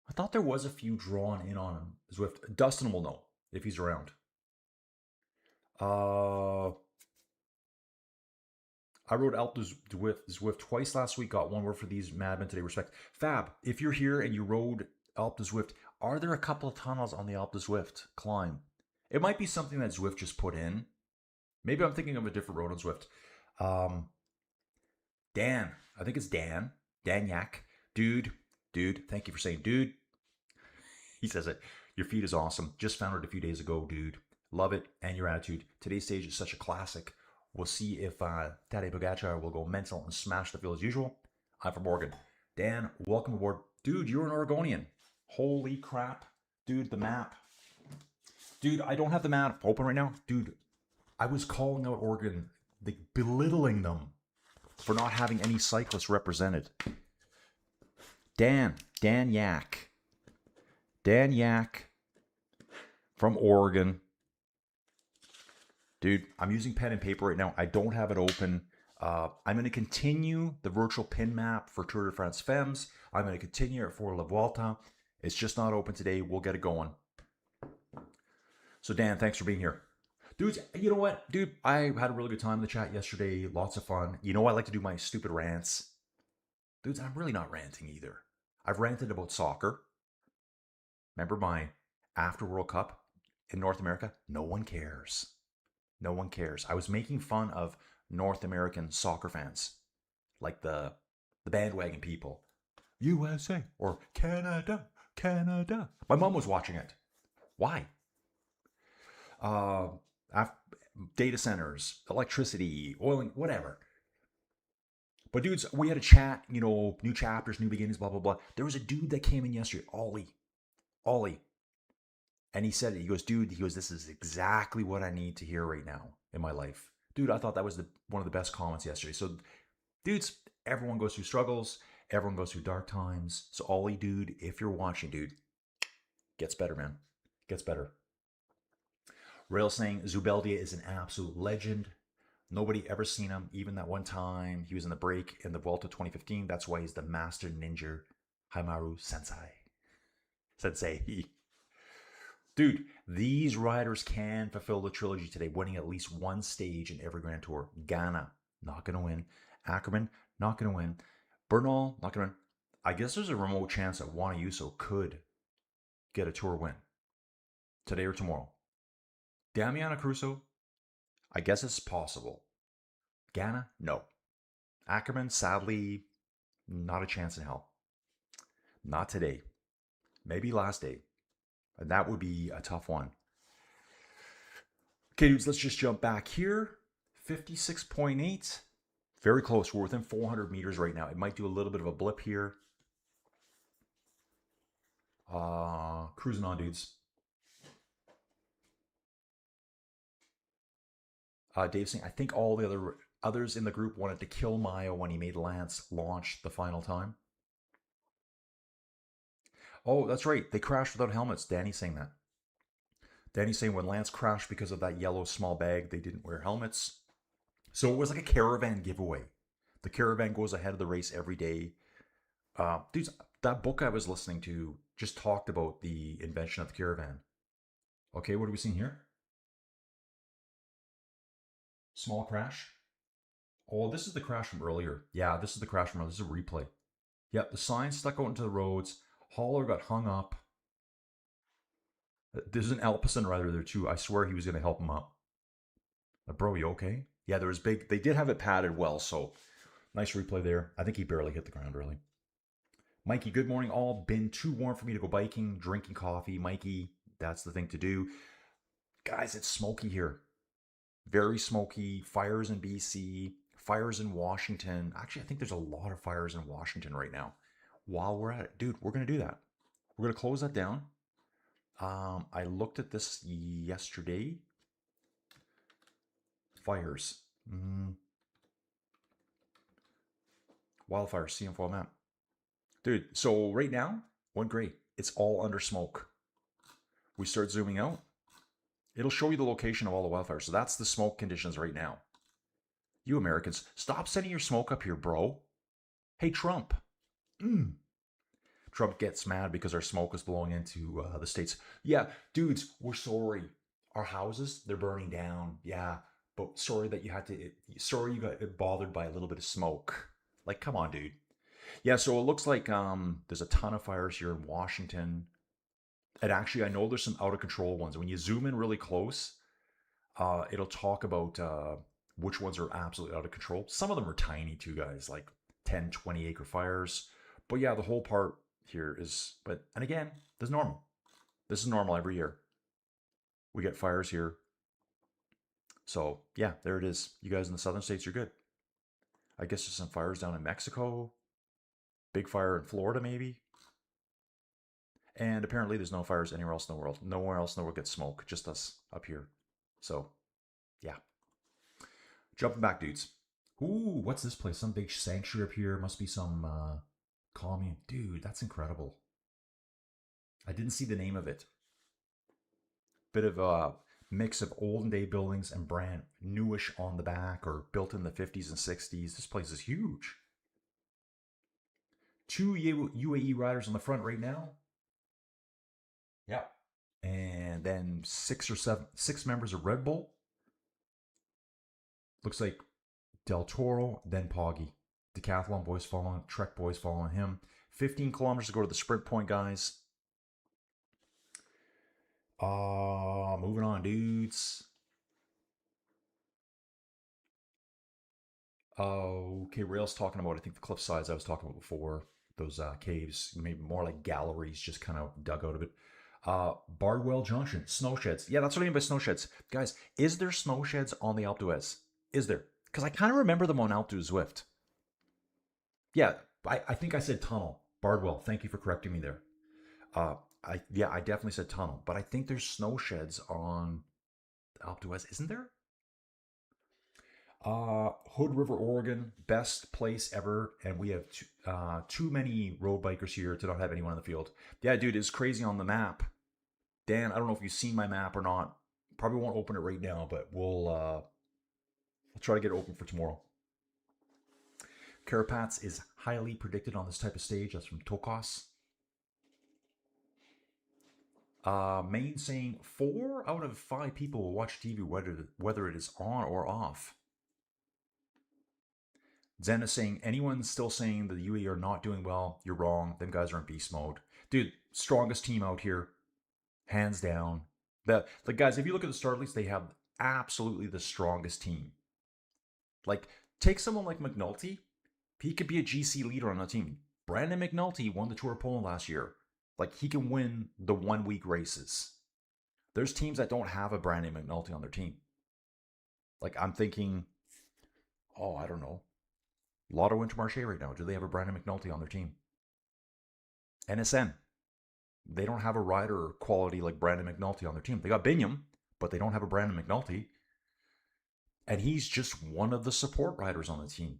I thought there was a few drawn in on him. Zwift. Dustin will know if he's around. I rode Alpe d'Huez twice last week. Got 1 word for these madmen today. Respect. Fab, if you're here and you rode Alpe d'Huez, are there a couple of tunnels on the Alpe d'Huez climb? It might be something that Zwift just put in. Maybe I'm thinking of a different road on Zwift. Dan, I think it's Dan. Dan Yak. Dude, thank you for saying dude. He says it. Your feed is awesome. Just found it a few days ago, dude. Love it and your attitude. Today's stage is such a classic. We'll see if Tadej Pogacar will go mental and smash the field as usual. I'm from Oregon. Dan, welcome aboard. Dude, you're an Oregonian. Holy crap. Dude, the map. Dude, I don't have the map open right now. Dude, I was calling out Oregon, belittling them for not having any cyclists represented. Dan Yak from Oregon. Dude, I'm using pen and paper right now. I don't have it open. I'm going to continue the virtual pin map for Tour de France Femmes. I'm going to continue it for La Vuelta. It's just not open today. We'll get it going. So Dan, thanks for being here. Dudes, you know what? Dude, I had a really good time in the chat yesterday. Lots of fun. You know I like to do my stupid rants. Dudes, I'm really not ranting either. I've ranted about soccer. Remember my after World Cup in North America? No one cares. No one cares. I was making fun of North American soccer fans. Like the bandwagon people. USA or Canada. My mom was watching it. Why? Data centers, electricity, oil, and whatever. But dudes, we had a chat, new chapters, new beginnings, blah, blah, blah. There was a dude that came in yesterday, Ollie. And he said, dude, this is exactly what I need to hear right now in my life. Dude, I thought that was one of the best comments yesterday. So, dudes, everyone goes through struggles. Everyone goes through dark times. So, Ollie, dude, if you're watching, dude, gets better, man. Gets better. Rail saying Zubeldia is an absolute legend. Nobody ever seen him, even that one time he was in the break in the Vuelta 2015. That's why he's the master ninja, Haimaru Sensei. Sensei. Dude, these riders can fulfill the trilogy today, winning at least one stage in every Grand Tour. Ghana, not going to win. Ackerman, not going to win. Bernal, not going to win. I guess there's a remote chance that Juan Ayuso could get a Tour win today or tomorrow. Damiano Crusoe, I guess it's possible. Ghana, no. Ackerman, sadly, not a chance in hell. Not today. Maybe last day. And that would be a tough one. Okay, dudes, let's just jump back here. 56.8. Very close. We're within 400 meters right now. It might do a little bit of a blip here. Cruising on, dudes. Dave saying, I think all the others in the group wanted to kill Mayo when he made Lance launch the final time. Oh, that's right. They crashed without helmets. Danny's saying that. Danny's saying when Lance crashed because of that yellow small bag, they didn't wear helmets. So it was like a caravan giveaway. The caravan goes ahead of the race every day. Dudes, that book I was listening to just talked about the invention of the caravan. Okay, what are we seeing here? Small crash. Oh, this is the crash from earlier. Yeah, this is the crash from earlier. This is a replay. Yep, the sign stuck out into the roads. Haller got hung up. There's an Alpecin rider there too. I swear he was going to help him up. Bro, you okay? Yeah, there was big. They did have it padded well, so nice replay there. I think he barely hit the ground really. Mikey, good morning all. Been too warm for me to go biking, drinking coffee. Mikey, that's the thing to do. Guys, it's smoky here. Very smoky. Fires in BC. Fires in Washington. Actually, I think there's a lot of fires in Washington right now. While we're at it, dude, we're going to do that. We're going to close that down. I looked at this yesterday. Fires. Wildfires, CM4 map. Dude, so right now, went great. It's all under smoke. We start zooming out. It'll show you the location of all the wildfires. So that's the smoke conditions right now. You Americans, stop sending your smoke up here, bro. Hey, Trump. Trump gets mad because our smoke is blowing into the States. Yeah, dudes, we're sorry. Our houses, they're burning down. Yeah, but sorry that you had to, sorry you got bothered by a little bit of smoke. Like, come on, dude. Yeah, so it looks like there's a ton of fires here in Washington. And actually, I know there's some out of control ones. When you zoom in really close, it'll talk about which ones are absolutely out of control. Some of them are tiny too, guys, like 10, 20 acre fires. But yeah, the whole part here is, and again, this is normal. This is normal every year. We get fires here. So yeah, there it is. You guys in the southern states, you're good. I guess there's some fires down in Mexico. Big fire in Florida, maybe. And apparently there's no fires anywhere else in the world. Nowhere else in the world gets smoke. Just us up here. So, yeah. Jumping back, dudes. Ooh, what's this place? Some big sanctuary up here. Must be some commune. Dude, that's incredible. I didn't see the name of it. Bit of a mix of olden day buildings and brand newish on the back or built in the 50s and 60s. This place is huge. 2 UAE riders on the front right now. Yeah. And then 6 members of Red Bull. Looks like Del Toro, then Poggy. Decathlon boys following, Trek boys following him. 15 kilometers to go to the sprint point, guys. Moving on, dudes. Okay, Rail's talking about, I think, the cliff sides I was talking about before. Those caves, maybe more like galleries, just kind of dug out of it. Bardwell Junction, snow sheds. Yeah, that's what I mean by snow sheds. Guys, is there snow sheds on the Alpe d'Huez? Is there? Because I kind of remember them on Alpe d'Huez Zwift. Yeah, I think I said tunnel. Bardwell, thank you for correcting me there. I definitely said tunnel, but I think there's snow sheds on Alpe d'Huez, isn't there? Hood River, Oregon, best place ever, and we have too many road bikers here to not have anyone in the field. Yeah, dude, it's crazy on the map. Dan, I don't know if you've seen my map or not. Probably won't open it right now, but we'll try to get it open for tomorrow. Carapats is highly predicted on this type of stage. That's from Tokos. Maine saying 4 out of 5 people will watch TV whether it is on or off. Zen is saying anyone still saying the UE are not doing well, you're wrong. Them guys are in beast mode. Dude, strongest team out here, hands down. The guys, if you look at the start list, they have absolutely the strongest team. Like, take someone like McNulty. He could be a GC leader on the team. Brandon McNulty won the Tour of Poland last year. Like, he can win the 1 week races. There's teams that don't have a Brandon McNulty on their team. Like, I'm thinking, I don't know. Lotto Intermarché right now. Do they have a Brandon McNulty on their team? NSN. They don't have a rider quality like Brandon McNulty on their team. They got Binyam, but they don't have a Brandon McNulty. And he's just one of the support riders on the team.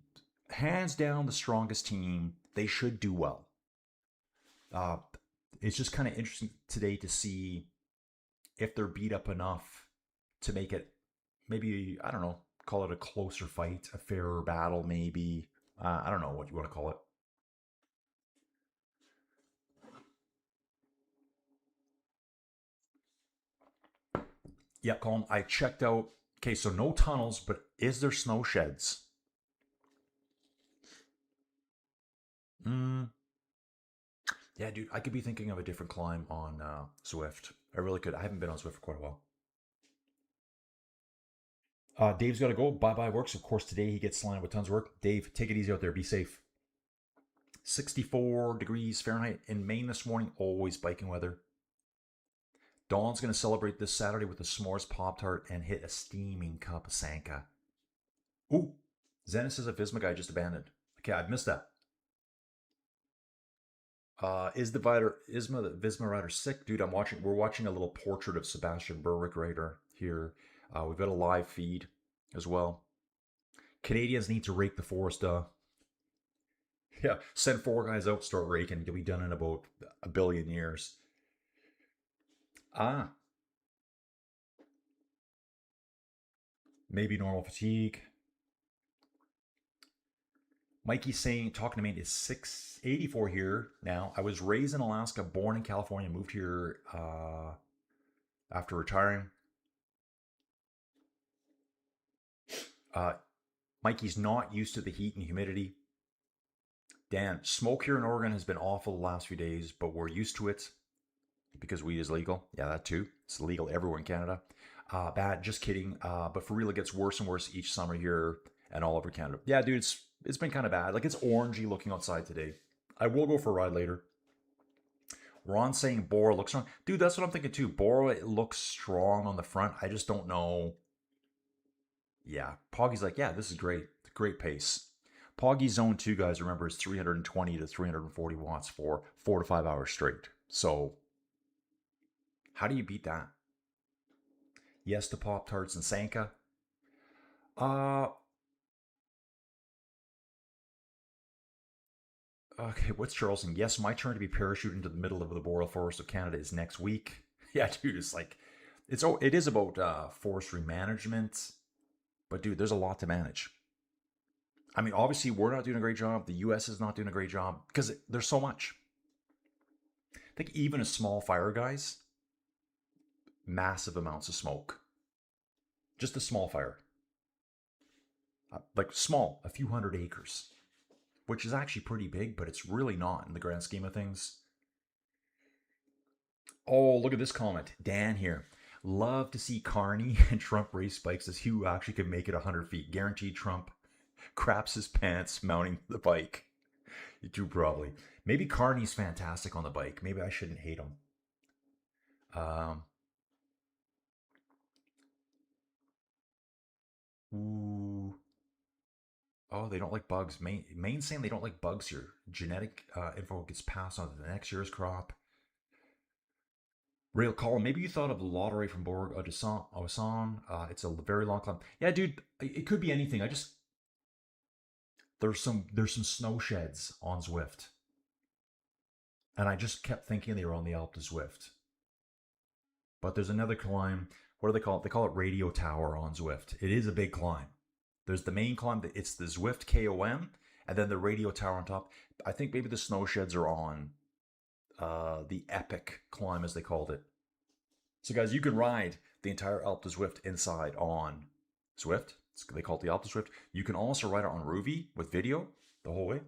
Hands down the strongest team. They should do well. It's just kind of interesting today to see if they're beat up enough to make it maybe, I don't know, call it a closer fight, a fairer battle maybe. I don't know what you want to call it. Yeah, Colin, I checked out. Okay, so no tunnels, but is there snow sheds? Yeah, dude, I could be thinking of a different climb on Zwift. I really could. I haven't been on Zwift for quite a while. Dave's got to go. Bye-bye works. Of course, today he gets slammed with tons of work. Dave, take it easy out there. Be safe. 64 degrees Fahrenheit in Maine this morning. Always biking weather. Dawn's going to celebrate this Saturday with a s'mores Pop-Tart and hit a steaming cup of Sanka. Ooh, Zenith says a Visma guy just abandoned. Okay, I've missed that. Is the Visma rider sick? Dude, we're watching a little portrait of Sebastian Berwick rider here. We've got a live feed as well. Canadians need to rake the forest, Yeah, send 4 guys out, start raking. You'll be done in about a billion years. Maybe normal fatigue. Mikey's saying, talking to me, it's 684 here now. I was raised in Alaska, born in California, moved here after retiring. Mikey's not used to the heat and humidity. Dan, smoke here in Oregon has been awful the last few days, but we're used to it because weed is legal. Yeah, that too. It's legal everywhere in Canada. Bad, just kidding. But for real, it gets worse and worse each summer here and all over Canada. Yeah, dude, it's been kind of bad. Like, it's orangey looking outside today. I will go for a ride later. Ron saying Bora looks strong. Dude, that's what I'm thinking too. Bora looks strong on the front. I just don't know. Yeah, Poggy's like, yeah, this is great. Great pace. Poggy Zone 2, guys, remember, is 320 to 340 watts for 4 to 5 hours straight. So, how do you beat that? Yes to Pop-Tarts and Sanka. Okay, what's Charleston? Yes, my turn to be parachuted into the middle of the boreal forest of Canada is next week. Yeah, dude, it's like, it is about forestry management, but dude, there's a lot to manage. I mean, obviously, we're not doing a great job. The U.S. is not doing a great job because there's so much. I think even a small fire, guys, massive amounts of smoke. Just a small fire. Like small, a few hundred acres, which is actually pretty big, but it's really not in the grand scheme of things. Oh, look at this comment. Dan here. Love to see Carney and Trump race bikes as who actually can make it 100 feet. Guaranteed Trump craps his pants mounting the bike. You do probably. Maybe Carney's fantastic on the bike. Maybe I shouldn't hate him. Ooh. Oh, they don't like bugs. Maine's saying they don't like bugs here. Genetic info gets passed on to the next year's crop. Real Colin, maybe you thought of the lottery from Borg Osan. It's a very long climb. Yeah, dude, it could be anything. There's some snow sheds on Zwift, and I just kept thinking they were on the Alpe Zwift. But there's another climb. What do they call it? They call it Radio Tower on Zwift. It is a big climb. There's the main climb. It's the Zwift KOM, and then the Radio Tower on top. I think maybe the snow sheds are on the Epic climb, as they called it. So guys, you can ride the entire Alpe d'Huez inside on Zwift. They call it the Alpe d'Huez. You can also ride it on Ruby with video the whole way.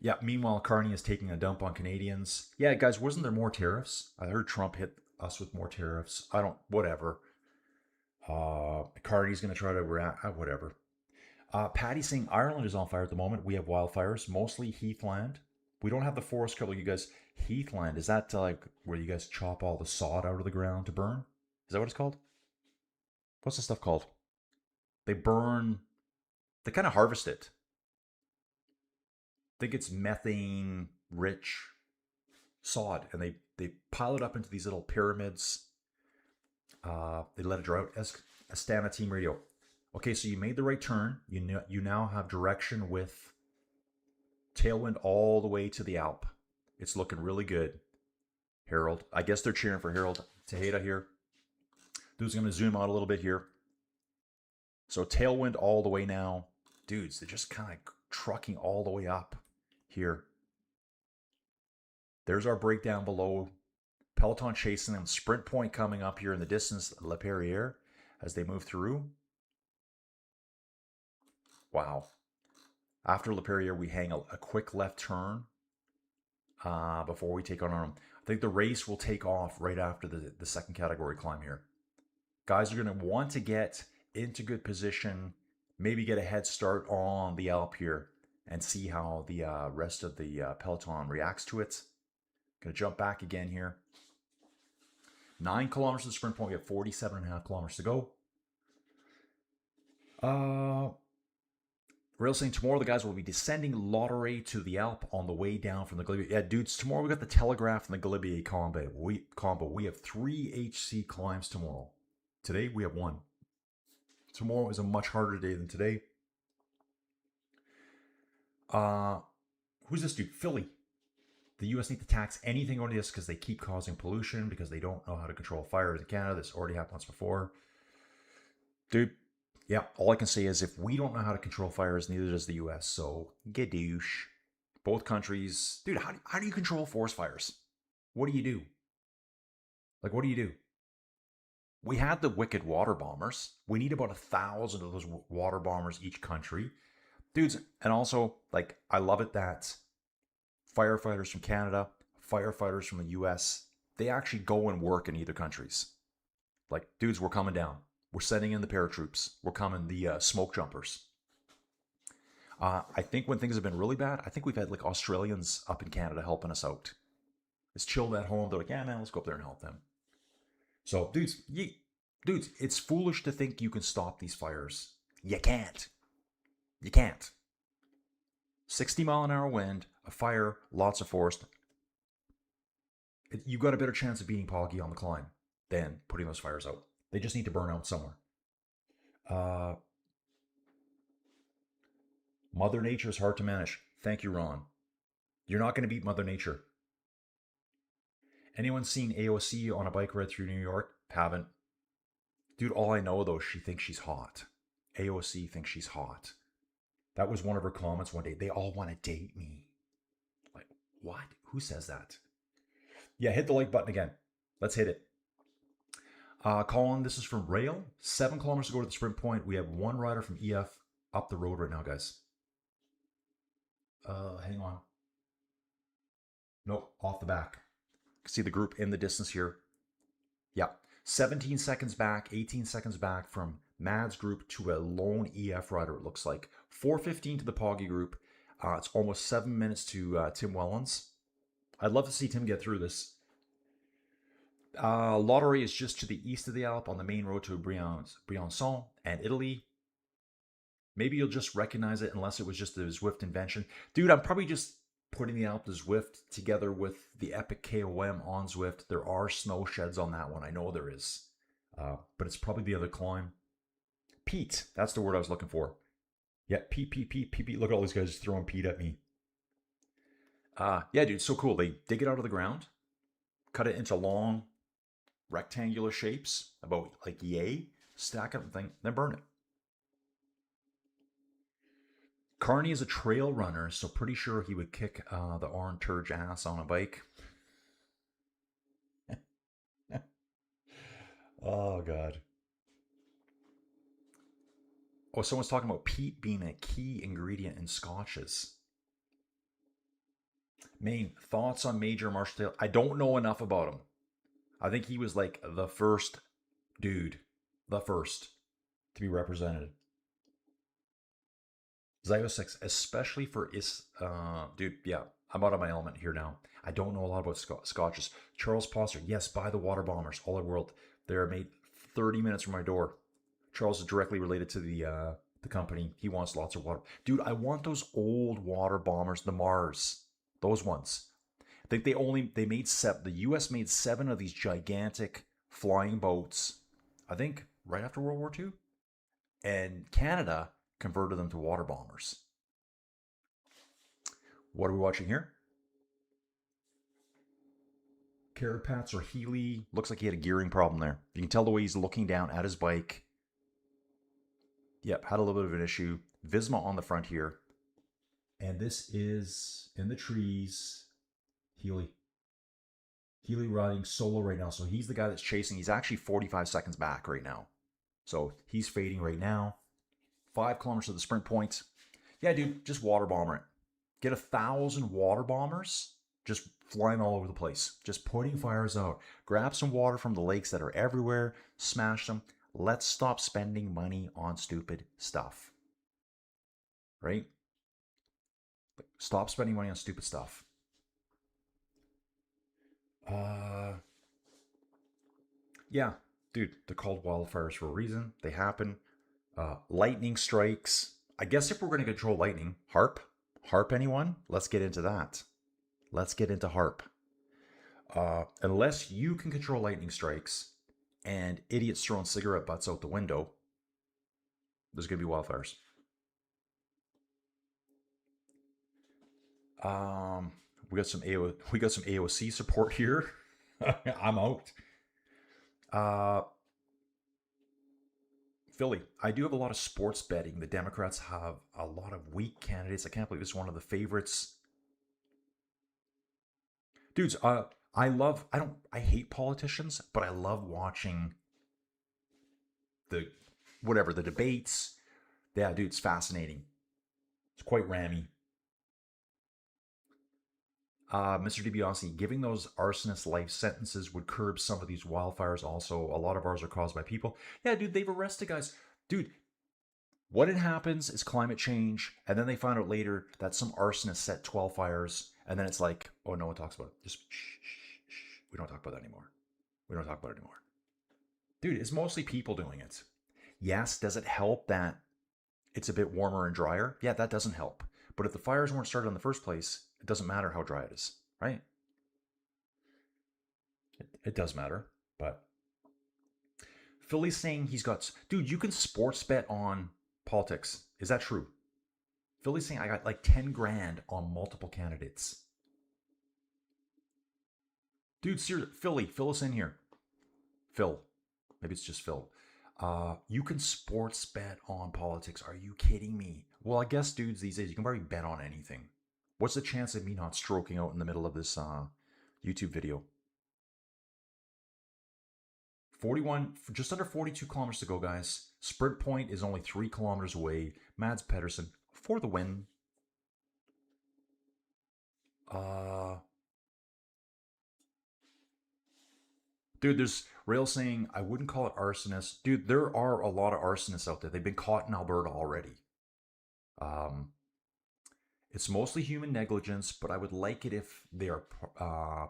Yeah, meanwhile, Carney is taking a dump on Canadians. Yeah, guys, wasn't there more tariffs? I heard Trump hit us with more tariffs. Whatever. Carney's going to try to react, whatever. Patty saying Ireland is on fire at the moment. We have wildfires, mostly heathland. We don't have the forest cover, you guys. Heathland, is that like where you guys chop all the sod out of the ground to burn? Is that what it's called? What's the stuff called? They burn, they kind of harvest it. I think it's methane rich sod, and they pile it up into these little pyramids. They let it dry out. Astana Team Radio. Okay, so you made the right turn. You now have direction with tailwind all the way to the Alp. It's looking really good. Harold. I guess they're cheering for Harold Tejeda here. Dude's going to zoom out a little bit here. So tailwind all the way now. Dudes, they're just kind of trucking all the way up here. There's our breakdown below. Peloton chasing them. Sprint point coming up here in the distance. Le Perrier as they move through. Wow. After Le Perrier, we hang a quick left turn before we take on them. I think the race will take off right after the second category climb here. Guys are going to want to get into good position, maybe get a head start on the Alp here and see how the rest of the peloton reacts to it. Going to jump back again here. 9 kilometers to the sprint point. We have 47.5 kilometers to go. Rail saying tomorrow the guys will be descending Lottery to the Alp on the way down from the Galibier. Yeah, dudes, tomorrow we got the Telegraph and the Galibier combo. We have 3 HC climbs tomorrow. Today we have 1. Tomorrow is a much harder day than today. Who's this dude? Philly. The U.S. need to tax anything on this because they keep causing pollution because they don't know how to control fires in Canada. This already happened once before. Dude, yeah, all I can say is if we don't know how to control fires, neither does the U.S. So, gadoosh. Both countries. Dude, how do you control forest fires? What do you do? Like, what do you do? We had the wicked water bombers. We need about 1,000 of those water bombers each country. Dudes, and also, like, I love it that firefighters from Canada, firefighters from the US, they actually go and work in either countries. Like, dudes, we're coming down. We're sending in the paratroops. We're coming, the smoke jumpers. I think when things have been really bad, I think we've had like Australians up in Canada helping us out. It's chilled at home. They're like, yeah, man, let's go up there and help them. So, dudes, it's foolish to think you can stop these fires. You can't. You can't. 60 mile an hour wind, a fire, lots of forest. You've got a better chance of beating Poggy on the climb than putting those fires out. They just need to burn out somewhere. Mother Nature is hard to manage. Thank you, Ron. You're not going to beat Mother Nature. Anyone seen AOC on a bike ride through New York? Haven't. Dude, all I know, though, she thinks she's hot. AOC thinks she's hot. That was one of her comments one day. They all want to date me. Like, what? Who says that? Yeah, hit the like button again. Let's hit it. Colin, this is from Rail. 7 kilometers to go to the sprint point. We have 1 rider from EF up the road right now, guys. Hang on. Nope, off the back. You can see the group in the distance here. Yeah, 17 seconds back, 18 seconds back from Mad's group to a lone EF rider, it looks like. 4:15 to the Poggy group. It's almost 7 minutes to Tim Wellens. I'd love to see Tim get through this. Lottery is just to the east of the Alp on the main road to Briançon and Italy. Maybe you'll just recognize it unless it was just a Zwift invention. Dude, I'm probably just putting the Alp to Zwift together with the Epic KOM on Zwift. There are snow sheds on that one. I know there is. But it's probably the other climb. Peat. That's the word I was looking for. Yeah, Pete. Look at all these guys just throwing peat at me. Yeah, dude, so cool. They dig it out of the ground, cut it into long rectangular shapes, about like yay, stack it, then burn it. Carney is a trail runner, so pretty sure he would kick the Orange Turge ass on a bike. Oh, God. Oh, someone's talking about peat being a key ingredient in scotches. Main thoughts on Major Marshall Taylor? I don't know enough about him. I think he was like the first dude, the first to be represented. Zygo 6, especially for dude, yeah, I'm out of my element here now. I don't know a lot about scotches. Charles Poster, yes, buy the water bombers, all over the world. They're made 30 minutes from my door. Charles is directly related to the company. He wants lots of water. Dude, I want those old water bombers, the Mars. Those ones. I think they made seven. The US made 7 of these gigantic flying boats. I think right after World War II. And Canada converted them to water bombers. What are we watching here? Carapats or Healy. Looks like he had a gearing problem there. You can tell the way he's looking down at his bike. Yep, had a little bit of an issue. Visma on the front here. And this is in the trees. Healy. Healy riding solo right now. So he's the guy that's chasing. He's actually 45 seconds back right now. So he's fading right now. 5 kilometers to the sprint point. Yeah, dude, just water bomber it. Get 1,000 water bombers just flying all over the place. Just putting fires out. Grab some water from the lakes that are everywhere. Smash them. Let's stop spending money on stupid stuff. Right? Stop spending money on stupid stuff. Yeah, dude, they're called wildfires for a reason. They happen. Lightning strikes. I guess if we're going to control lightning, harp? Harp, anyone? Let's get into that. Let's get into harp. Unless you can control lightning strikes and idiots throwing cigarette butts out the window, there's going to be wildfires. We got some AOC support here. I'm out. Philly, I do have a lot of sports betting. The Democrats have a lot of weak candidates. I can't believe this is one of the favorites. Dudes, I hate politicians, but I love watching the debates. Yeah, dude, it's fascinating. It's quite rammy. Mr. DiBiase, giving those arsonists life sentences would curb some of these wildfires. Also, a lot of ours are caused by people. Yeah, dude, they've arrested guys. Dude, what happens is climate change, and then they find out later that some arsonist set 12 fires, and then it's like, oh, no one talks about it. Just shh, shh, shh. We don't talk about that anymore. We don't talk about it anymore. Dude, it's mostly people doing it. Yes, does it help that it's a bit warmer and drier? Yeah, that doesn't help. But if the fires weren't started in the first place, it doesn't matter how dry it is, right? It does matter, but Philly's saying he's got... Dude, you can sports bet on politics. Is that true? Philly's saying I got like 10 grand on multiple candidates. Dude, seriously, Philly, fill us in here. Phil. Maybe it's just Phil. You can sports bet on politics. Are you kidding me? Well, I guess, dudes, these days, you can probably bet on anything. What's the chance of me not stroking out in the middle of this YouTube video? 41, just under 42 kilometers to go, guys. Sprint point is only 3 kilometers away. Mads Pedersen for the win. Dude, there's Rail saying, I wouldn't call it arsonists. Dude, there are a lot of arsonists out there. They've been caught in Alberta already. It's mostly human negligence, but I would like it if they are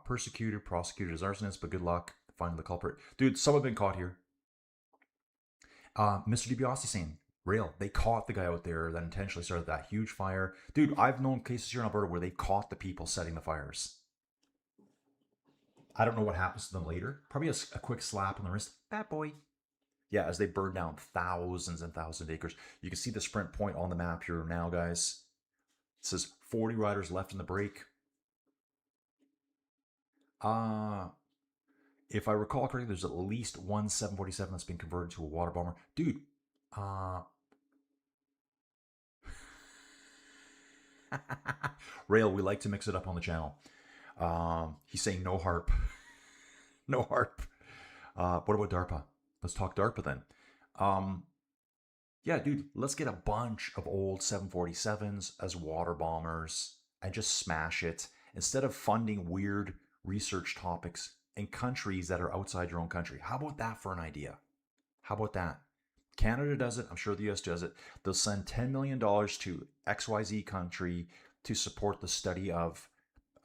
prosecuted as arsonists, but good luck finding the culprit. Dude, some have been caught here. Mr. DiBiase saying, Rail, they caught the guy out there that intentionally started that huge fire. Dude, I've known cases here in Alberta where they caught the people setting the fires. I don't know what happens to them later. Probably a quick slap on the wrist. Bad boy. Yeah, as they burn down thousands and thousands of acres. You can see the sprint point on the map here now, guys. It says 40 riders left in the break. If I recall correctly, there's at least one 747 that's been converted to a water bomber. Dude, Rail, we like to mix it up on the channel. He's saying no harp. No harp. What about DARPA? Let's talk DARPA then. Yeah, dude, let's get a bunch of old 747s as water bombers and just smash it instead of funding weird research topics in countries that are outside your own country. How about that for an idea? How about that? Canada does it. I'm sure the US does it. They'll send $10 million to XYZ country to support the study of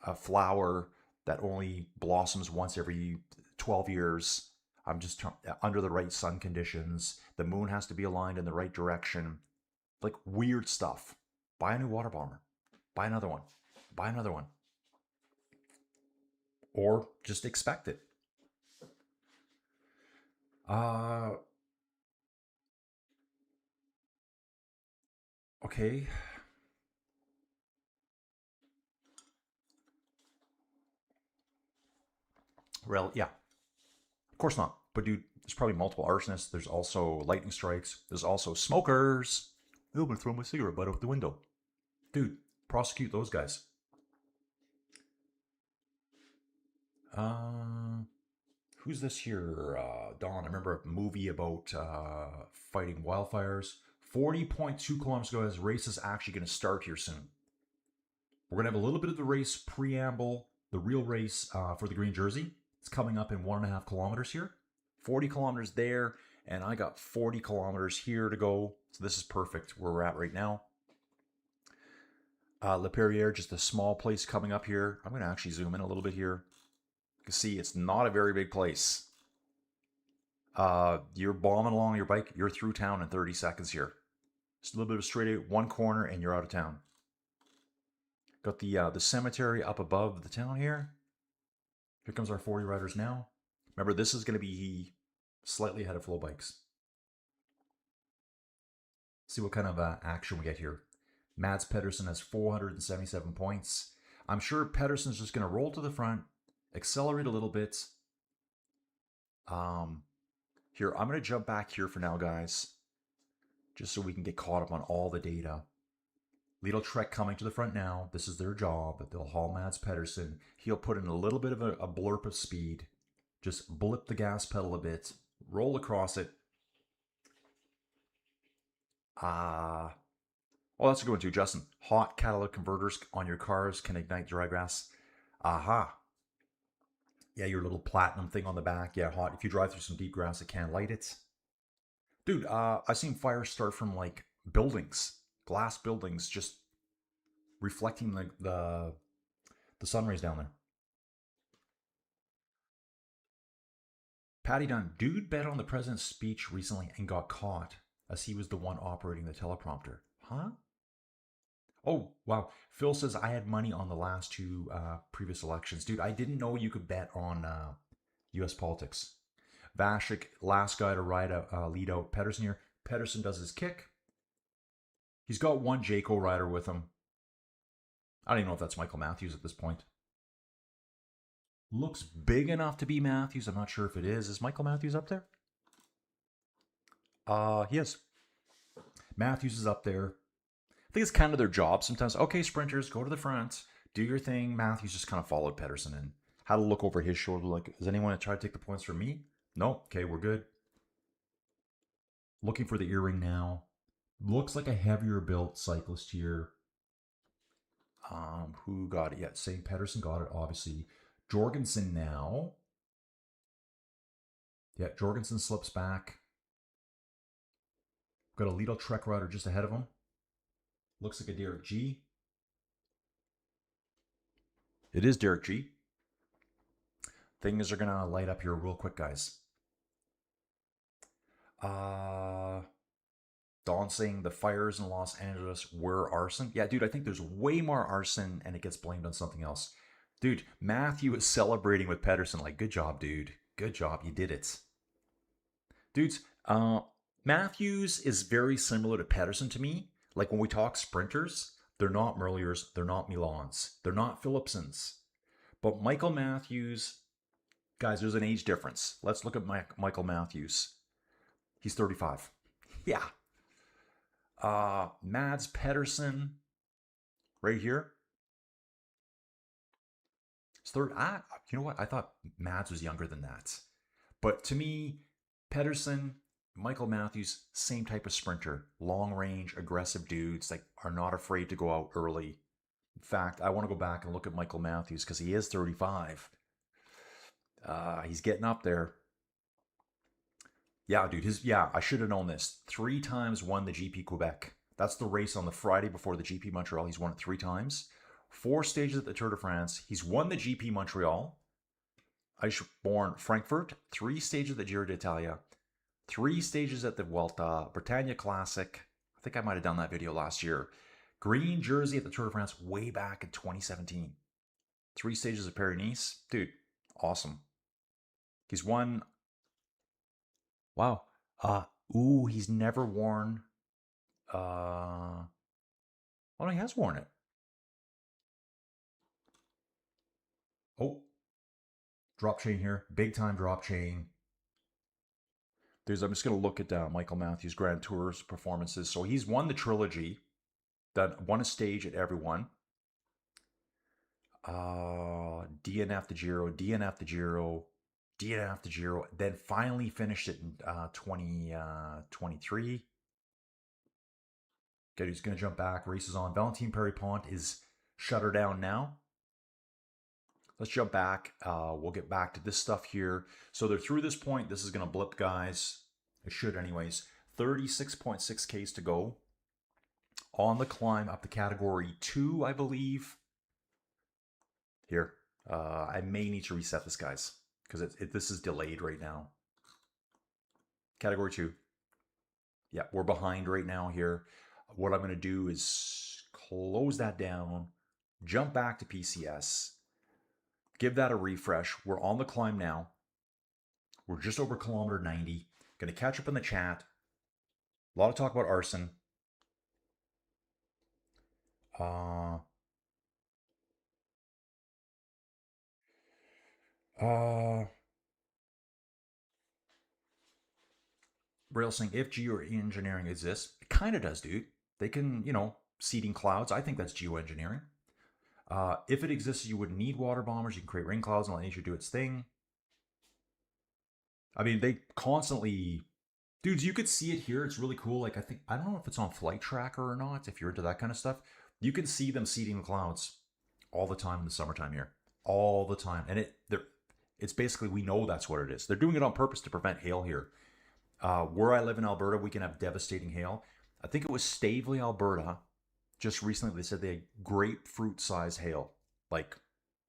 a flower that only blossoms once every 12 years. I'm just under the right sun conditions. The moon has to be aligned in the right direction. Like weird stuff. Buy a new water bomber. Buy another one. Buy another one. Or just expect it. Okay. Well, yeah. Of course not. But dude, there's probably multiple arsonists. There's also lightning strikes. There's also smokers. Oh, I'm gonna throw my cigarette butt out the window. Dude, prosecute those guys. Who's this here? Don. I remember a movie about fighting wildfires. 40.2 kilometers ago, this race is actually going to start here soon. We're going to have a little bit of the race preamble, the real race for the green jersey. It's coming up in 1.5 kilometers here. 40 kilometers there, and I got 40 kilometers here to go. So this is perfect where we're at right now. Le Perrier, just a small place coming up here. I'm going to actually zoom in a little bit here. You can see it's not a very big place. You're bombing along your bike, you're through town in 30 seconds here. Just a little bit of straight out, one corner, and you're out of town. Got the cemetery up above the town here. Here comes our 40 riders now. Remember, this is going to be slightly ahead of flow bikes. See what kind of action we get here. Mads Pedersen has 477 points. I'm sure Pedersen's just going to roll to the front, accelerate a little bit. Here, I'm going to jump back here for now, guys, just so we can get caught up on all the data. Lidl Trek coming to the front now. This is their job. They'll haul Mads Pedersen. He'll put in a little bit of a blurb of speed. Just blip the gas pedal a bit. Roll across it. Oh, that's a good one too, Justin. Hot catalytic converters on your cars can ignite dry grass. Aha. Yeah, your little platinum thing on the back. Yeah, hot. If you drive through some deep grass, it can light it. Dude, I've seen fires start from like buildings, glass buildings, just reflecting the sun rays down there. Patty Dunn, dude bet on the president's speech recently and got caught as he was the one operating the teleprompter. Huh? Oh, wow. Phil says I had money on the last two previous elections. Dude, I didn't know you could bet on U.S. politics. Vashik, last guy to lead out Pedersen here. Pedersen does his kick. He's got one Jayco rider with him. I don't even know if that's Michael Matthews at this point. Looks big enough to be Matthews. I'm not sure if it is. Is Michael Matthews up there? He is. Matthews is up there. I think it's kind of their job sometimes. Okay, sprinters, go to the front, do your thing. Matthews just kind of followed Pedersen and had to look over his shoulder like, is anyone try to take the points from me? No. Okay, we're good. Looking for the earring now. Looks like a heavier built cyclist here. Who got it? Yeah, St. Pedersen got it, obviously. Jorgensen now. Yeah, Jorgensen slips back. Got a Lidl Trek rider just ahead of him. Looks like a Derek G. It is Derek G. Things are going to light up here real quick, guys. Dawn saying the fires in Los Angeles were arson. Yeah, dude, I think there's way more arson and it gets blamed on something else. Dude, Matthew is celebrating with Pedersen. Like, good job, dude. Good job. You did it. Dudes, Matthews is very similar to Pedersen to me. Like, when we talk sprinters, they're not Merliers, they're not Milans, they're not Philipsons. But Michael Matthews, guys, there's an age difference. Let's look at Michael Matthews. He's 35. Yeah. Mads Pedersen, right here. It's third. You know what? I thought Mads was younger than that. But to me, Pedersen, Michael Matthews, same type of sprinter. Long range, aggressive dudes that are not afraid to go out early. In fact, I want to go back and look at Michael Matthews because he is 35. He's getting up there. Yeah, dude. I should have known this. 3 times won the GP Quebec. That's the race on the Friday before the GP Montreal. He's won it 3 times. 4 stages at the Tour de France. He's won the GP Montreal. Eisborn Frankfurt. 3 stages at the Giro d'Italia. 3 stages at the Vuelta. Britannia Classic. I think I might have done that video last year. Green jersey at the Tour de France way back in 2017. 3 stages of Paris-Nice. Dude, awesome. He's won. Wow. He's never worn. Oh, no, he has worn it. Oh, drop chain here. Big time drop chain. I'm just going to look at Michael Matthews' Grand Tours performances. So he's won the trilogy. Won a stage at everyone. DNF the Giro, DNF the Giro, DNF the Giro. Then finally finished it in 2023. Okay, he's going to jump back. Races on. Valentin Perry-Pont is shut down now. Let's jump back. We'll get back to this stuff here. So they're through this point. This is going to blip, guys. It should anyways. 36.6 Ks to go. On the climb up to category 2, I believe. Here. I may need to reset this, guys. Because this is delayed right now. Category 2. Yeah, we're behind right now here. What I'm going to do is close that down. Jump back to PCS. Give that a refresh. We're on the climb now. We're just over kilometer 90. Going to catch up in the chat. A lot of talk about arson. Braille saying, if geoengineering exists, it kind of does, dude. They can, seeding clouds. I think that's geoengineering. If it exists, you wouldn't need water bombers. You can create rain clouds and let nature do its thing. I mean, they constantly... Dudes, you could see it here. It's really cool. Like, I don't know if it's on Flight Tracker or not, if you're into that kind of stuff. You can see them seeding the clouds all the time in the summertime here. All the time. And it's basically, we know that's what it is. They're doing it on purpose to prevent hail here. Where I live in Alberta, we can have devastating hail. I think it was Stavely, Alberta. Just recently, they said they had grapefruit-sized hail. Like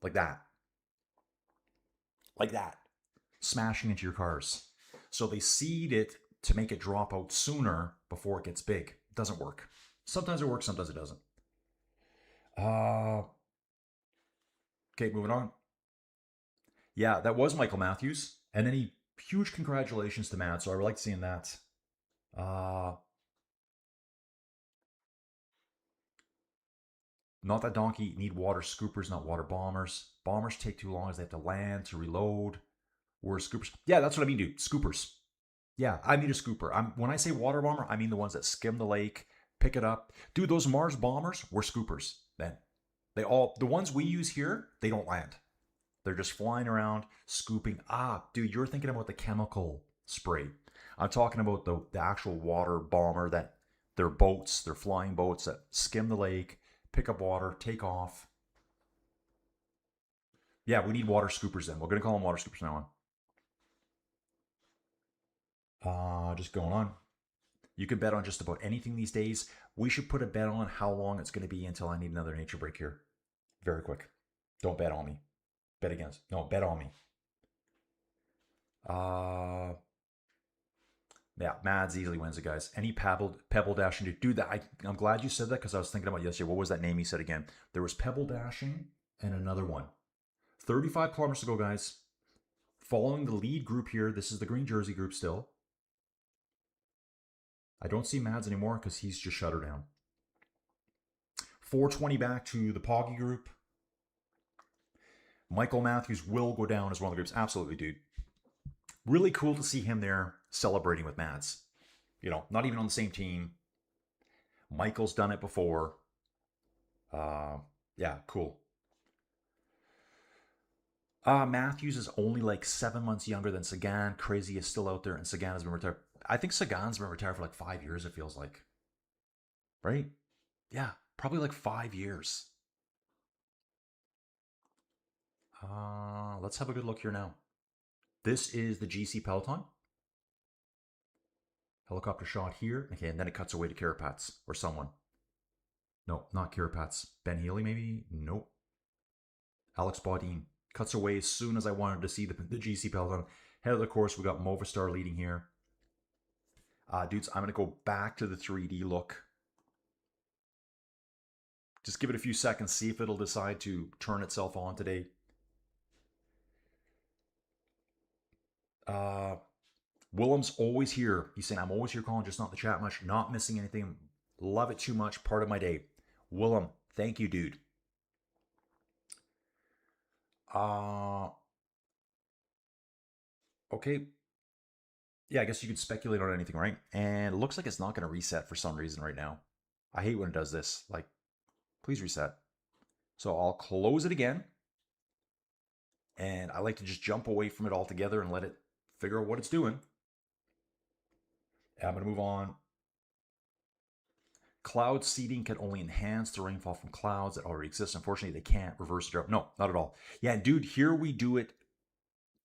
that. Like that. Smashing into your cars. So they seed it to make it drop out sooner before it gets big. It doesn't work. Sometimes it works, sometimes it doesn't. Okay, moving on. Yeah, that was Michael Matthews. And any huge congratulations to Matt. So I like seeing that. Not that donkey need water scoopers, not water bombers. Bombers take too long as they have to land to reload. Whereas scoopers, yeah, that's what I mean, dude. Scoopers. Yeah, I need a scooper. When I say water bomber, I mean the ones that skim the lake, pick it up. Dude, those Mars bombers were scoopers then. The ones we use here, they don't land. They're just flying around, scooping. Dude, you're thinking about the chemical spray. I'm talking about the actual water bomber that they're boats, they're flying boats that skim the lake, pick up water, take off. Yeah, we need water scoopers then. We're going to call them water scoopers now on. Just going on. You can bet on just about anything these days. We should put a bet on how long it's going to be until I need another nature break here. Very quick. Don't bet on me. Bet against. No, bet on me. Yeah, Mads easily wins it, guys. Any pebble dashing to do that. I'm glad you said that because I was thinking about yesterday. What was that name he said again? There was pebble dashing and another one. 35 kilometers to go, guys. Following the lead group here. This is the green jersey group still. I don't see Mads anymore because he's just shut her down. 420 back to the Poggy group. Michael Matthews will go down as one of the groups. Absolutely, dude. Really cool to see him there celebrating with Mads. Not even on the same team. Michael's done it before. Yeah, cool. Matthews is only like 7 months younger than Sagan. Crazy is still out there, and Sagan has been retired. I think Sagan's been retired for like 5 years, it feels like. Right? Yeah, probably like 5 years. Let's have a good look here now. This is the GC Peloton. Helicopter shot here. Okay, and then it cuts away to Carapats or someone. No, not Carapats. Ben Healy, maybe? Nope. Alex Baudin. Cuts away as soon as I wanted to see the GC Peloton. Head of the course, we got Movistar leading here. Dudes, I'm going to go back to the 3D look. Just give it a few seconds, see if it'll decide to turn itself on today. Willem's always here. He's saying, I'm always here calling, just not the chat much. Not missing anything. Love it too much. Part of my day. Willem, thank you, dude. Okay. Yeah, I guess you could speculate on anything, right? And it looks like it's not going to reset for some reason right now. I hate when it does this. Like, please reset. So I'll close it again. And I like to just jump away from it altogether and let it figure out what it's doing. I'm going to move on. Cloud seeding can only enhance the rainfall from clouds that already exist. Unfortunately, they can't reverse the drought. No, not at all. Yeah, dude, here we do it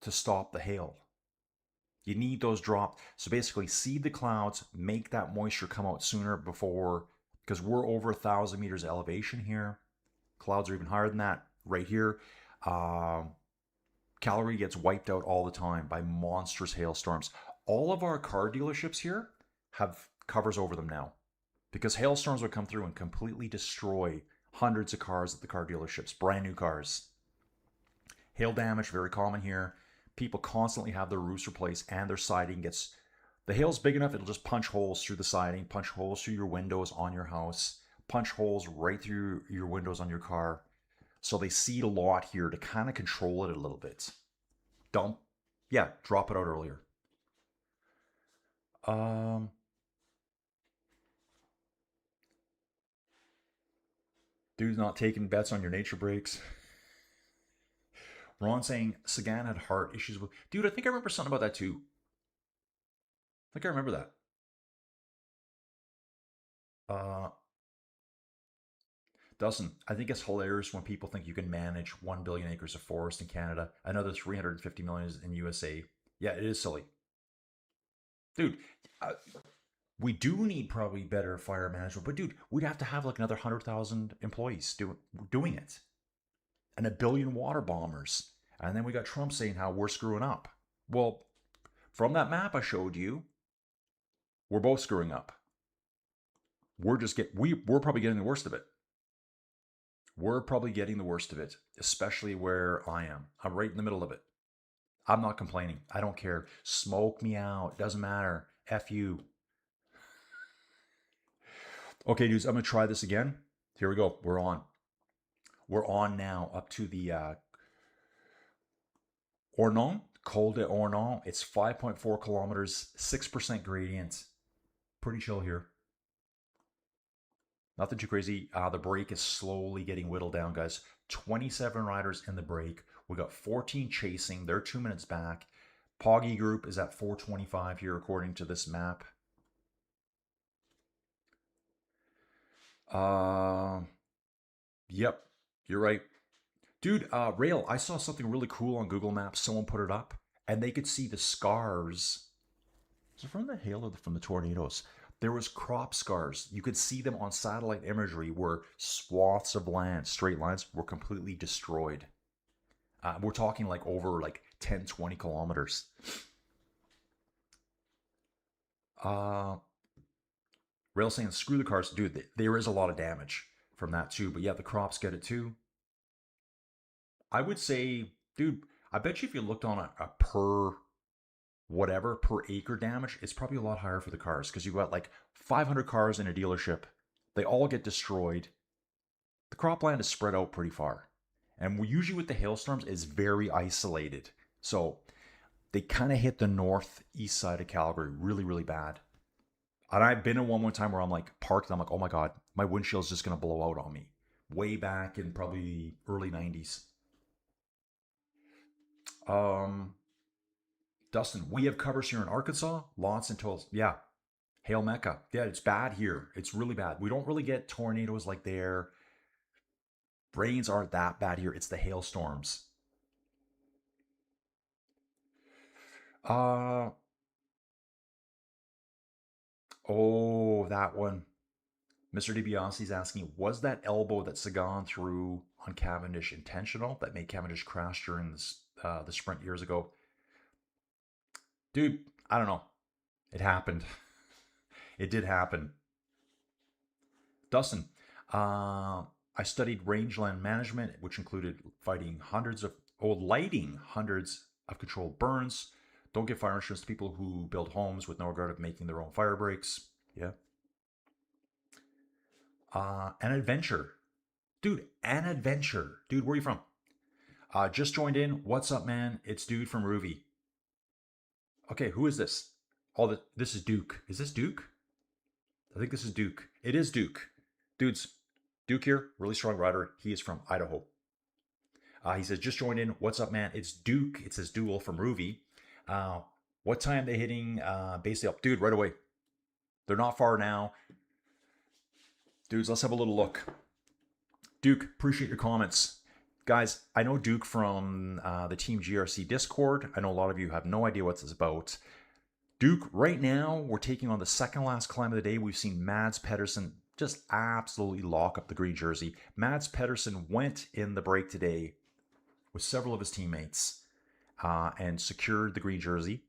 to stop the hail. You need those drops. So basically, seed the clouds, make that moisture come out sooner before, because we're over 1,000 meters elevation here. Clouds are even higher than that right here. Calgary gets wiped out all the time by monstrous hailstorms. All of our car dealerships here have covers over them now, because hailstorms would come through and completely destroy hundreds of cars at the car dealerships, brand new cars. Hail damage, very common here. People constantly have their roofs replaced and their siding gets... The hail's big enough, it'll just punch holes through the siding, punch holes through your windows on your house, punch holes right through your windows on your car. So they seed a lot here to kind of control it a little bit. Drop it out earlier. Dude's not taking bets on your nature breaks. Ron saying Sagan had heart issues with... Dude, I think I remember something about that too. I think I remember that. Dustin, I think it's hilarious when people think you can manage 1 billion acres of forest in Canada. Another 350 million is in USA. Yeah, it is silly. Dude, we do need probably better fire management, but dude, we'd have to have like another 100,000 employees doing it. And 1 billion water bombers. And then we got Trump saying how we're screwing up. Well, from that map I showed you, we're both screwing up. We're probably getting the worst of it. We're probably getting the worst of it, especially where I am. I'm right in the middle of it. I'm not complaining. I don't care. Smoke me out. Doesn't matter. F you. Okay, dudes, I'm going to try this again. Here we go. We're on. We're on now up to the Ornon, Col de Ornon. It's 5.4 kilometers, 6% gradient. Pretty chill here. Nothing too crazy. The break is slowly getting whittled down, guys. 27 riders in the break. We got 14 chasing. They're 2 minutes back. Poggy group is at 425 here, according to this map. Yep, you're right. Dude, Rail, I saw something really cool on Google Maps. Someone put it up, and they could see the scars. Is it from the hail or from the tornadoes? There was crop scars. You could see them on satellite imagery where swaths of land, straight lines, were completely destroyed. We're talking like over like 10, 20 kilometers. Rail saying, screw the cars. Dude, there is a lot of damage from that too. But yeah, the crops get it too. I would say, dude, I bet you if you looked on a per acre damage, it's probably a lot higher for the cars because you've got like 500 cars in a dealership. They all get destroyed. The cropland is spread out pretty far. And usually with the hailstorms, it's very isolated. So they kind of hit the northeast side of Calgary really, really bad. And I've been in one time where I'm like parked and I'm like, oh my God, my windshield's just going to blow out on me. Way back in probably early 90s. Dustin, we have covers here in Arkansas. Lots and totals. Yeah. Hail Mecca. Yeah, it's bad here. It's really bad. We don't really get tornadoes like there. Rains aren't that bad here. It's the hailstorms. Uh oh, that one. Mr. DiBiase's asking, was that elbow that Sagan threw on Cavendish intentional that made Cavendish crash during the sprint years ago? Dude, I don't know. It happened. It did happen. Dustin, I studied rangeland management, which included lighting hundreds of controlled burns. Don't give fire insurance to people who build homes with no regard of making their own fire breaks. Yeah. An adventure. Dude, an adventure. Dude, where are you from? Just joined in. What's up, man? It's Dude from Ruby. Okay, who is this? Oh, this is Duke. Is this Duke? I think this is Duke. It is Duke. Dudes, Duke here, really strong rider. He is from Idaho. He says, just joined in. What's up, man? It's Duke. It says Duel from Ruby. What time they hitting basically up? Dude, right away. They're not far now. Dudes, let's have a little look. Duke, appreciate your comments. Guys, I know Duke from the Team GRC Discord. I know a lot of you have no idea what this is about. Duke, right now, we're taking on the second last climb of the day. We've seen Mads Pedersen just absolutely lock up the green jersey. Mads Pedersen went in the break today with several of his teammates and secured the green jersey.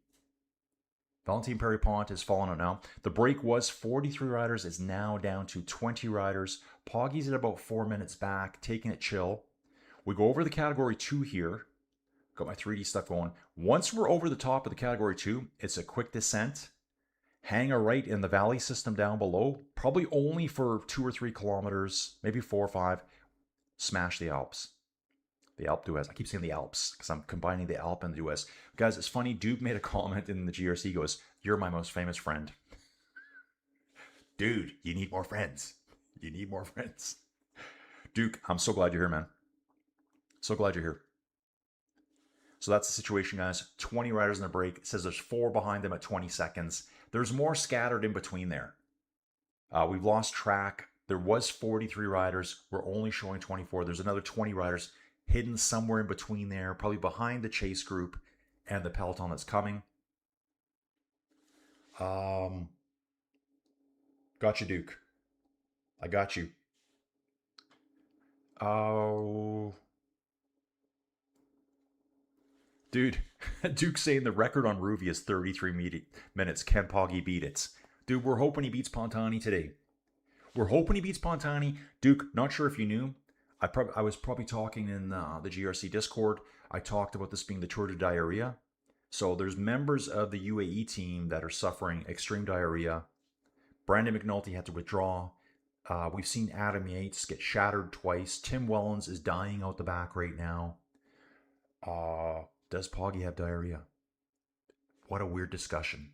Valentin Perripont has fallen out now. The break was 43 riders. It's now down to 20 riders. Poggy's at about 4 minutes back, taking it chill. We go over the category 2 here. Got my 3D stuff going. Once we're over the top of the category 2, it's a quick descent. Hang a right in the valley system down below. Probably only for 2 or 3 kilometers, maybe 4 or 5. Smash the Alps. The Alpe d'Huez. I keep saying the Alps because I'm combining the Alpe and the d'Huez. Guys, it's funny. Duke made a comment in the GRC. He goes, "You're my most famous friend." Dude, you need more friends. You need more friends. Duke, I'm so glad you're here, man. So glad you're here. So that's the situation, guys. 20 riders in the break. It says there's 4 behind them at 20 seconds. There's more scattered in between there. We've lost track. There was 43 riders. We're only showing 24. There's another 20 riders hidden somewhere in between there, probably behind the chase group and the peloton that's coming. Got you, Duke. I got you. Oh, dude, Duke's saying the record on Ruby is 33 minutes. Can Poggy beat it? Dude, we're hoping he beats Pontani today. We're hoping he beats Pontani. Duke, not sure if you knew. I was probably talking in the GRC Discord. I talked about this being the Tour de Diarrhea. So there's members of the UAE team that are suffering extreme diarrhea. Brandon McNulty had to withdraw. We've seen Adam Yates get shattered twice. Tim Wellens is dying out the back right now. Does Poggy have diarrhea? What a weird discussion.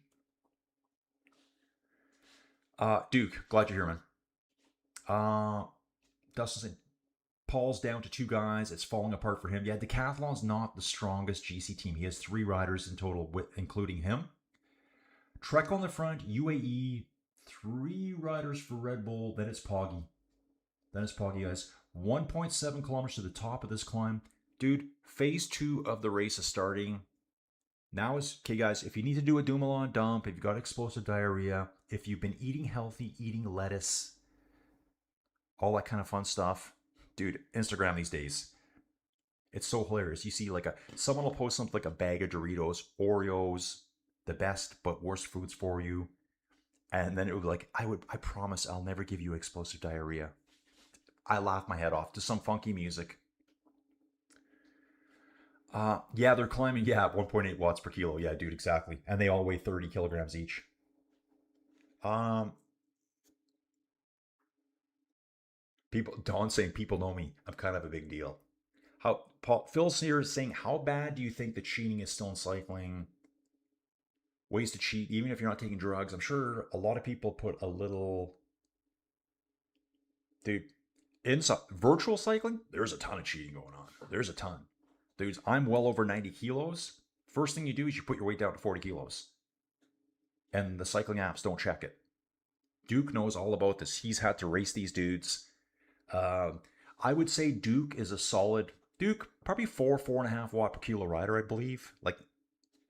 Duke, glad you're here, man. Dustin said, Paul's down to 2 guys. It's falling apart for him. Yeah, Decathlon's not the strongest GC team. He has 3 riders in total, including him. Trek on the front, UAE, 3 riders for Red Bull. Then it's Poggy. Guys. 1.7 kilometers to the top of this climb. Dude, phase 2 of the race is starting. Now is, okay, guys, if you need to do a Dumoulin dump, if you've got explosive diarrhea, if you've been eating healthy, eating lettuce, all that kind of fun stuff. Dude, Instagram these days, it's so hilarious. You see someone will post something like a bag of Doritos, Oreos, the best but worst foods for you. And then it would be like, I promise I'll never give you explosive diarrhea. I laugh my head off to some funky music. Yeah, they're climbing, 1.8 watts per kilo. Yeah, dude, exactly. And they all weigh 30 kilograms each. Dawn saying people know me. I'm kind of a big deal. Phil's here saying, how bad do you think the cheating is still in cycling? Ways to cheat, even if you're not taking drugs. I'm sure a lot of people put a little. Dude, in virtual cycling, there's a ton of cheating going on. There's a ton. Dudes, I'm well over 90 kilos. First thing you do is you put your weight down to 40 kilos. And the cycling apps don't check it. Duke knows all about this. He's had to race these dudes. I would say Duke is a solid, Duke, probably 4.5 watt per kilo rider, I believe. Like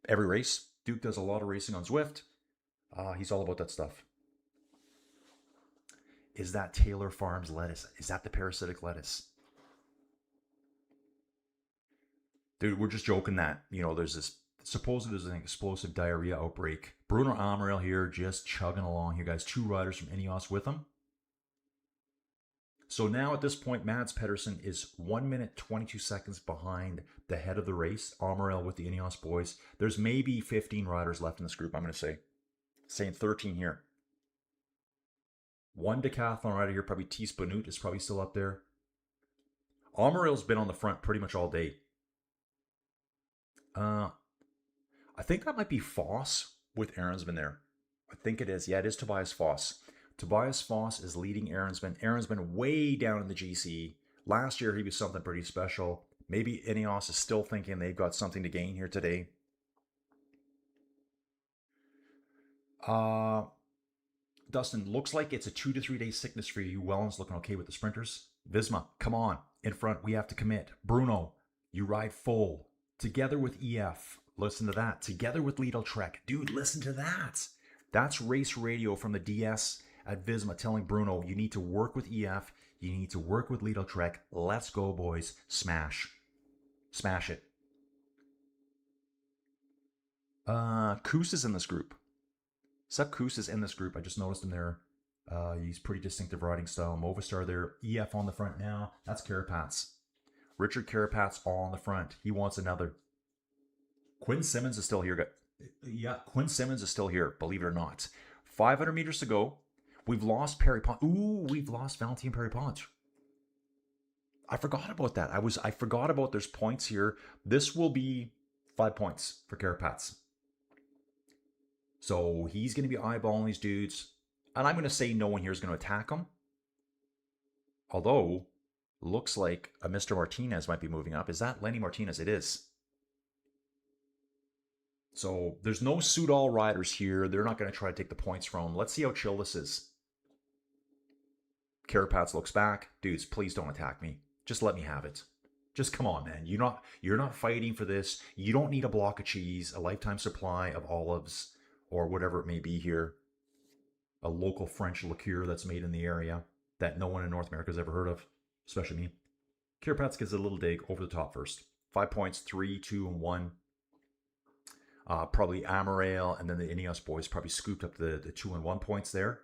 every race. Duke does a lot of racing on Zwift. He's all about that stuff. Is that Taylor Farms lettuce? Is that the parasitic lettuce? Dude, we're just joking that, there's this, supposedly there's an explosive diarrhea outbreak. Bruno Amaral here, just chugging along here, guys. 2 riders from Ineos with him. So now at this point, Mads Pedersen is 1 minute 22 seconds behind the head of the race, Amaral with the Ineos boys. There's maybe 15 riders left in this group, I'm going to say. Saying 13 here. One decathlon rider here, probably Thies Benoot is probably still up there. Amaral's been on the front pretty much all day. I think that might be Foss with Aaronsman there. I think it is. Yeah, it is Tobias Foss. Tobias Foss is leading Aaronsman. Aaronsman way down in the GC. Last year, he was something pretty special. Maybe Ineos is still thinking they've got something to gain here today. Dustin, looks like it's a 2 to 3 day sickness for you. Wellens looking okay with the sprinters. Visma, come on. In front, we have to commit. Bruno, you ride full. Together with EF. Listen to that. Together with Lidl Trek. Dude, listen to that. That's race radio from the DS at Visma telling Bruno, you need to work with EF. You need to work with Lidl Trek. Let's go, boys. Smash. Smash it. Koos is in this group. Sepp Koos is in this group. I just noticed him there. He's pretty distinctive riding style. Movistar there. EF on the front now. That's Carapaz. Richard Carapaz on the front. He wants another. Quinn Simmons is still here. Yeah, Quinn Simmons is still here, believe it or not. 500 meters to go. We've lost Perry Pont. Ooh, we've lost Valentin Perry Pont. I forgot about that. I forgot about there's points here. This will be 5 points for Carapaz. So he's going to be eyeballing these dudes. And I'm going to say no one here is going to attack him. Although, looks like a Mr. Martinez might be moving up. Is that Lenny Martinez? It is. So there's no Soudal riders here. They're not going to try to take the points from him. Let's see how chill this is. Carapaz looks back. Dudes, please don't attack me. Just let me have it. Just come on, man. You're not fighting for this. You don't need a block of cheese, a lifetime supply of olives, or whatever it may be here. A local French liqueur that's made in the area that no one in North America has ever heard of, especially me. Carapaz gets a little dig over the top first. 5 points, 3, 2, and 1. Probably Amaral and then the Ineos boys probably scooped up the 2 and 1 points there.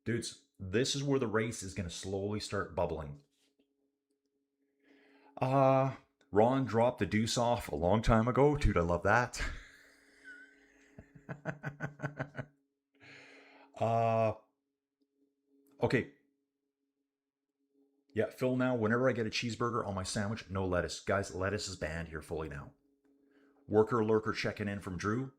Dudes, this is where the race is going to slowly start bubbling. Ron dropped the deuce off a long time ago. Dude, I love that. Okay. Yeah, Phil, now, whenever I get a cheeseburger on my sandwich, no lettuce. Guys, lettuce is banned here fully now. Worker Lurker checking in from Drew.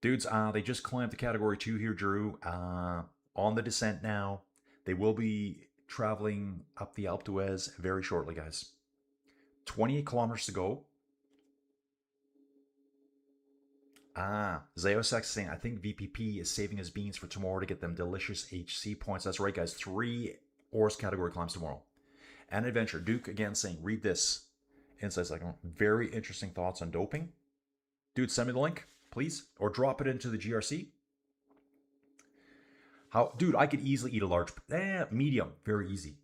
Dudes, they just climbed to Category 2 here, Drew. On the descent now. They will be traveling up the Alpe d'Huez very shortly, guys. 28 kilometers to go. Zeosex saying, I think VPP is saving his beans for tomorrow to get them delicious HC points. That's right, guys. 3 Oars category climbs tomorrow. And Adventure. Duke again saying, read this. Insights like very interesting thoughts on doping. Dude, send me the link, please. Or drop it into the GRC. Dude, I could easily eat a large, medium. Very easy.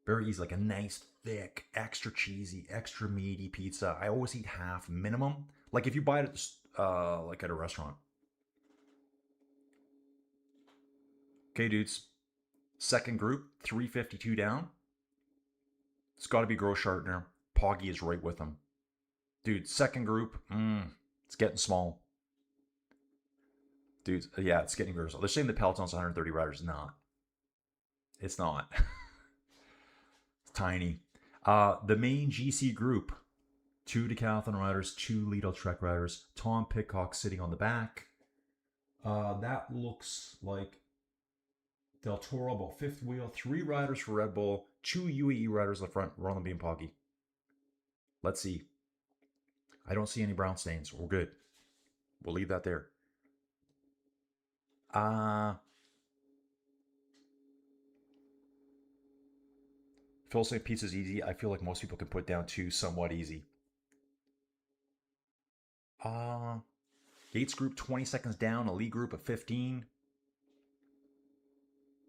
Very easy. Like a nice, thick, extra cheesy, extra meaty pizza. I always eat half minimum. Like if you buy it at, like at a restaurant. Okay, dudes. Second group, 352 down. It's got to be Groschartner. Poggy is right with him. Dude, second group, it's getting small. Dude, yeah, it's getting very small. They're saying the peloton's 130 riders. Not. It's not. It's tiny. The main GC group, 2 decathlon riders, 2 Lidl Trek riders. Tom Pitcock sitting on the back. That looks like Del Toro about 5th wheel. 3 riders for Red Bull. 2 UAE riders in the front. Roland B and Poggy. Let's see. I don't see any brown stains. We're good. We'll leave that there. Phil saying pizza's easy. I feel like most people can put down 2 somewhat easy. Yates group 20 seconds down. Elite group of 15.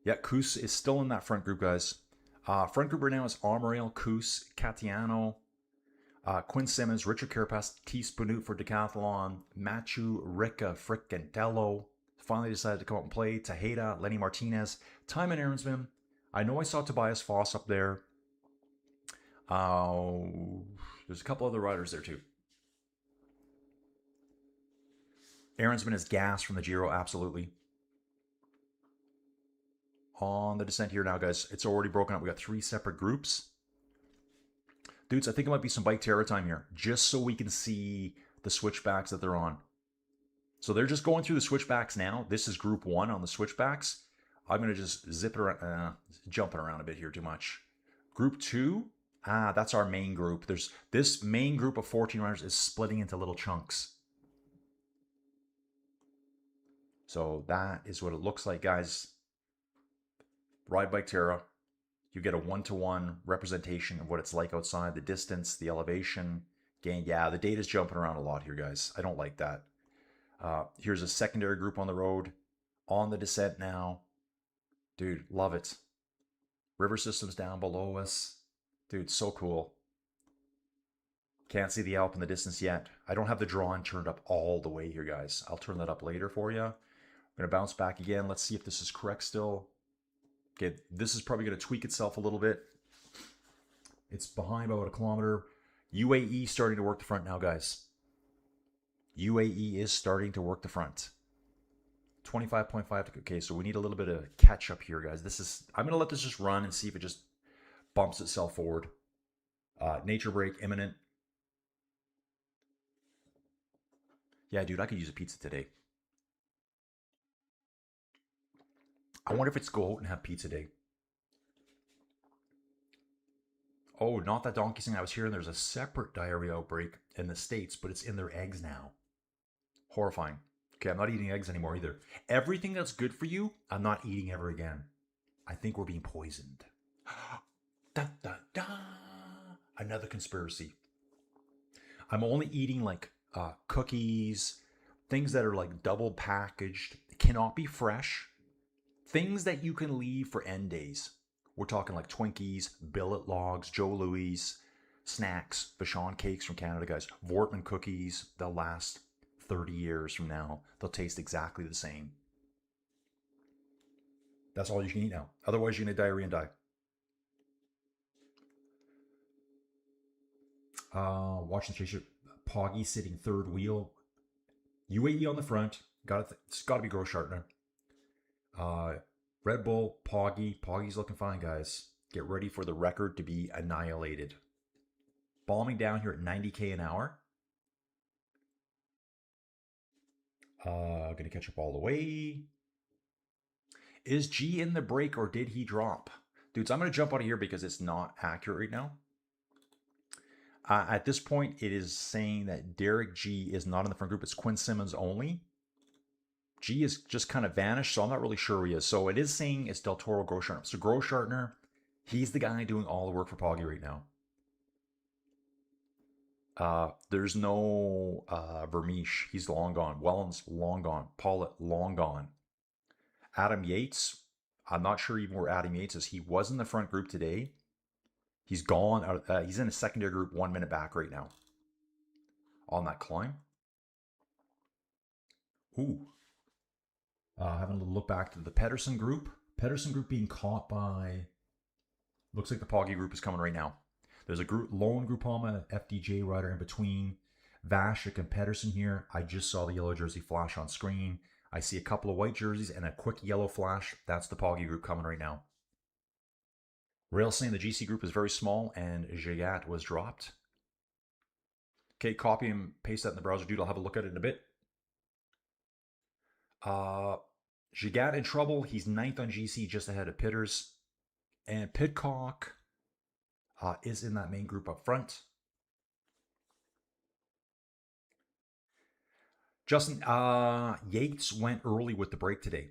Yeah, Koos is still in that front group, guys. Front group right now is Armoriel, Koos, Catiano, Quinn Simmons, Richard Carapace, T. Spanut for Decathlon, Machu, Ricca, Frickandello. Finally decided to come up and play. Tejeda, Lenny Martinez, Timon Aaronsman. I know I saw Tobias Foss up there. There's a couple other riders there too. Aaronsman is gas from the Giro, absolutely. On the descent here now, guys. It's already broken up. We got 3 separate groups. Dudes, I think it might be some bike terror time here, just so we can see the switchbacks that they're on. So they're just going through the switchbacks now. This is group 1 on the switchbacks. I'm going to just zip it around, jumping around a bit here too much. Group 2, that's our main group. There's this main group of 14 riders is splitting into little chunks. So that is what it looks like, guys. Ride Bike Terra. You get a 1-to-1 representation of what it's like outside, the distance, the elevation, gain. Yeah, the data's jumping around a lot here, guys. I don't like that. Here's a secondary group on the road. On the descent now. Dude, love it. River systems down below us. Dude, so cool. Can't see the Alp in the distance yet. I don't have the drawing turned up all the way here, guys. I'll turn that up later for you. I'm going to bounce back again. Let's see if this is correct still. Okay, this is probably going to tweak itself a little bit. It's behind about a kilometer. UAE starting to work the front now, guys. UAE is starting to work the front. 25.5. Okay, so we need a little bit of catch up here, guys. I'm going to let this just run and see if it just bumps itself forward. Nature break imminent. Yeah, dude, I could use a pizza today. I wonder if it's go out and have pizza day. Oh, not that donkey thing I was hearing. There's a separate diarrhea outbreak in the States, but it's in their eggs now. Horrifying. Okay, I'm not eating eggs anymore either. Everything that's good for you, I'm not eating ever again. I think we're being poisoned. Da, da, da. Another conspiracy. I'm only eating like cookies, things that are like double packaged, cannot be fresh. Things that you can leave for end days. We're talking like Twinkies, billet logs, Joe Louis, snacks, Bichon cakes from Canada, guys. Vortman cookies, they'll last 30 years from now. They'll taste exactly the same. That's all you can eat now. Otherwise, you're going to diarrhea and die. Watching the chaser. Poggy sitting third wheel. UAE on the front. It's got to be Grossschartner. Red Bull, Poggy. Poggy's looking fine, guys. Get ready for the record to be annihilated. Bombing down here at 90k an hour. Gonna catch up all the way. Is G in the break or did he drop? Dudes, I'm gonna jump out of here because it's not accurate right now. At this point, it is saying that Derek G is not in the front group. It's Quinn Simmons only. G is just kind of vanished, so I'm not really sure who he is. So it is saying it's Del Toro Grossschartner. So Grossschartner, he's the guy doing all the work for Poggy right now. There's no Vermeesh. He's long gone. Welland's long gone. Paulett, long gone. Adam Yates, I'm not sure even where Adam Yates is. He was in the front group today. He's gone. He's in a secondary group 1 minute back right now on that climb. Ooh. Having a little look back to the Pedersen group. Pedersen group being caught by... Looks like the Poggy group is coming right now. There's a group, lone Groupama FDJ rider in between Vashik and Pedersen here. I just saw the yellow jersey flash on screen. I see a couple of white jerseys and a quick yellow flash. That's the Poggy group coming right now. Rail saying the GC group is very small and Giat was dropped. Okay, copy and paste that in the browser, dude. I'll have a look at it in a bit. Gigat in trouble. He's 9th on GC, just ahead of Pitters. And Pidcock is in that main group up front. Justin, Yates went early with the break today.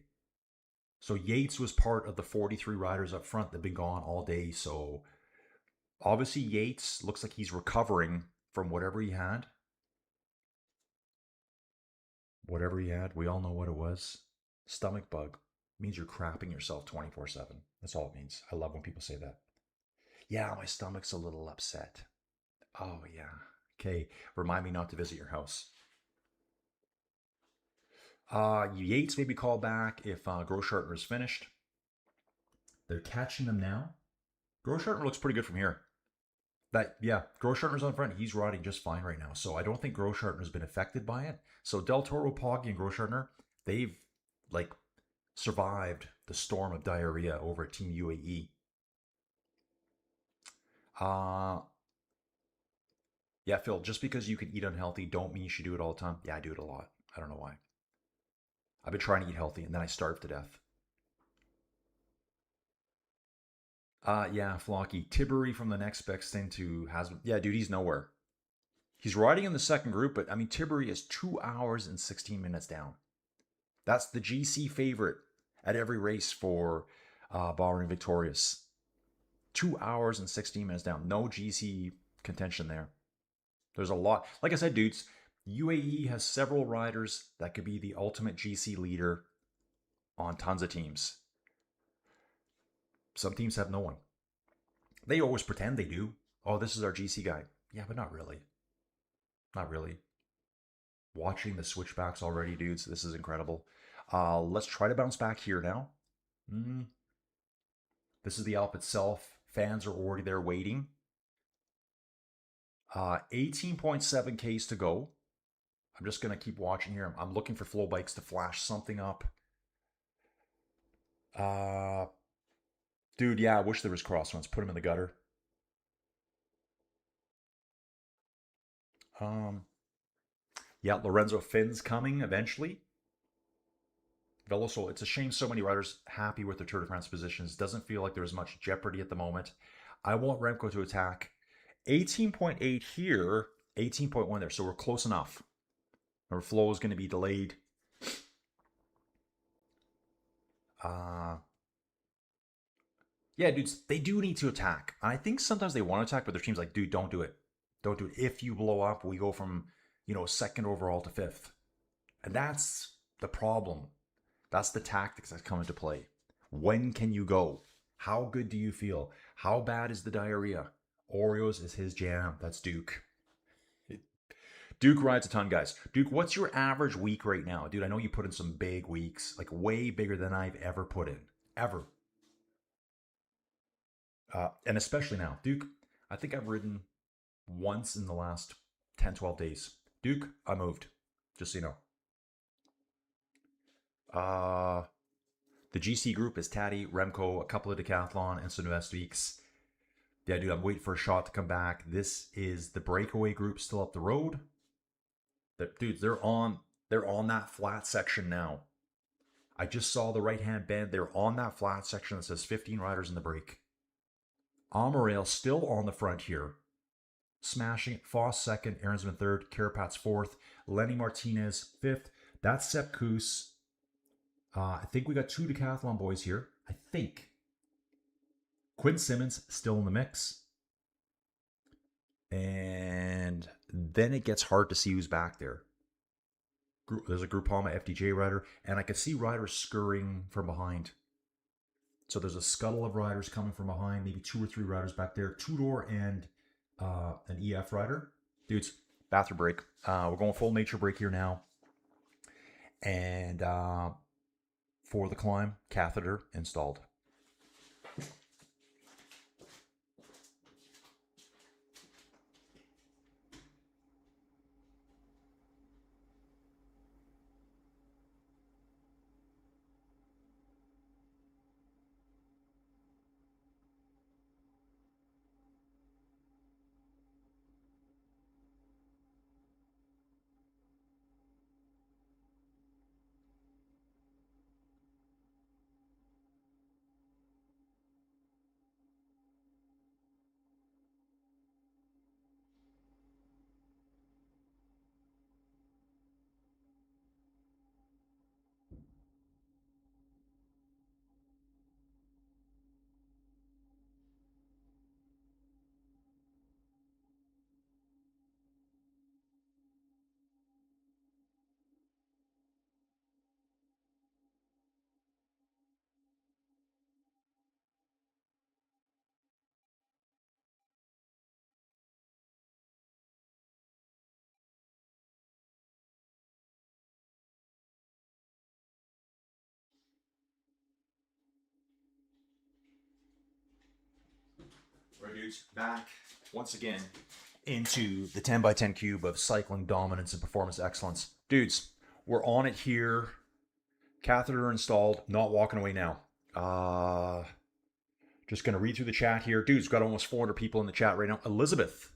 So Yates was part of the 43 riders up front that have been gone all day. So obviously Yates looks like he's recovering from whatever he had. Whatever he had, we all know what it was. Stomach bug. It means you're crapping yourself 24/7. That's all it means. I love when people say that. Yeah, my stomach's a little upset. Oh, yeah. Okay, remind me not to visit your house. Yates may be called back if Grosshartner is finished. They're catching them now. Grosshartner looks pretty good from here. Grosshartner's on front. He's riding just fine right now. So I don't think Grosshartner's been affected by it. So Del Toro, Poggi, and Grosshartner, they've like survived the storm of diarrhea over at Team UAE. Uh yeah, Phil, just because you can eat unhealthy don't mean you should do it all the time. Yeah, I do it a lot. I don't know why. I've been trying to eat healthy and then I starve to death. Yeah, Flocky. Tiberi from the next best thing to has. Yeah, dude, he's nowhere. He's riding in the second group, but I mean, Tiberi is 2 hours and 16 minutes down. That's the GC favorite at every race for Bahrain Victorious. 2 hours and 16 minutes down. No GC contention there. There's a lot. Like I said, dudes, UAE has several riders that could be the ultimate GC leader on tons of teams. Some teams have no one. They always pretend they do. Oh, this is our GC guy. Yeah, but not really. Not really. Watching the switchbacks already, dudes. This is incredible. Let's try to bounce back here now. This is the Alp itself. Fans are already there waiting. 18.7 Ks to go. I'm just going to keep watching here. I'm looking for Flow Bikes to flash something up. Dude, yeah, I wish there was crossruns. Put him in the gutter. Yeah, Lorenzo Finn's coming eventually. Veloso, it's a shame so many riders happy with their Tour de France positions. Doesn't feel like there's much jeopardy at the moment. I want Remco to attack. 18.8 here, 18.1 there. So we're close enough. Our flow is going to be delayed. Yeah, dudes, they do need to attack. I think sometimes they want to attack, but their team's like, dude, don't do it. Don't do it. If you blow up, we go from, second overall to fifth. And that's the problem. That's the tactics that come into play. When can you go? How good do you feel? How bad is the diarrhea? Oreos is his jam. That's Duke. Duke rides a ton, guys. Duke, what's your average week right now? Dude, I know you put in some big weeks, like way bigger than I've ever put in. Ever. And especially now. Duke, I think I've ridden once in the last 10, 12 days. Duke, I moved. Just so you know. The GC group is Taddy, Remco, a couple of decathlon, and some West weeks. Yeah, dude, I'm waiting for a shot to come back. This is the breakaway group still up the road. Dude, they're on that flat section now. I just saw the right-hand bend. They're on that flat section that says 15 riders in the break. Amarail still on the front here. Smashing it. Foss second, Aaronsman third, Carapaz fourth, Lenny Martinez fifth. That's Sepp Kuss. I think we got two decathlon boys here. I think. Quinn Simmons still in the mix. And then it gets hard to see who's back there. There's a Groupama FDJ rider, and I can see riders scurrying from behind. So there's a scuttle of riders coming from behind, maybe 2 or 3 riders back there. Tudor and an EF rider. Dudes, bathroom break. We're going full nature break here now. And for the climb, catheter installed. dudes. Back once again into the 10 by 10 cube of cycling dominance and performance excellence. Dudes, we're on it here. Catheter installed. Not walking away now. Just going to read through the chat here. Dudes, got almost 400 people in the chat right now. Elizabeth.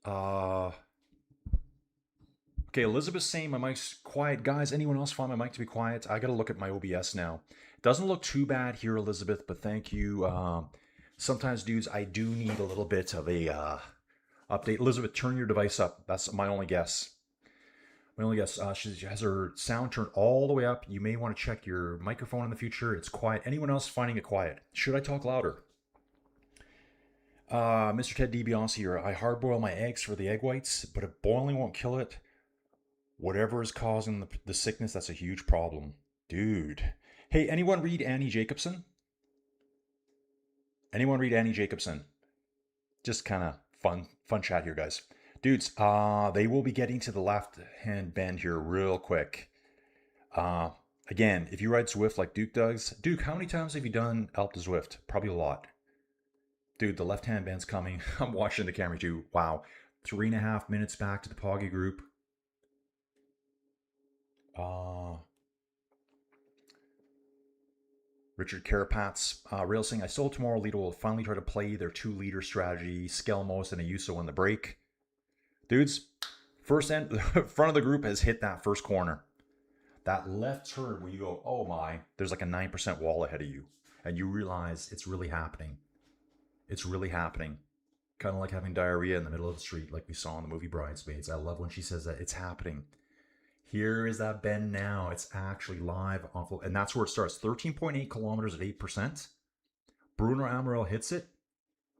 Okay, Elizabeth's saying my mic's quiet. Guys, anyone else find my mic to be quiet? I got to look at my OBS now. Doesn't look too bad here, Elizabeth, but thank you. Sometimes, dudes, I do need a little bit of a update. Elizabeth, turn your device up. That's my only guess. My only guess. She has her sound turned all the way up. You may want to check your microphone in the future. It's quiet. Anyone else finding it quiet? Should I talk louder? Mr. Ted DiBiase here. I hard-boil my eggs for the egg whites, but if boiling won't kill it, whatever is causing the sickness, that's a huge problem. Dude. Hey, anyone read Annie Jacobson? Anyone read Annie Jacobson? Just kind of fun chat here, guys. Dudes, they will be getting to the left-hand bend here real quick. Again, if you ride Zwift like Duke does, Duke, how many times have you done Alpe to Zwift? Probably a lot. Dude, the left-hand bend's coming. I'm watching the camera too. Wow. 3.5 minutes back to the Poggy group. Richard Carapats, Railsing, I sold tomorrow. Lido will finally try to play their 2-leader strategy. Skelmos and Ayuso on the break. Dudes, front of the group has hit that first corner. That left turn where you go, oh my, there's like a 9% wall ahead of you. And you realize it's really happening. It's really happening. Kind of like having diarrhea in the middle of the street like we saw in the movie Bridesmaids. I love when she says that. It's happening. Here is that bend now. It's actually live. And that's where it starts. 13.8 kilometers at 8%. Bruno Amaral hits it.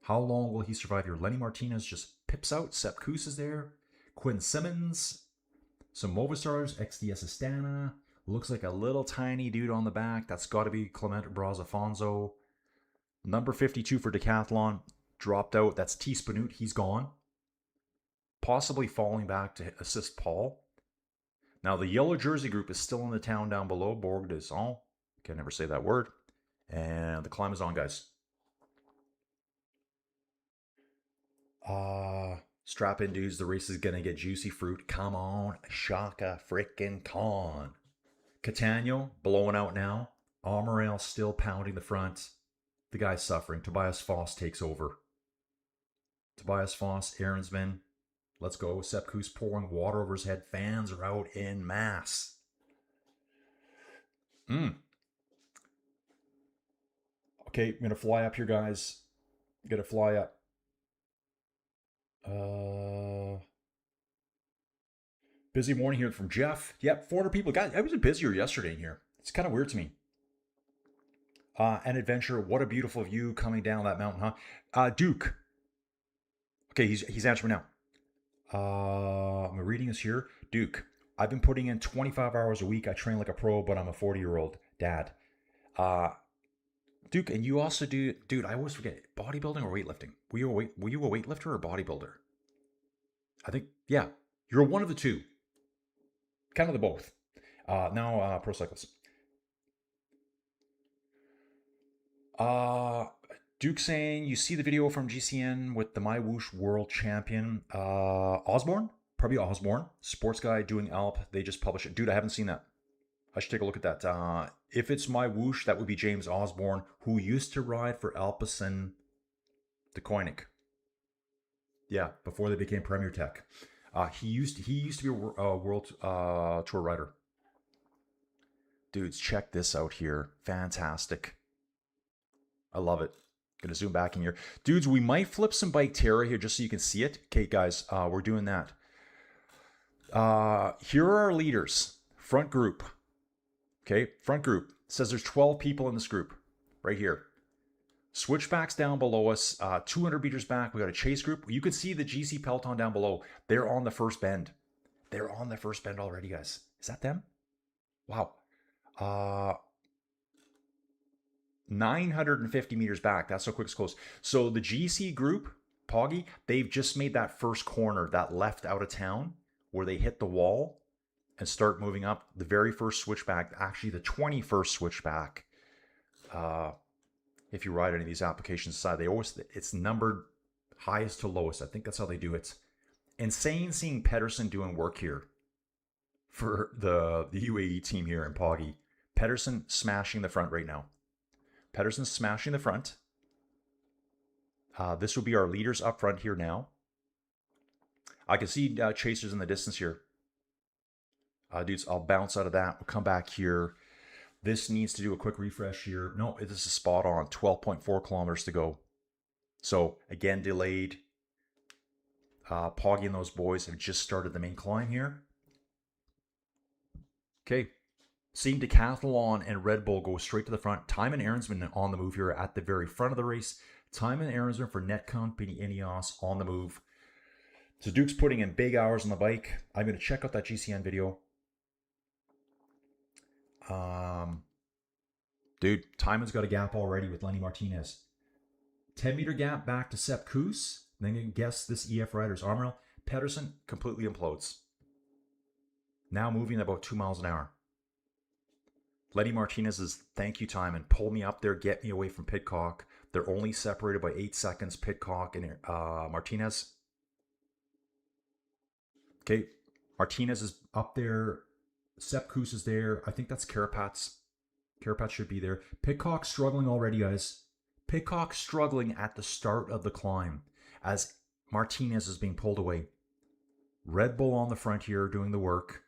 How long will he survive here? Lenny Martinez just pips out. Sepp Kuss is there. Quinn Simmons. Some Movistars. XDS Astana. Looks like a little tiny dude on the back. That's got to be Clement Brazafonso. Number 52 for Decathlon. Dropped out. That's T. Spanoot. He's gone. Possibly falling back to assist Paul. Now, the yellow jersey group is still in the town down below. Bourg de Son. Can never say that word. And the climb is on, guys. Strap in, dudes. The race is going to get juicy fruit. Come on. Shaka frickin' Khan. Catania blowing out now. Amaral still pounding the front. The guy's suffering. Tobias Foss takes over. Tobias Foss, Aaronsman. Let's go. Sepp Kuss pouring water over his head. Fans are out in mass. Okay, I'm going to fly up here, guys. I'm going to fly up. Busy morning here from Jeff. Yep, 400 people. Guys, I was busier yesterday in here. It's kind of weird to me. An adventure. What a beautiful view coming down that mountain, huh? Duke. Okay, he's answering now. I'm reading this here. Duke, I've been putting in 25 hours a week. I train like a pro, but I'm a 40-year-old dad. Duke, and you also do, dude, I always forget, bodybuilding or weightlifting? Were you a weightlifter or a bodybuilder? I think, yeah, you're one of the two. Kind of the both. Now, pro cyclist. Duke saying, you see the video from GCN with the My Whoosh world champion, Osborne? Probably Osborne. Sports guy doing Alp. They just published it. Dude, I haven't seen that. I should take a look at that. If it's My Whoosh, that would be James Osborne, who used to ride for Alpecin de Koenig. Yeah, before they became Premier Tech. He used to be a world tour rider. Dudes, check this out here. Fantastic. I love it. Gonna zoom back in here. Dudes, we might flip some Bike Terra here just so you can see it. Okay, guys, we're doing that. Here are our leaders. Front group. Okay, front group. It says there's 12 people in this group. Right here. Switchbacks down below us. 200 meters back, we got a chase group. You can see the GC Peloton down below. They're on the first bend. They're on the first bend already, guys. Is that them? Wow. 950 meters back. That's how quick it's close. So the GC group, Poggy, they've just made that first corner, that left out of town, where they hit the wall and start moving up. The very first switchback, actually the 21st switchback. Yeah, if you ride any of these applications aside. It's numbered highest to lowest. I think that's how they do it. Insane seeing Pedersen doing work here for the UAE team here in Poggy. Pedersen smashing the front right now. Pedersen smashing the front. This will be our leaders up front here now. I can see chasers in the distance here. Dudes, I'll bounce out of that. We'll come back here. This needs to do a quick refresh here. No, this is spot on. 12.4 kilometers to go. So, again, delayed. Poggy and those boys have just started the main climb here. Okay. Seeing Decathlon and Red Bull go straight to the front. Timon Ahrensman on the move here at the very front of the race. Timon Ahrensman for Net Company Ineos on the move. So Duke's putting in big hours on the bike. I'm going to check out that GCN video. Dude, Timon's got a gap already with Lenny Martinez. 10-meter gap back to Sepp Kuss. Then you can guess this EF rider's arm rail. Pedersen completely implodes. Now moving about 2 miles an hour. Lenny Martinez is, thank you, Timon. Pull me up there, get me away from Pidcock. They're only separated by 8 seconds, Pidcock and Martinez. Okay, Martinez is up there. Sepp Kuss is there. I think that's Carapaz. Carapaz should be there. Pidcock struggling already, guys. Pidcock struggling at the start of the climb as Martinez is being pulled away. Red Bull on the front here doing the work.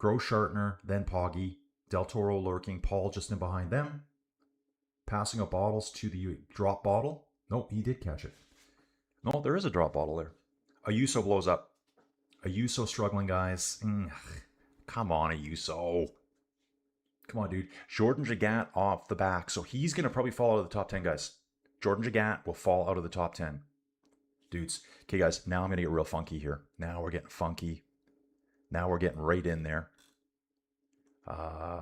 Groschartner, then Poggy. Del Toro lurking. Paul just in behind them. Passing up bottles to the drop bottle. Nope, he did catch it. No, there is a drop bottle there. Ayuso blows up. Ayuso struggling, guys. Come on, Ayuso. Come on, dude. Jordan Jagat off the back. So he's going to probably fall out of the top 10, guys. Jordan Jagat will fall out of the top 10. Dudes. Okay, guys. Now I'm going to get real funky here. Now we're getting funky. Now we're getting right in there.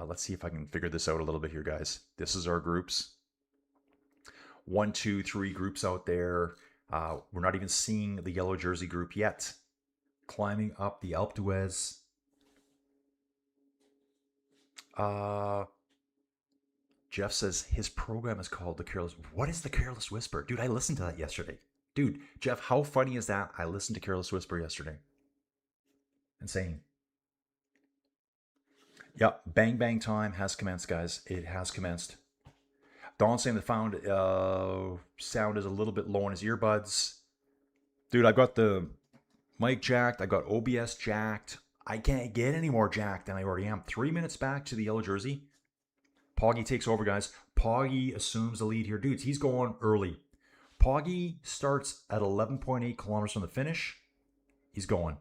Let's see if I can figure this out a little bit here, guys. This is our groups. 1, 2, 3 groups out there. We're not even seeing the yellow jersey group yet. Climbing up the Alpe d'Huez. Jeff says his program is called The Careless. What is The Careless Whisper? Dude, I listened to that yesterday. Dude, Jeff, how funny is that? I listened to Careless Whisper yesterday. Insane. Yep, bang bang time has commenced, guys. It has commenced. Don saying the sound is a little bit low in his earbuds. Dude, I've got the mic jacked. I got OBS jacked. I can't get any more jacked than I already am. 3 minutes back to the yellow jersey. Poggy takes over, guys. Poggy assumes the lead here. Dudes, he's going early. Poggy starts at 11.8 kilometers from the finish. He's going.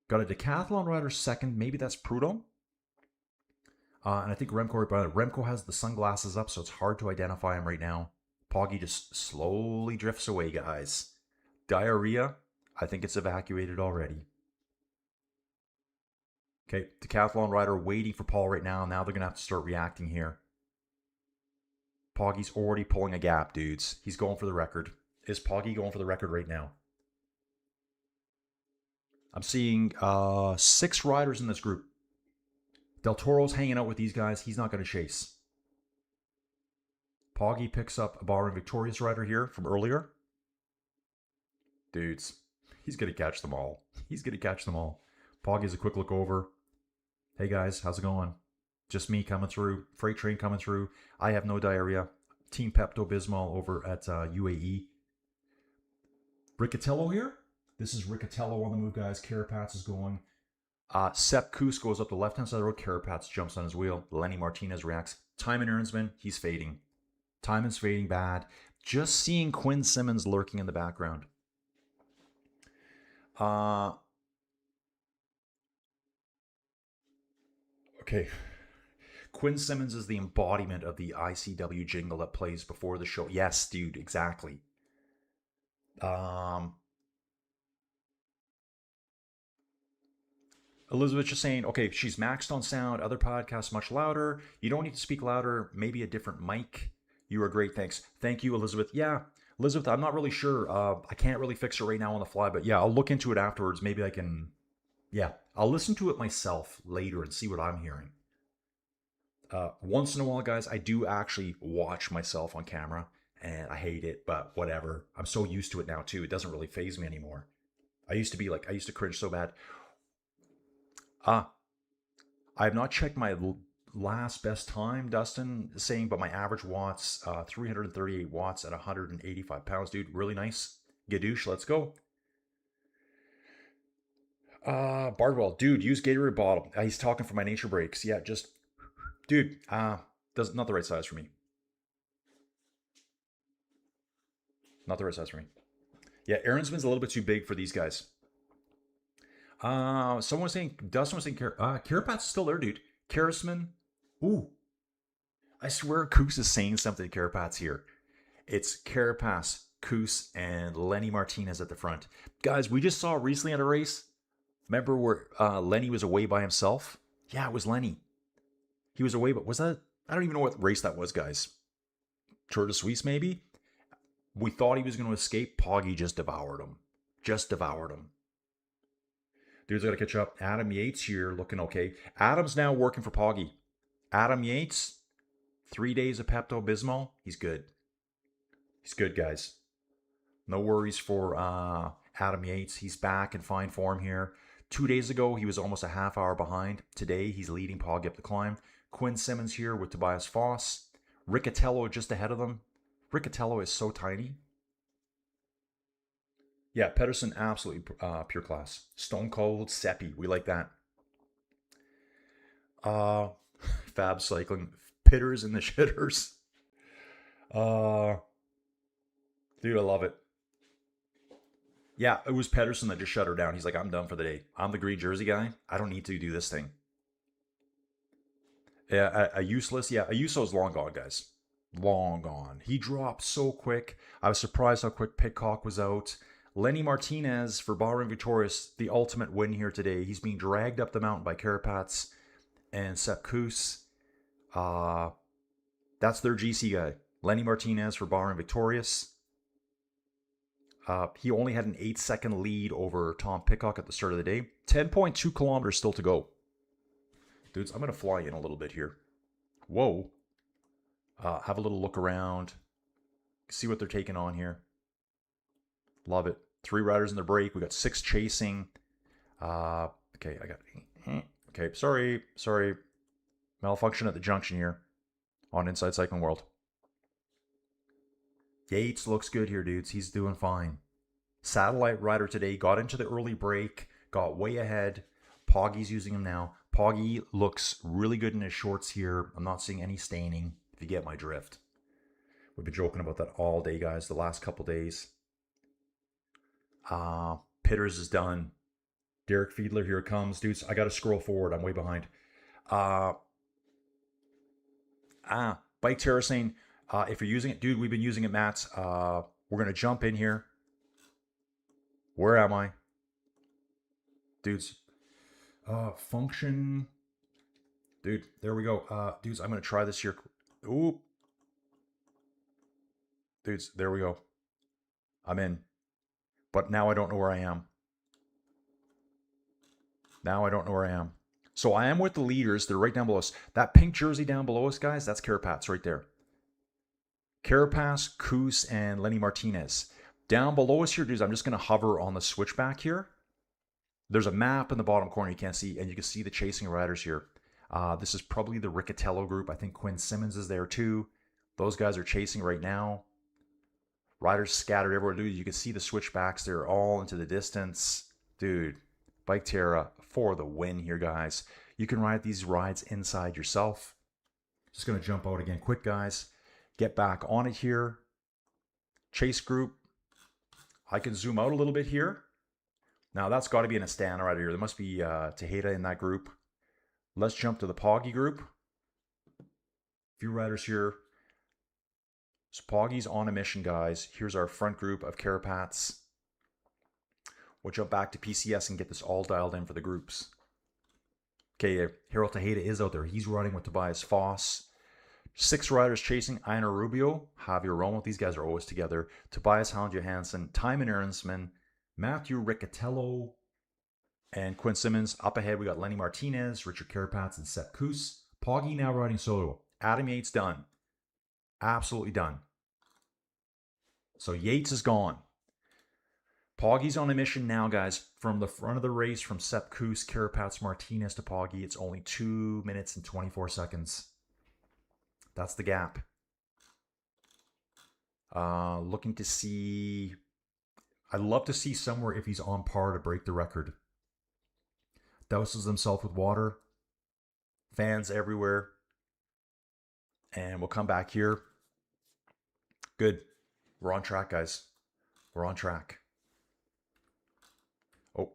Got a decathlon rider second. Maybe that's Prudhomme. And I think Remco has the sunglasses up, so it's hard to identify him right now. Poggy just slowly drifts away, guys. Diarrhea. I think it's evacuated already. Okay, decathlon rider waiting for Paul right now. Now they're going to have to start reacting here. Poggy's already pulling a gap, dudes. He's going for the record. Is Poggy going for the record right now? I'm seeing 6 riders in this group. Del Toro's hanging out with these guys. He's not going to chase. Poggy picks up a Bahrain Victorious rider here from earlier. Dudes, he's going to catch them all. He's going to catch them all. Poggy's a quick look over. Hey guys, how's it going? Just me coming through. Freight train coming through. I have no diarrhea. Team Pepto-Bismol over at UAE. Riccatello here. This is Riccatello on the move, guys. Carapaz is going. Sepp Kuss goes up the left-hand side of the road. Carapaz jumps on his wheel. Lenny Martinez reacts. Timon Ahrensman, he's fading. Timon's fading bad. Just seeing Quinn Simmons lurking in the background. Okay. Quinn Simmons is the embodiment of the ICW jingle that plays before the show. Yes, dude, exactly. Elizabeth just saying, okay, she's maxed on sound. Other podcasts much louder. You don't need to speak louder. Maybe a different mic. You are great. Thanks. Thank you, Elizabeth. Yeah, Elizabeth, I'm not really sure. I can't really fix it right now on the fly, but yeah, I'll look into it afterwards. Maybe I can, yeah, I'll listen to it myself later and see what I'm hearing. Once in a while, guys, I do actually watch myself on camera, and I hate it, but whatever. I'm so used to it now too. It doesn't really faze me anymore. I used to cringe so bad. I have not checked my last best time, Dustin is saying, but my average watts, 338 watts at 185 pounds, dude. Really nice. Gadoosh, let's go. Bardwell, dude, use Gatorade bottle. He's talking for my nature breaks. Yeah, just, dude, does not the right size for me. Not the right size for me. Yeah, Aaronsman's a little bit too big for these guys. Someone was saying, Dustin was saying, Carapat's still there, dude. Karasman. Ooh. I swear Koos is saying something to Carapats here. It's Carapace, Koos, and Lenny Martinez at the front. Guys, we just saw recently at a race. Remember where Lenny was away by himself? Yeah, it was Lenny. He was away, but was that? I don't even know what race that was, guys. Tour de Suisse, maybe? We thought he was going to escape. Poggy just devoured him. Just devoured him. Dude's got to catch up. Adam Yates here looking okay. Adam's now working for Poggy. Adam Yates, 3 days of Pepto-Bismol. He's good. He's good, guys. No worries for Adam Yates. He's back in fine form here. 2 days ago, he was almost a half hour behind. Today, he's leading Poggy up the climb. Quinn Simmons here with Tobias Foss. Riccatello just ahead of them. Riccatello is so tiny. Yeah, Pedersen, absolutely pure class. Stone Cold, Seppi. We like that. Fab Cycling. Pitters and the shitters. Dude, I love it. Yeah, it was Pedersen that just shut her down. He's like, I'm done for the day. I'm the green jersey guy. I don't need to do this thing. Yeah, a useless. Yeah, Ayuso's long gone, guys. Long gone. He dropped so quick. I was surprised how quick Pitcock was out. Lenny Martinez for Bahrain Victorious, the ultimate win here today. He's being dragged up the mountain by Carapats and Sepp Kuss. That's their GC guy. Lenny Martinez for Bahrain Victorious. He only had an 8-second lead over Tom Pitcock at the start of the day. 10.2 kilometers still to go. Dudes, I'm going to fly in a little bit here. Whoa. Have a little look around. See what they're taking on here. Love it. 3 riders in the break. We got 6 chasing. Okay, I got... Okay, sorry. Malfunction at the junction here on Inside Cycling World. Yates looks good here, dudes. He's doing fine. Satellite rider today. Got into the early break. Got way ahead. Poggy's using him now. Poggy looks really good in his shorts here. I'm not seeing any staining, if you get my drift. We've been joking about that all day, guys, the last couple days. Pitters is done. Derek Fiedler, here it comes. Dudes, I got to scroll forward. I'm way behind. Bike Terra saying, if you're using it, dude, we've been using it, Matt. We're going to jump in here. Where am I? Dudes. Function. Dude, there we go. Dudes, I'm going to try this here. Ooh. Dudes, there we go. I'm in. But now I don't know where I am. So I am with the leaders. They're right down below us. That pink jersey down below us, guys, that's Carapaz right there. Carapaz, Kuss, and Lenny Martinez. Down below us here, dudes, I'm just going to hover on the switchback here. There's a map in the bottom corner you can't see, and you can see the chasing riders here. This is probably the Riccatello group. I think Quinn Simmons is there too. Those guys are chasing right now. Riders scattered everywhere. Dude, you can see the switchbacks. They're all into the distance. Dude, Bike Terra for the win here, guys. You can ride these rides inside yourself. Just going to jump out again quick, guys. Get back on it here. Chase group. I can zoom out a little bit here. Now, that's got to be an Astana right here. There must be Tejeda in that group. Let's jump to the Poggy group. A few riders here. So Poggy's on a mission, guys. Here's our front group of Carapats. We'll jump back to PCS and get this all dialed in for the groups. Okay, Harold Tejeda is out there. He's running with Tobias Foss. 6 riders chasing. Einar Rubio, Javier Romo. These guys are always together. Tobias Hound Johansson, Timon Aaronsman, Matthew Riccatello, and Quinn Simmons. Up ahead, we got Lenny Martinez, Richard Carapaz, and Sepp Kuss. Poggy now riding solo. Adam Yates done. Absolutely done. So Yates is gone. Poggy's on a mission now, guys. From the front of the race, from Sepp Kuss, Carapaz, Martinez to Poggy, it's only 2 minutes and 24 seconds. That's the gap. Looking to see... I'd love to see somewhere if he's on par to break the record. Douses himself with water. Fans everywhere. And we'll come back here. Good. We're on track, guys. We're on track. Oh,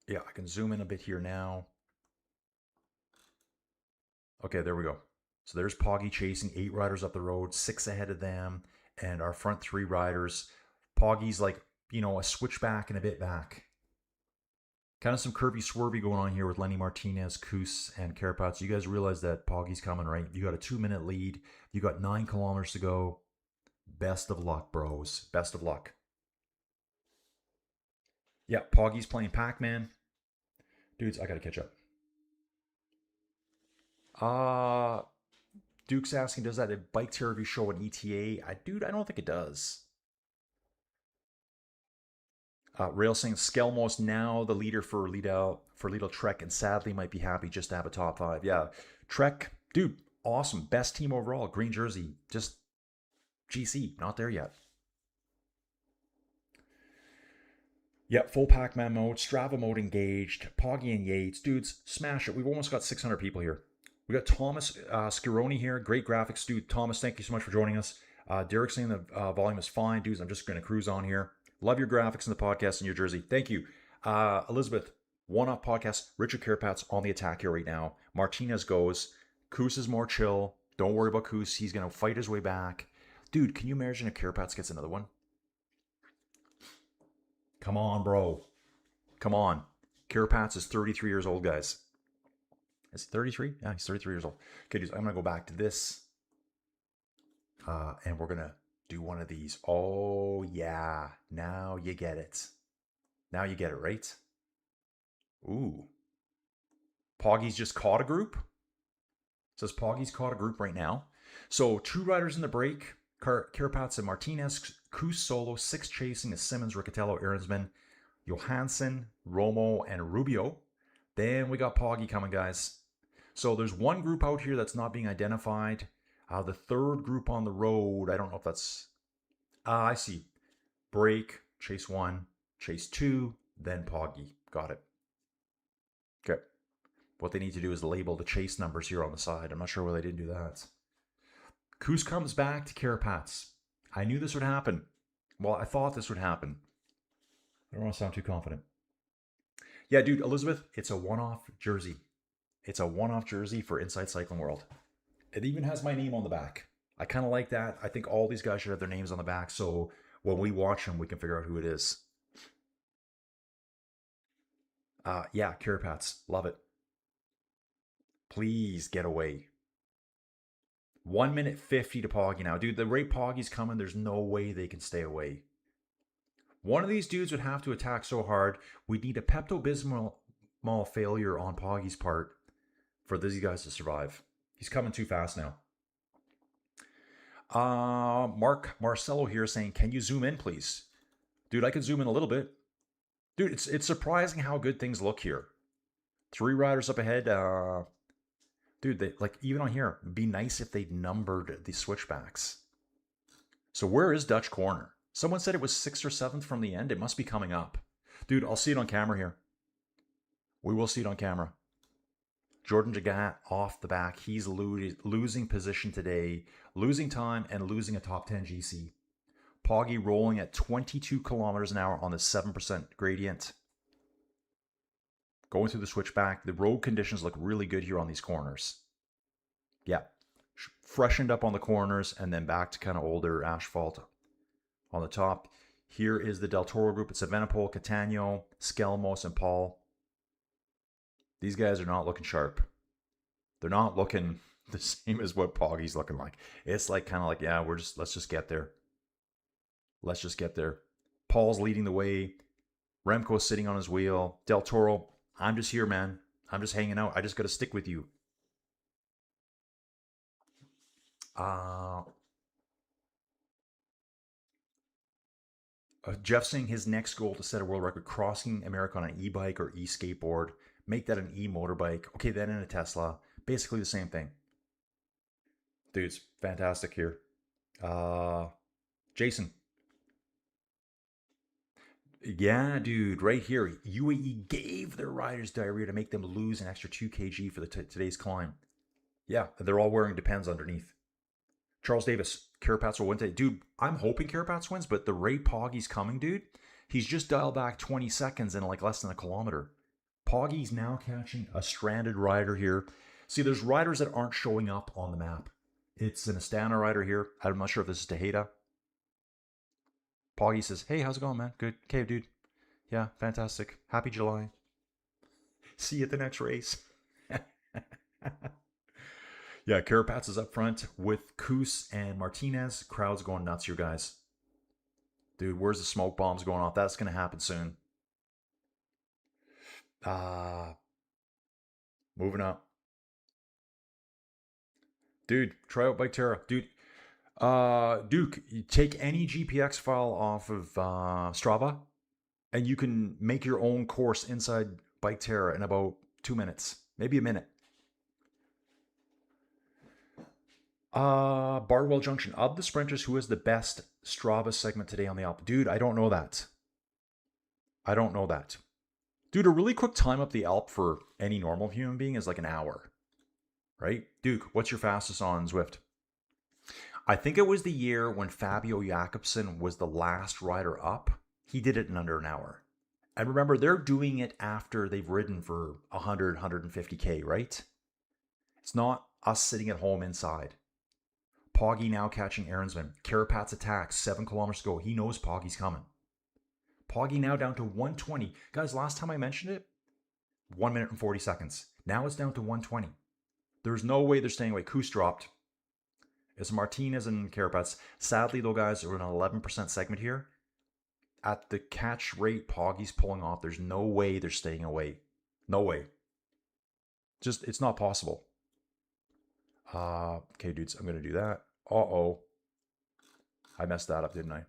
yeah, I can zoom in a bit here now. Okay, there we go. So there's Poggy chasing 8 riders up the road, 6 ahead of them, and our front 3 riders. Poggy's like, you know, a switchback and a bit back. Kind of some curvy swervy going on here with Lenny Martinez, Kuss, and Carapaz. You guys realize that Poggy's coming, right? You got a 2-minute lead. You got 9 kilometers to go. Best of luck, bros. Best of luck. Yeah, Poggy's playing Pac-Man. Dudes, I gotta catch up. Duke's asking, does that bike tier review show an ETA? Dude, I don't think it does. Rail saying Skelmos now the leader for Lidl Trek, and sadly might be happy just to have a top 5. Yeah, Trek, dude, awesome. Best team overall. Green jersey. Just GC, not there yet. Yep, full Pac-Man mode, Strava mode engaged, Poggy and Yates. Dudes, smash it. We've almost got 600 people here. We got Thomas Scironi here. Great graphics, dude. Thomas, thank you so much for joining us. Derek saying the volume is fine. Dudes, I'm just going to cruise on here. Love your graphics in the podcast and your jersey. Thank you. Elizabeth, one-off podcast. Richard Carapaz on the attack here right now. Martinez goes. Kuss is more chill. Don't worry about Kuss. He's going to fight his way back. Dude, can you imagine if Carapaz gets another one? Come on, bro. Come on. Carapaz is 33 years old, guys. Is he 33? Yeah, he's 33 years old. Okay, dudes, I'm going to go back to this. And we're going to do one of these. Oh, yeah. Now you get it. Now you get it, right? Ooh. Poggy's just caught a group. It says Poggy's caught a group right now. So 2 riders in the break. Carapaz and Martinez. Kuss solo. 6 chasing is Simmons, Riccatello, Ahrensman, Johansson, Romo, and Rubio. Then we got Poggy coming, guys. So there's one group out here that's not being identified. The third group on the road, I don't know if that's... I see. Break, chase 1, chase 2, then Poggy. Got it. Okay. What they need to do is label the chase numbers here on the side. I'm not sure why they didn't do that. Kuss comes back to Carapaz. I knew this would happen. Well, I thought this would happen. I don't want to sound too confident. Yeah, dude, Elizabeth, it's a one-off jersey. It's a one-off jersey for Inside Cycling World. It even has my name on the back. I kind of like that. I think all these guys should have their names on the back, so when we watch them, we can figure out who it is. Yeah, Carapaz. Love it. Please get away. 1 minute 50 to Poggy now. Dude, the rate Poggy's coming, there's no way they can stay away. One of these dudes would have to attack so hard, we'd need a Pepto-Bismol failure on Poggy's part for these guys to survive. He's coming too fast now. Mark Marcello here saying, can you zoom in, please? Dude, I can zoom in a little bit. Dude, it's surprising how good things look here. 3 riders up ahead. Dude, like even on here, it'd be nice if they'd numbered the switchbacks. So where is Dutch Corner? Someone said it was 6th or 7th from the end. It must be coming up. Dude, I'll see it on camera here. We will see it on camera. Jordan Jagat off the back. He's losing position today, losing time, and losing a top 10 GC. Poggy rolling at 22 kilometers an hour on the 7% gradient. Going through the switchback. The road conditions look really good here on these corners. Yeah. Freshened up on the corners and then back to kind of older asphalt on the top. Here is the Del Toro group. It's Evenepoel, Catania, Skelmos, and Paul. These guys are not looking sharp. They're not looking the same as what Poggy's looking like. It's like kind of like, yeah, let's just get there. Let's just get there. Paul's leading the way. Remco's sitting on his wheel. Del Toro, I'm just here, man. I'm just hanging out. I just got to stick with you. Jeff saying his next goal to set a world record crossing America on an e-bike or e-skateboard, make that an e-motorbike. Okay, then in a Tesla. Basically the same thing. Dude's fantastic here. Jason. Yeah, dude, right here. UAE gave their riders diarrhea to make them lose an extra 2 kg for the today's climb. Yeah, they're all wearing Depends underneath. Charles Davis, Carapaz will win today. Dude, I'm hoping Carapaz wins, but the rate Poggy's coming, dude, he's just dialed back 20 seconds in like less than a kilometer. Poggy's now catching a stranded rider here. See, there's riders that aren't showing up on the map. It's an Astana rider here. I'm not sure if this is Tejeda. Poggy says, hey, how's it going, man? Good. Okay, dude. Yeah, fantastic. Happy July. See you at the next race. Yeah, Carapaz is up front with Koos and Martinez. Crowd's going nuts, you guys. Dude, where's the smoke bombs going off? That's going to happen soon. Moving up. Dude, try out Bike Terra. Dude, Duke, you take any GPX file off of Strava, and you can make your own course inside Bike Terra in about 2 minutes, maybe a minute. Bardwell Junction. Of the sprinters, who has the best Strava segment today on the Alp? Dude, I don't know that. Dude, a really quick time up the Alp for any normal human being is like an hour. Right? Duke, what's your fastest on Zwift? I think it was the year when Fabio Jakobsen was the last rider up. He did it in under an hour. And remember, they're doing it after they've ridden for 100, 150K, right? It's not us sitting at home inside. Poggy now catching Aaronsman. Carapaz attacks, 7 kilometers to go. He knows Poggy's coming. Poggy now down to 120. Guys, last time I mentioned it, 1 minute and 40 seconds. Now it's down to 120. There's no way they're staying away. Koos dropped. It's Martinez and Carapaz. Sadly, though, guys, we're in an 11% segment here. At the catch rate Poggy's pulling off, there's no way they're staying away. No way. Just, it's not possible. Okay, dudes, I'm going to do that. Uh-oh. I messed that up, didn't I?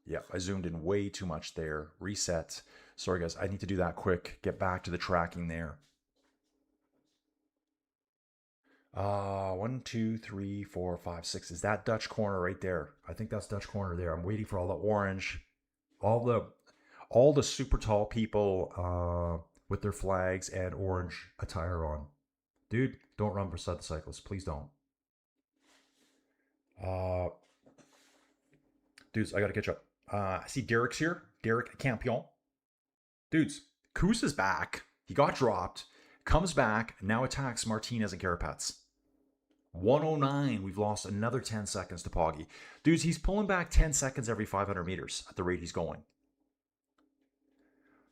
Yeah, I zoomed in way too much there. Reset. Sorry, guys. I need to do that quick. Get back to the tracking there. 1, 2, 3, 4, 5, 6. Is that Dutch corner right there? I think that's Dutch corner there. I'm waiting for all the orange, all the super tall people with their flags and orange attire on. Dude, don't run beside the cyclist. Please don't. Dudes, I gotta catch up. I see Derek's here. Derek Campion. Dudes, Koos is back. He got dropped. Comes back. Now attacks Martinez and Carapaz. 109. We've lost another 10 seconds to Poggy. Dudes, he's pulling back 10 seconds every 500 meters at the rate he's going.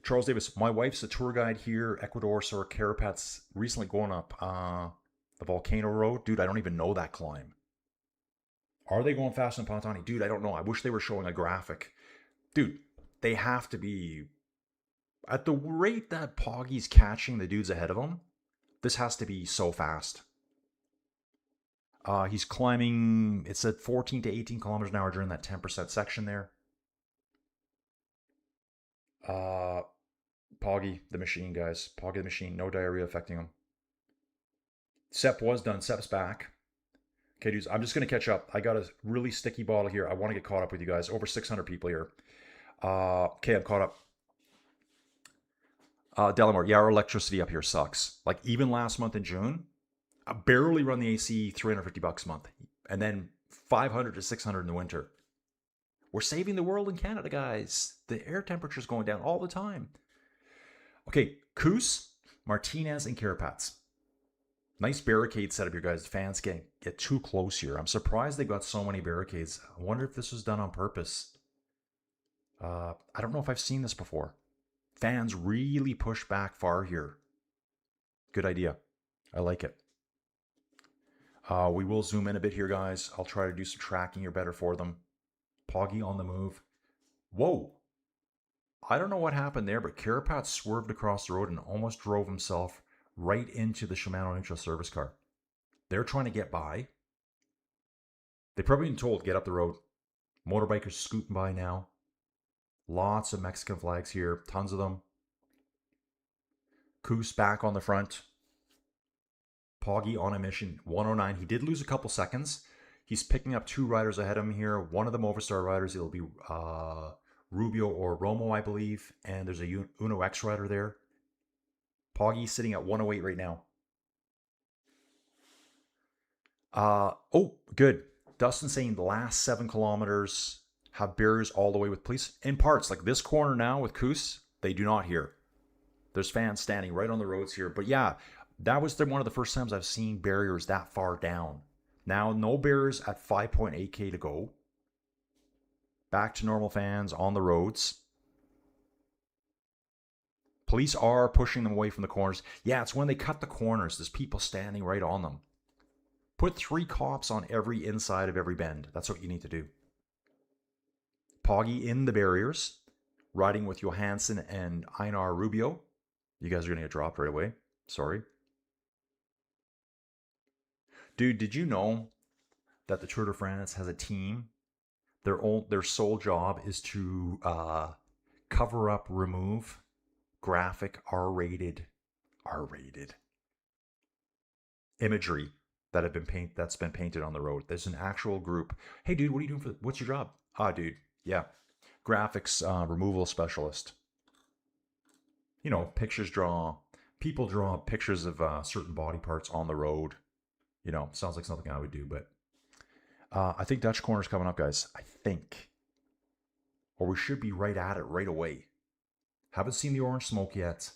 Charles Davis, my wife's a tour guide here, Ecuador, saw Carapaz recently going up the Volcano Road. Dude, I don't even know that climb. Are they going faster than Pantani? Dude, I don't know. I wish they were showing a graphic. Dude, they have to be... At the rate that Poggy's catching the dudes ahead of him, this has to be so fast. He's climbing, it's at 14 to 18 kilometers an hour during that 10% section there. Poggy, the machine, guys. Poggy, the machine. No diarrhea affecting him. Sepp was done. Sepp's back. Okay, dudes, I'm just going to catch up. I got a really sticky bottle here. I want to get caught up with you guys. Over 600 people here. Okay, I'm caught up. Delamore, yeah, our electricity up here sucks. Like, even last month in June, I barely run the AC $350 a month. And then 500 to 600 in the winter. We're saving the world in Canada, guys. The air temperature's going down all the time. Okay, Koos, Martinez, and Carapaz. Nice barricade setup here, guys. Fans can't get too close here. I'm surprised they got so many barricades. I wonder if this was done on purpose. I don't know if I've seen this before. Fans really push back far here. Good idea. I like it. We will zoom in a bit here, guys. I'll try to do some tracking here better for them. Poggy on the move. Whoa. I don't know what happened there, but Carapaz swerved across the road and almost drove himself right into the Shimano neutral service car. They're trying to get by. They've probably been told, get up the road. Motorbikers scooting by now. Lots of Mexican flags here. Tons of them. Coos back on the front. Poggy on a mission. 109. He did lose a couple seconds. He's picking up 2 riders ahead of him here. One of them Overstar riders. It'll be Rubio or Romo, I believe. And there's a Uno X rider there. Poggy sitting at 108 right now. Oh, good. Dustin saying the last 7 kilometers have barriers all the way with police. In parts, like this corner now with Coos, they do not here. There's fans standing right on the roads here. But yeah, that was one of the first times I've seen barriers that far down. Now, no barriers at 5.8K to go. Back to normal fans on the roads. Police are pushing them away from the corners. Yeah, it's when they cut the corners. There's people standing right on them. Put 3 cops on every inside of every bend. That's what you need to do. Poggy in the barriers. Riding with Johansson and Einar Rubio. You guys are going to get dropped right away. Sorry. Dude, did you know that the Tour de France has a team? Their sole job is to cover up, remove graphic R-rated imagery that's been painted on the road. There's an actual group. Hey, dude, what are you doing what's your job? Dude, yeah, graphics removal specialist. You know, people draw pictures of certain body parts on the road. You know, sounds like something I would do, but I think Dutch Corner's coming up, guys. I think. Or we should be right at it right away. Haven't seen the orange smoke yet.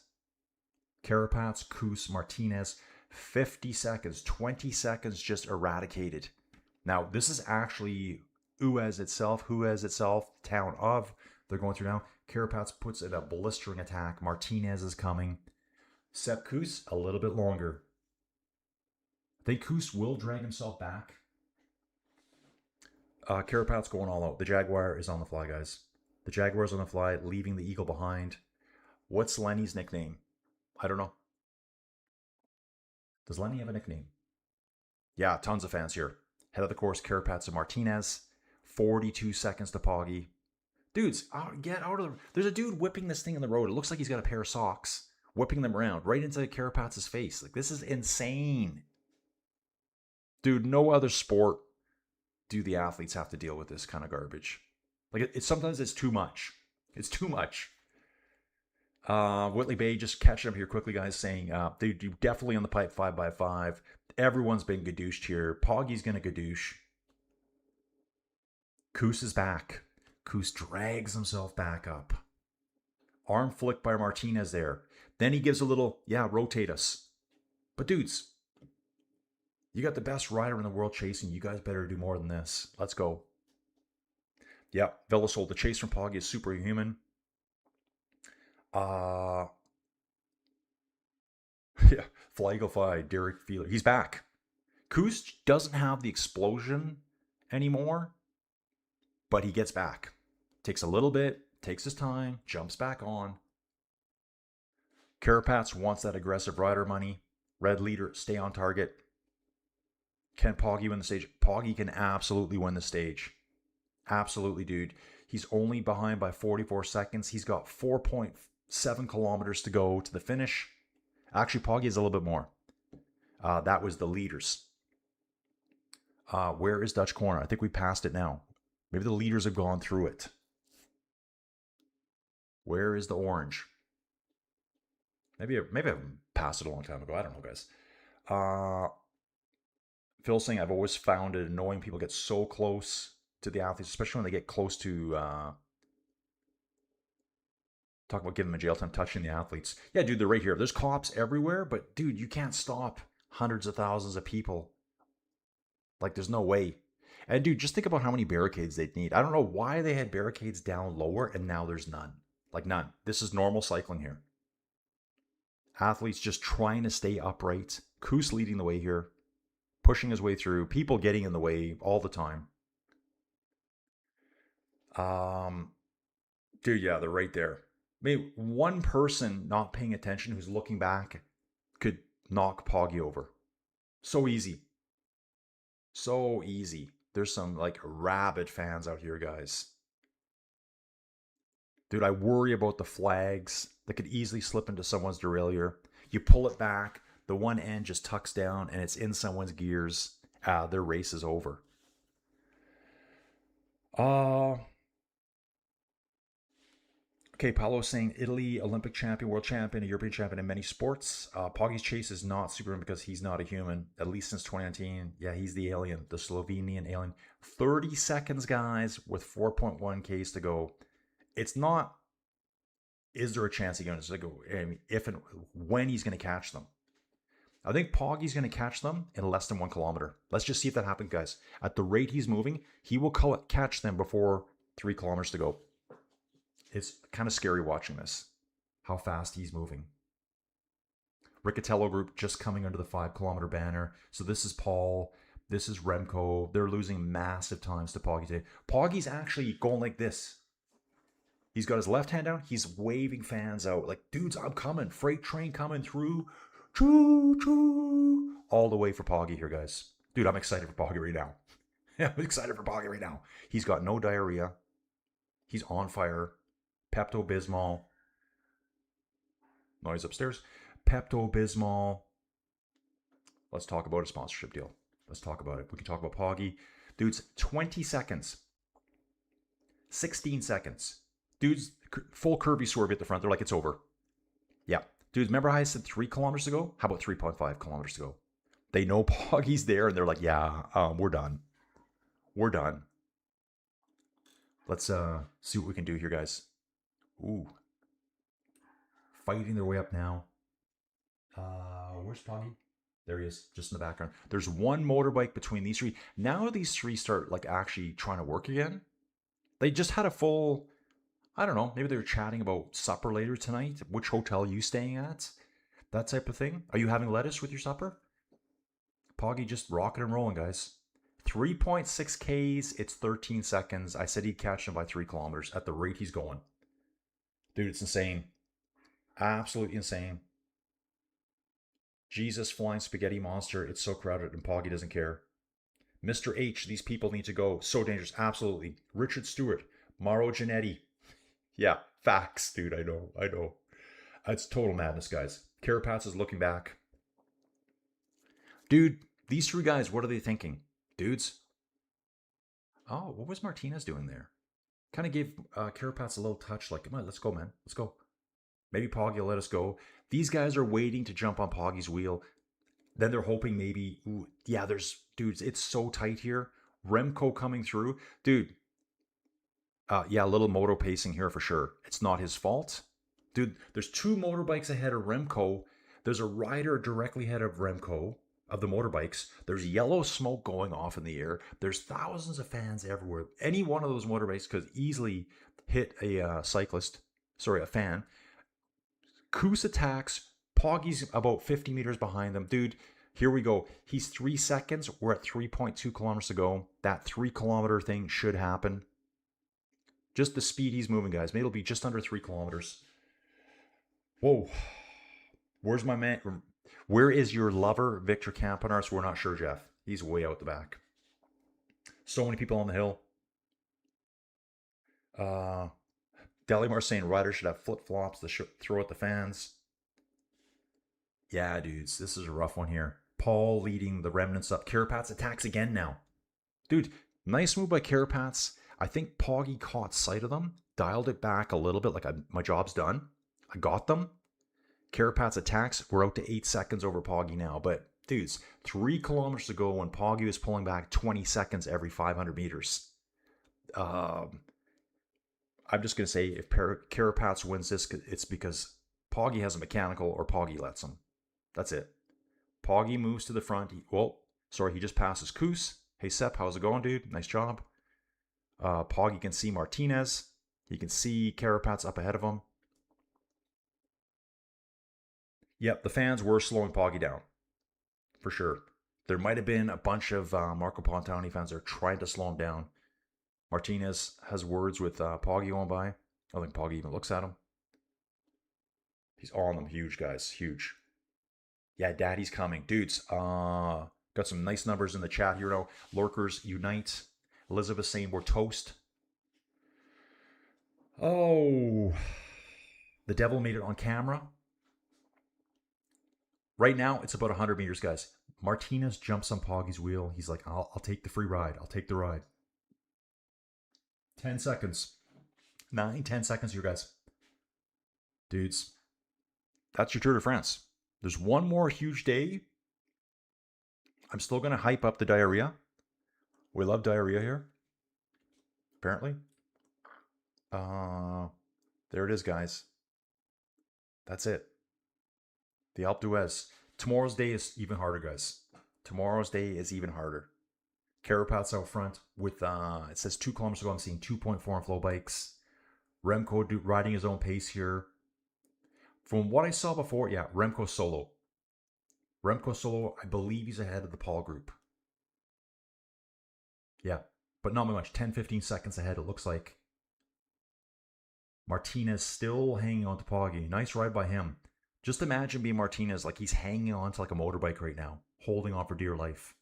Carapaz, Coos, Martinez, 50 seconds, 20 seconds just eradicated. Now, this is actually Huez itself, town of. They're going through now. Carapaz puts in a blistering attack. Martinez is coming. Sepp Kuss, a little bit longer. I think Kuss will drag himself back. Carapaz going all out. The Jaguar is on the fly, guys. The Jaguar's on the fly, leaving the Eagle behind. What's Lenny's nickname? I don't know. Does Lenny have a nickname? Yeah, tons of fans here. Head of the course, Carapaz and Martinez. 42 seconds to Poggy. Dudes, get out of the... There's a dude whipping this thing in the road. It looks like he's got a pair of socks. Whipping them around right into Carapaz's face. Like, this is insane. Dude, no other sport do the athletes have to deal with this kind of garbage. Like, sometimes it's too much. It's too much. Whitley Bay just catching up here quickly, guys, saying they do definitely on the pipe 5x5. Everyone's been gadooshed here. Poggy's going to gadoosh. Kuss is back. Kuss drags himself back up. Arm flick by Martinez there. Then he gives a little, rotate us. But dudes, you got the best rider in the world chasing. You guys better do more than this. Let's go. Yeah, Velosold, the chase from Poggy is superhuman. Yeah, Flagify, Derek Feeler. He's back. Kuss doesn't have the explosion anymore, but he gets back. Takes a little bit, takes his time, jumps back on. Carapaz wants that aggressive rider money. Red leader, stay on target. Can Poggy win the stage? Poggy can absolutely win the stage. Absolutely, dude. He's only behind by 44 seconds. He's got 4.7 kilometers to go to the finish. Actually, Poggy is a little bit more. That was the leaders. Where is Dutch Corner? I think we passed it now. Maybe the leaders have gone through it. Where is the orange? Maybe I passed it a long time ago. I don't know, guys. Phil saying, I've always found it annoying people get so close to the athletes, especially when they get close to... talk about giving them a jail time, touching the athletes. Yeah, dude, they're right here. There's cops everywhere, but dude, you can't stop hundreds of thousands of people. Like, there's no way. And dude, just think about how many barricades they'd need. I don't know why they had barricades down lower and now there's none. Like, none. This is normal cycling here. Athletes just trying to stay upright. Kuss leading the way here. Pushing his way through. People getting in the way all the time. Dude, yeah, they're right there. Maybe one person not paying attention who's looking back could knock Poggy over. So easy. So easy. There's some like rabid fans out here, guys. Dude, I worry about the flags that could easily slip into someone's derailleur. You pull it back, the one end just tucks down, and it's in someone's gears. Their race is over. Uh, okay, Paolo's saying Italy, Olympic champion, world champion, a European champion in many sports. Poggy's chase is not Superman because he's not a human, at least since 2019. Yeah, he's the alien, the Slovenian alien. 30 seconds, guys, with 4.1 Ks to go. It's not, is there a chance he's going to go? I mean, if and when he's going to catch them. I think Poggy's going to catch them in less than 1 kilometer. Let's just see if that happens, guys. At the rate he's moving, he will catch them before 3 kilometers to go. It's kind of scary watching this, how fast he's moving. Riccatello group just coming under the 5 kilometer banner. So this is Paul. This is Remco. They're losing massive times to Poggy today. Poggy's actually going like this. He's got his left hand down. He's waving fans out. Like, dudes, I'm coming. Freight train coming through. Choo, choo. All the way for Poggy here, guys. Dude, I'm excited for Poggy right now. I'm excited for Poggy right now. He's got no diarrhea. He's on fire. Pepto-Bismol. Noise upstairs. Pepto-Bismol. Let's talk about a sponsorship deal. Let's talk about it. We can talk about Poggy. Dudes, 20 seconds. 16 seconds. Dudes, full curvy swerve at the front. They're like, it's over. Yeah. Dudes, remember how I said 3 kilometers to go? How about 3.5 kilometers to go? They know Poggy's there, and they're like, yeah, we're done. We're done. Let's see what we can do here, guys. Ooh. Fighting their way up now. Where's Poggy? There he is, just in the background. There's one motorbike between these three. Now these three start like actually trying to work again. They just had a full, I don't know, maybe they were chatting about supper later tonight. Which hotel are you staying at? That type of thing. Are you having lettuce with your supper? Poggy just rocking and rolling, guys. 3.6 Ks, it's 13 seconds. I said he'd catch him by 3 kilometers at the rate he's going. Dude, it's insane. Absolutely insane. Jesus, flying spaghetti monster. It's so crowded and Poggy doesn't care. Mr. H, these people need to go. So dangerous. Absolutely. Richard Stewart. Mauro Giannetti. Yeah, facts, dude. I know. It's total madness, guys. Carapaz is looking back. Dude, these three guys, what are they thinking? Dudes? Oh, what was Martinez doing there? Kind of gave Carapaz a little touch like, come on, let's go, man. Let's go. Maybe Poggy will let us go. These guys are waiting to jump on Poggy's wheel. Then they're hoping maybe, ooh, yeah, dudes, it's so tight here. Remco coming through. Dude, yeah, a little moto pacing here for sure. It's not his fault. Dude, there's 2 motorbikes ahead of Remco. There's a rider directly ahead of Remco, of the motorbikes. There's yellow smoke going off in the air. There's thousands of fans everywhere. Any one of those motorbikes could easily hit a fan. Koos attacks. Poggy's about 50 meters behind them. Dude, here we go. He's 3 seconds. We're at 3.2 kilometers to go. That 3 kilometer thing should happen. Just the speed he's moving, guys. Maybe it'll be just under 3 kilometers. Whoa. Where's my man? Where is your lover, Victor Campanars? We're not sure, Jeff. He's way out the back. So many people on the hill. Delimar saying riders should have flip-flops to throw at the fans. Yeah, dudes, this is a rough one here. Paul leading the remnants up. Carapaz attacks again now. Dude, nice move by Carapaz. I think Poggy caught sight of them, dialed it back a little bit, like my job's done. I got them. Carapaz attacks. We're out to 8 seconds over Poggy now. But, dudes, 3 kilometers to go when Poggy was pulling back 20 seconds every 500 meters. I'm just going to say if Carapaz wins this, it's because Poggy has a mechanical or Poggy lets him. That's it. Poggy moves to the front. He just passes Koos. Hey, Sepp, how's it going, dude? Nice job. Poggy can see Martinez. He can see Carapaz up ahead of him. Yep, the fans were slowing Poggy down. For sure. There might have been a bunch of Marco Pantani fans that are trying to slow him down. Martinez has words with Poggy going by. I think Poggy even looks at him. He's on them. Huge, guys. Huge. Yeah, Daddy's coming. Dudes, got Got some nice numbers in the chat here now. Lurkers unite. Elizabeth saying we're toast. Oh, the devil made it on camera. Right now, it's about 100 meters, guys. Martinez jumps on Poggy's wheel. He's like, I'll take the free ride. I'll take the ride. 10 seconds. 9, 10 seconds here, guys. Dudes, that's your Tour de France. There's one more huge day. I'm still going to hype up the diarrhea. We love diarrhea here. Apparently. There it is, guys. That's it. The Alpe d'Huez. Tomorrow's day is even harder, guys. Tomorrow's day is even harder. Carapaz out front with, it says 2 kilometers ago, I'm seeing 2.4 on flow bikes. Remco riding his own pace here. From what I saw before, yeah, Remco solo. Remco solo, I believe he's ahead of the Paul group. Yeah, but not much. 10, 15 seconds ahead, it looks like. Martinez still hanging on to Poggy. Nice ride by him. Just imagine being Martinez, like he's hanging on to like a motorbike right now. Holding on for dear life.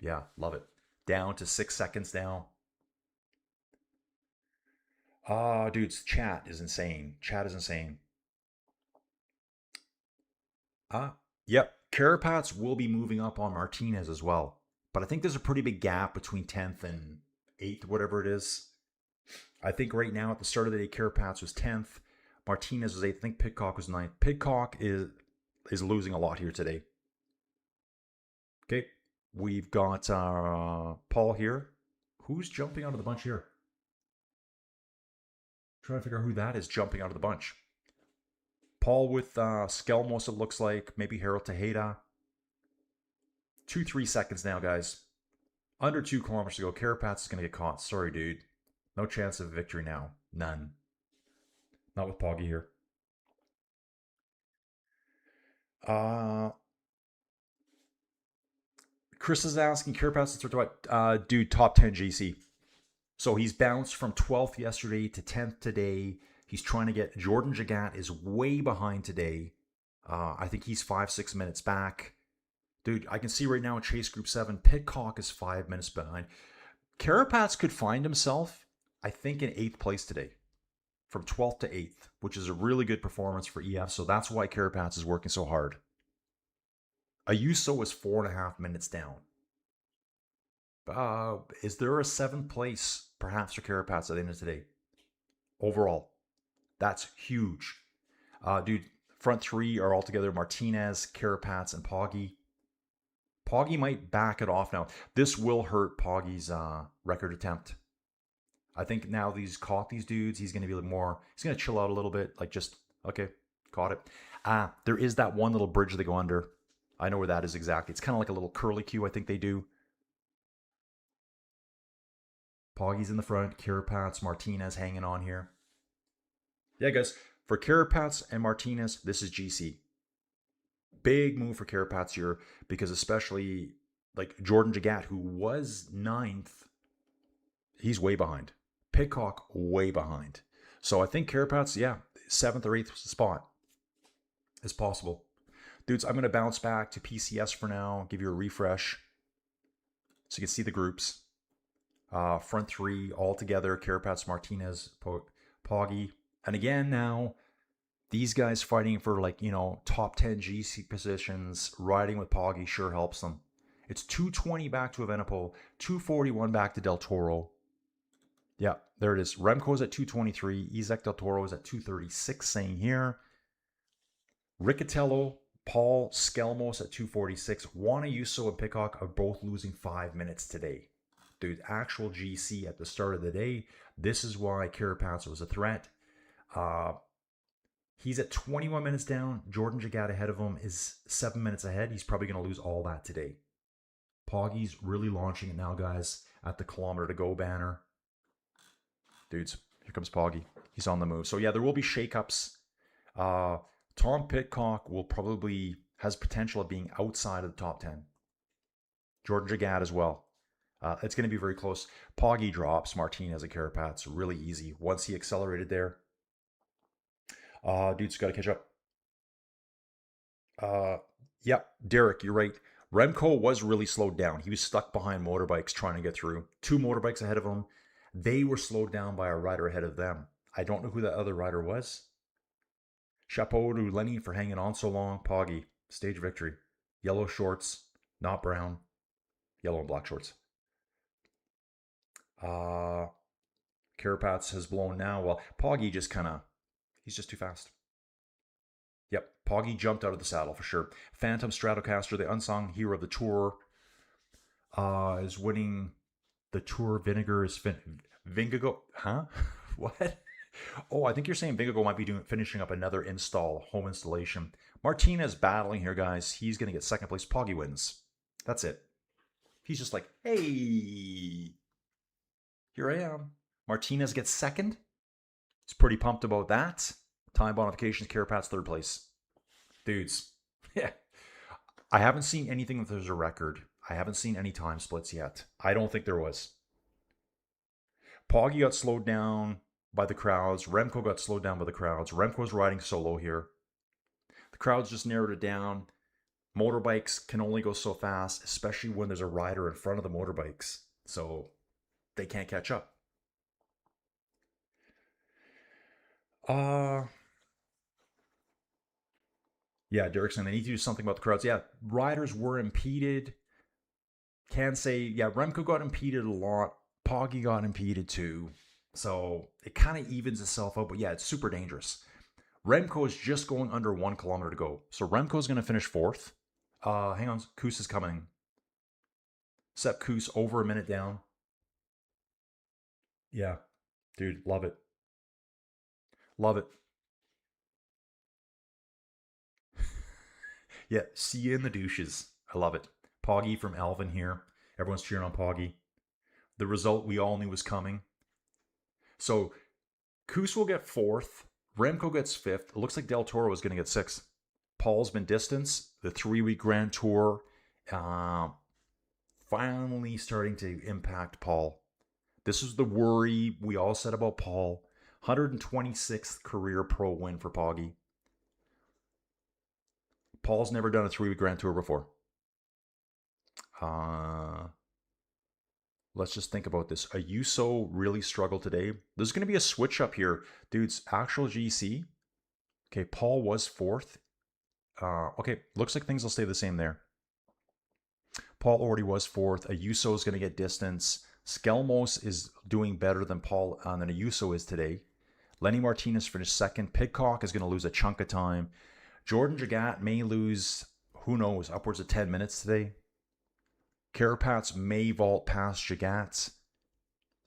Yeah, love it. Down to 6 seconds now. Dudes, chat is insane. Chat is insane. Yep. Carapaz will be moving up on Martinez as well. But I think there's a pretty big gap between 10th and 8th, whatever it is. I think right now at the start of the day, Carapaz was 10th. Martinez was 8th. I think Pidcock was 9th. Pidcock is losing a lot here today. Okay. We've got Paul here. Who's jumping out of the bunch here? Trying to figure out who that is jumping out of the bunch. Paul with Skelmos, it looks like. Maybe Harold Tejeda. 2-3 seconds now, guys. Under 2 kilometers to go. Carapaz is going to get caught. Sorry, dude. No chance of victory now. None. Not with Poggy here. Chris is asking, Carapaz to what? Dude, top 10 GC. So he's bounced from 12th yesterday to 10th today. He's trying to get... Jordan Jagat is way behind today. I think he's 5-6 minutes back. Dude, I can see right now in Chase Group 7, Pidcock is 5 minutes behind. Carapaz could find himself, I think, in 8th place today. From 12th to 8th, which is a really good performance for EF. So that's why Carapaz is working so hard. Ayuso is 4.5 minutes down. Is there a 7th place, perhaps, for Carapaz at the end of today? Overall, that's huge. Dude, front 3 are all together: Martinez, Carapaz, and Poggy. Poggy might back it off now. This will hurt Poggy's record attempt. I think now he's caught these dudes, he's going to be a little more... He's going to chill out a little bit. Like just, okay, caught it. There is that one little bridge they go under. I know where that is exactly. It's kind of like a little curly Q, I think they do. Poggy's in the front. Carapaz, Martinez hanging on here. Yeah, guys. For Carapaz and Martinez, this is GC. Big move for Carapaz here, because especially like Jordan Jagat, who was 9th, he's way behind. Pidcock, way behind. So I think Carapaz, yeah, 7th or 8th spot is possible. Dudes, I'm going to bounce back to PCS for now, give you a refresh so you can see the groups. Front 3 all together: Carapaz, Martinez, Poggy. And again now, these guys fighting for, like, you know, top 10 GC positions, riding with Poggy sure helps them. It's 220 back to Evenepoel, 241 back to Del Toro. Yeah, there it is. Remco's at 223. Isaac Del Toro is at 236, saying here. Riccatello, Paul, Skelmos at 246. Juan Ayuso and Pidcock are both losing 5 minutes today. Dude, actual GC at the start of the day. This is why Carapaz was a threat. He's at 21 minutes down. Jordan Jagat ahead of him is 7 minutes ahead. He's probably going to lose all that today. Poggy's really launching it now, guys, at the kilometer to go banner. Dudes, here comes Poggy. He's on the move. So yeah, there will be shakeups. Tom Pidcock will probably has potential of being outside of the top 10. Jordan Jagat as well. It's going to be very close. Poggy drops Martinez and Carapaz really easy once he accelerated there. Dude's got to catch up. Yep, Derek, you're right. Remco was really slowed down. He was stuck behind motorbikes trying to get through. Two motorbikes ahead of him. They were slowed down by a rider ahead of them. I don't know who that other rider was. Chapeau to Lenny for hanging on so long. Poggy, stage victory. Yellow shorts, not brown. Yellow and black shorts. Carapaz has blown now. Well, Poggy just kind of, he's just too fast. Yep, Poggy jumped out of the saddle for sure. Phantom Stratocaster, the unsung hero of the tour, is winning the tour. Vinegar is Vingago, huh? What? Oh, I think you're saying Vingago might be finishing up another home installation. Martinez battling here, guys. He's going to get second place. Poggy wins. That's it. He's just like, hey, here I am. Martinez gets second. He's pretty pumped about that. Time bonifications, Carapaz third place. Dudes, yeah. I haven't seen anything that there's a record. I haven't seen any time splits yet. I don't think there was. Poggy got slowed down by the crowds. Remco got slowed down by the crowds. Remco's riding solo here. The crowds just narrowed it down. Motorbikes can only go so fast, especially when there's a rider in front of the motorbikes. So they can't catch up. Yeah, Derrickson, they need to do something about the crowds. Yeah, riders were impeded. Can say, yeah, Remco got impeded a lot. Poggy got impeded too. So it kind of evens itself out. But yeah, it's super dangerous. Remco is just going under 1 kilometer to go. So Remco is going to finish fourth. Hang on, Koos is coming. Sepp Koos over a minute down. Yeah, dude, love it. Love it. Yeah, see you in the douches. I love it. Poggy from Alvin here. Everyone's cheering on Poggy. The result we all knew was coming. So Koos will get fourth. Remco gets fifth. It looks like Del Toro is going to get sixth. Paul's been distanced. The 3-week Grand Tour finally starting to impact Paul. This is the worry we all said about Paul. 126th career pro win for Poggy. Paul's never done a 3-week Grand Tour before. Let's just think about this. Ayuso really struggled today. There's going to be a switch up here. Dudes, actual GC. Okay, Paul was fourth. Okay, looks like things will stay the same there. Paul already was fourth. Ayuso is going to get distance. Skelmos is doing better than Paul than Ayuso is today. Lenny Martinez finished second. Pidcock is going to lose a chunk of time. Jordan Jagat may lose, who knows, upwards of 10 minutes today. Carapaz may vault past Jagat.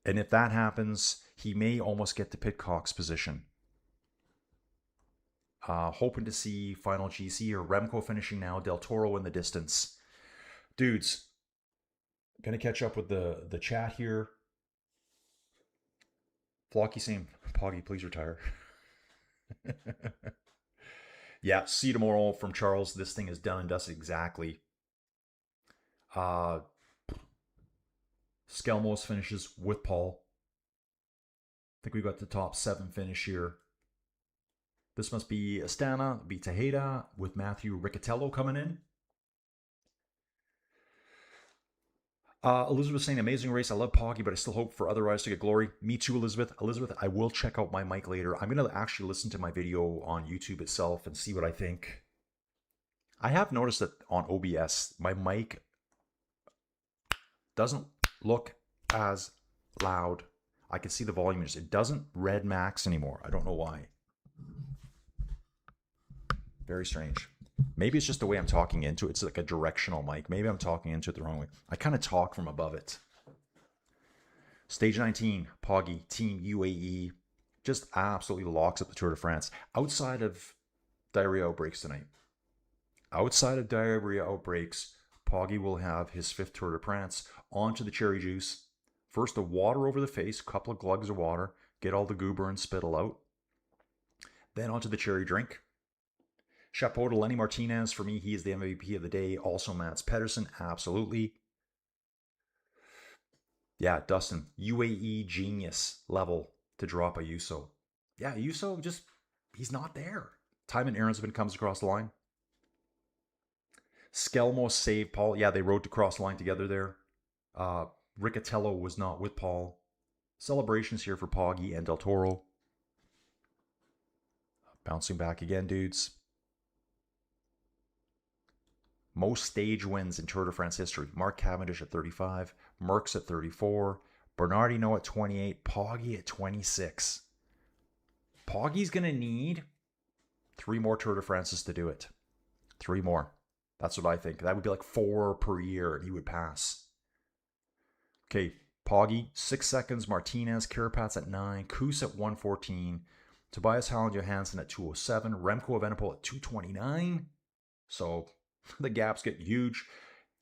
And if that happens, he may almost get to Pidcock's position. Hoping to see final GC or Remco finishing now. Del Toro in the distance. Dudes, gonna catch up with the chat here. Flocky saying, Poggy, please retire. Yeah, see you tomorrow from Charles. This thing is done and dusted exactly. Skelmos finishes with Paul. I think we got the top 7 finish here. This must be Astana, be Tejeda with Matthew Riccatello coming in. Elizabeth saying, amazing race. I love Poggy, but I still hope for other riders to get glory. Me too, Elizabeth. Elizabeth, I will check out my mic later. I'm going to actually listen to my video on YouTube itself and see what I think. I have noticed that on OBS, my mic doesn't look as loud. I can see the volume. It doesn't red max anymore. I don't know why. Very strange. Maybe it's just the way I'm talking into it. It's like a directional mic. Maybe I'm talking into it the wrong way. I kind of talk from above it. Stage 19, Poggy, Team UAE. Just absolutely locks up the Tour de France. Outside of diarrhea outbreaks tonight. Outside of diarrhea outbreaks, Poggy will have his 5th Tour de France. Onto the cherry juice. First, the water over the face. Couple of glugs of water. Get all the goober and spittle out. Then onto the cherry drink. Chapeau to Lenny Martinez. For me, he is the MVP of the day. Also, Mats Pedersen. Absolutely. Yeah, Dustin. UAE genius level to drop Ayuso. Yeah, Ayuso just, he's not there. Timon Aronson comes across the line. Skelmo saved Paul. Yeah, they rode to cross line together there. Riccatello was not with Paul. Celebrations here for Poggi and Del Toro. Bouncing back again, dudes. Most stage wins in Tour de France history. Mark Cavendish at 35. Merckx at 34. Bernardino at 28. Poggi at 26. Poggi's going to need 3 more Tour de France's to do it. 3 more. That's what I think. That would be like 4 per year and he would pass. Okay, Poggi, 6 seconds. Martinez, Carapaz at 9. Kuss at 1:14. Tobias Holland Johansson at 2:07. Remco Evenepoel at 2:29. So the gaps get huge.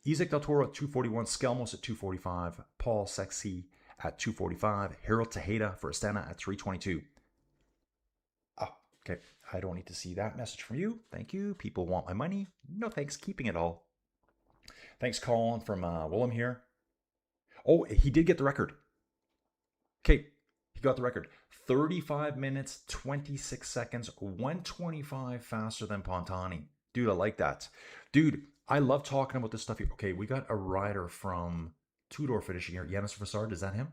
Isaac Del Toro at 2:41. Skelmos at 2:45. Paul Sexy at 2:45. Harold Tejeda for Astana at 3:22. Oh, okay. I don't need to see that message from you. Thank you. People want my money. No thanks. Keeping it all. Thanks, Colin from Willem here. Oh, he did get the record. Okay, he got the record. 35 minutes, 26 seconds, 125 faster than Pontani. Dude, I like that. Dude, I love talking about this stuff here. Okay, we got a rider from Tudor finishing here. Yannis Vassard, is that him?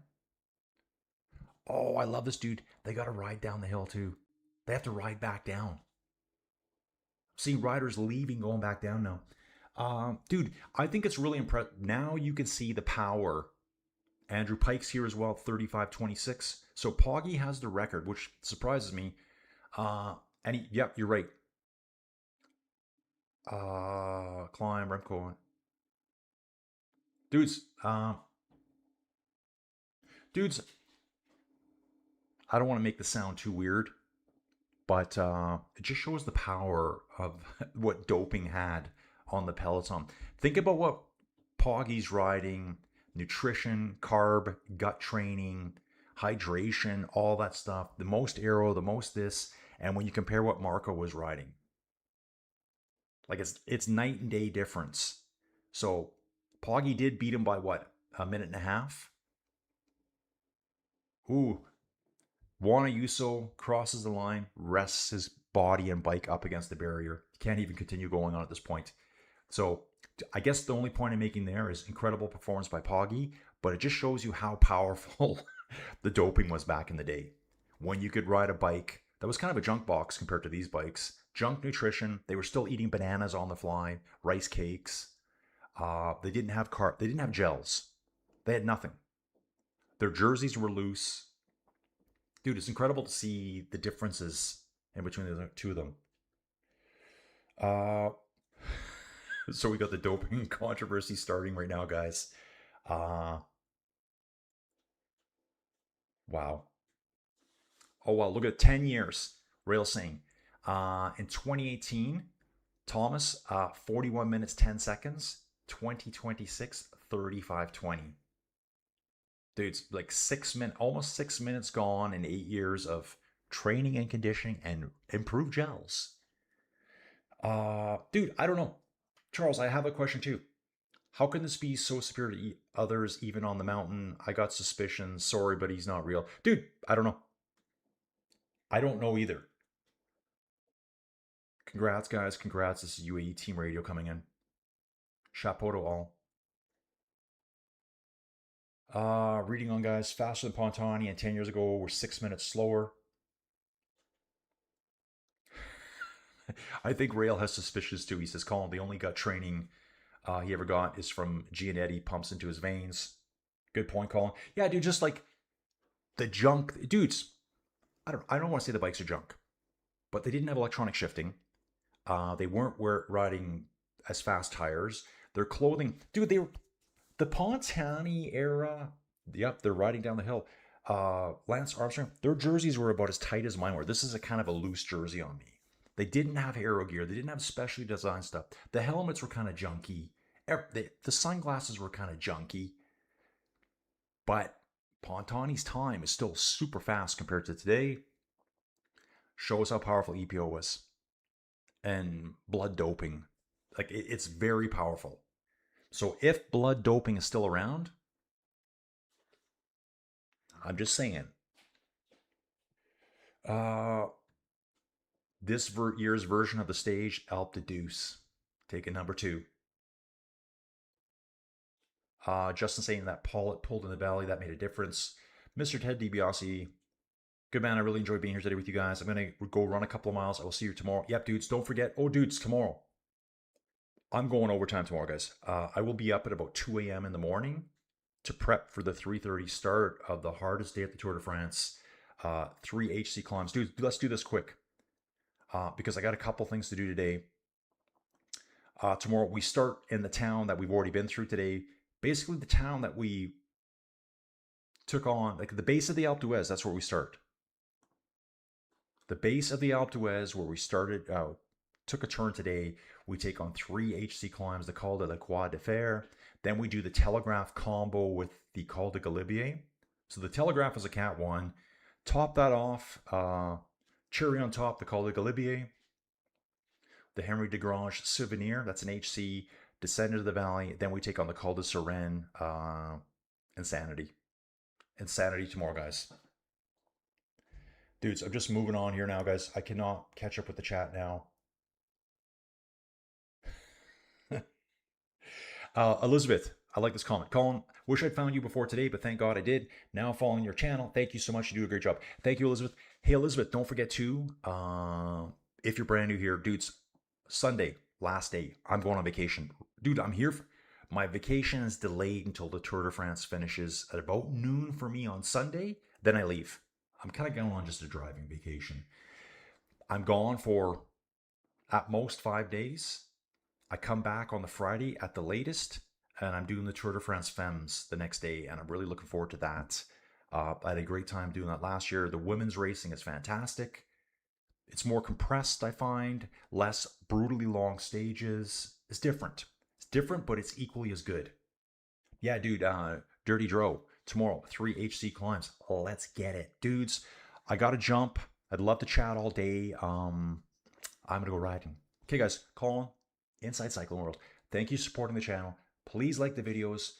Oh, I love this dude. They got to ride down the hill too. They have to ride back down. Seeing riders leaving, going back down now. Dude, I think it's really impressive. Now you can see the power. Andrew Pike's here as well, 35:26. So Poggi has the record, which surprises me. Yep, you're right. Climb, Remco. Dudes, I don't want to make this sound too weird, but it just shows the power of what doping had on the peloton. Think about what Poggi's riding, nutrition, carb, gut training, hydration, all that stuff. The most aero, the most this, and when you compare what Marco was riding, like it's night and day difference. So Poggi did beat him by what, a minute and a half? Ooh, Juan Ayuso crosses the line, rests his body and bike up against the barrier. Can't even continue going on at this point. So I guess the only point I'm making there is incredible performance by Poggi, but it just shows you how powerful the doping was back in the day. When you could ride a bike that was kind of a junk box compared to these bikes. Junk nutrition. They were still eating bananas on the fly, rice cakes. They didn't have they didn't have gels. They had nothing. Their jerseys were loose. Dude, it's incredible to see the differences in between the two of them. So we got the doping controversy starting right now, guys. Wow. Oh, wow. Look at 10 years. Rail saying. In 2018, Thomas, 41 minutes, 10 seconds. 2026, 35:20. Dude, it's like 6 minutes, almost 6 minutes gone in 8 years of training and conditioning and improved gels. Dude, I don't know. Charles, I have a question too. How can this be so superior to others, even on the mountain? I got suspicions. Sorry, but he's not real. Dude, I don't know. I don't know either. Congrats, guys. Congrats. This is UAE Team Radio coming in. Chapeau to all. Reading on, guys. Faster than Pontani, and 10 years ago we're 6 minutes slower. I think Rail has suspicions too. He says, Colin, the only gut training he ever got is from Gianetti, pumps into his veins. Good point, Colin. Yeah, dude, just like the junk. Dudes, I don't want to say the bikes are junk, but they didn't have electronic shifting. They weren't riding as fast tires. Their clothing, dude, the Pontani era, yep, they're riding down the hill. Lance Armstrong, their jerseys were about as tight as mine were. This is a kind of a loose jersey on me. They didn't have aero gear. They didn't have specially designed stuff. The helmets were kind of junky. The sunglasses were kind of junky. But Pontani's time is still super fast compared to today. Shows how powerful EPO was. And blood doping. Like, it's very powerful. So if blood doping is still around, I'm just saying. This year's version of the stage, Alpe de Deuce. Take a number 2. Justin saying that Paul pulled in the valley, that made a difference. Mr. Ted DiBiase, good man. I really enjoyed being here today with you guys. I'm going to go run a couple of miles. I will see you tomorrow. Yep, dudes, don't forget. Oh, dudes, tomorrow. I'm going overtime tomorrow, guys. I will be up at about 2 a.m. in the morning to prep for the 3:30 start of the hardest day at the Tour de France. 3 HC climbs. Dude, let's do this quick because I got a couple things to do today. Tomorrow we start in the town that we've already been through today. Basically, the town that we took on, like the base of the Alpe d'Huez, that's where we start. The base of the Alpe d'Huez, where we started, took a turn today. We take on 3 HC climbs, the Col de la Croix de Fer. Then we do the Telegraph combo with the Col de Galibier. So the Telegraph is a Cat 1. Top that off, cherry on top, the Col de Galibier. The Henry de Grange Souvenir, that's an HC. Descend into the valley. Then we take on the Col de Suresnes, Insanity. Insanity tomorrow, guys. Dudes, I'm just moving on here now, guys. I cannot catch up with the chat now. Elizabeth, I like this comment. Colin, wish I'd found you before today, but thank God I did. Now following your channel. Thank you so much. You do a great job. Thank you, Elizabeth. Hey, Elizabeth, don't forget to, if you're brand new here, dudes, Sunday, last day, I'm going on vacation. Dude, I'm here. My vacation is delayed until the Tour de France finishes at about noon for me on Sunday. Then I leave. I'm kind of going on just a driving vacation. I'm gone for at most 5 days. I come back on the Friday at the latest, and I'm doing the Tour de France Femmes the next day, and I'm really looking forward to that. I had a great time doing that last year. The women's racing is fantastic. It's more compressed, I find, less brutally long stages. It's different. It's different, but it's equally as good. Yeah, dude, Dirty Dro, tomorrow, 3 HC climbs. Let's get it. Dudes, I got to jump. I'd love to chat all day. I'm going to go riding. Okay, guys, Colin, Inside Cycling World. Thank you for supporting the channel. Please like the videos.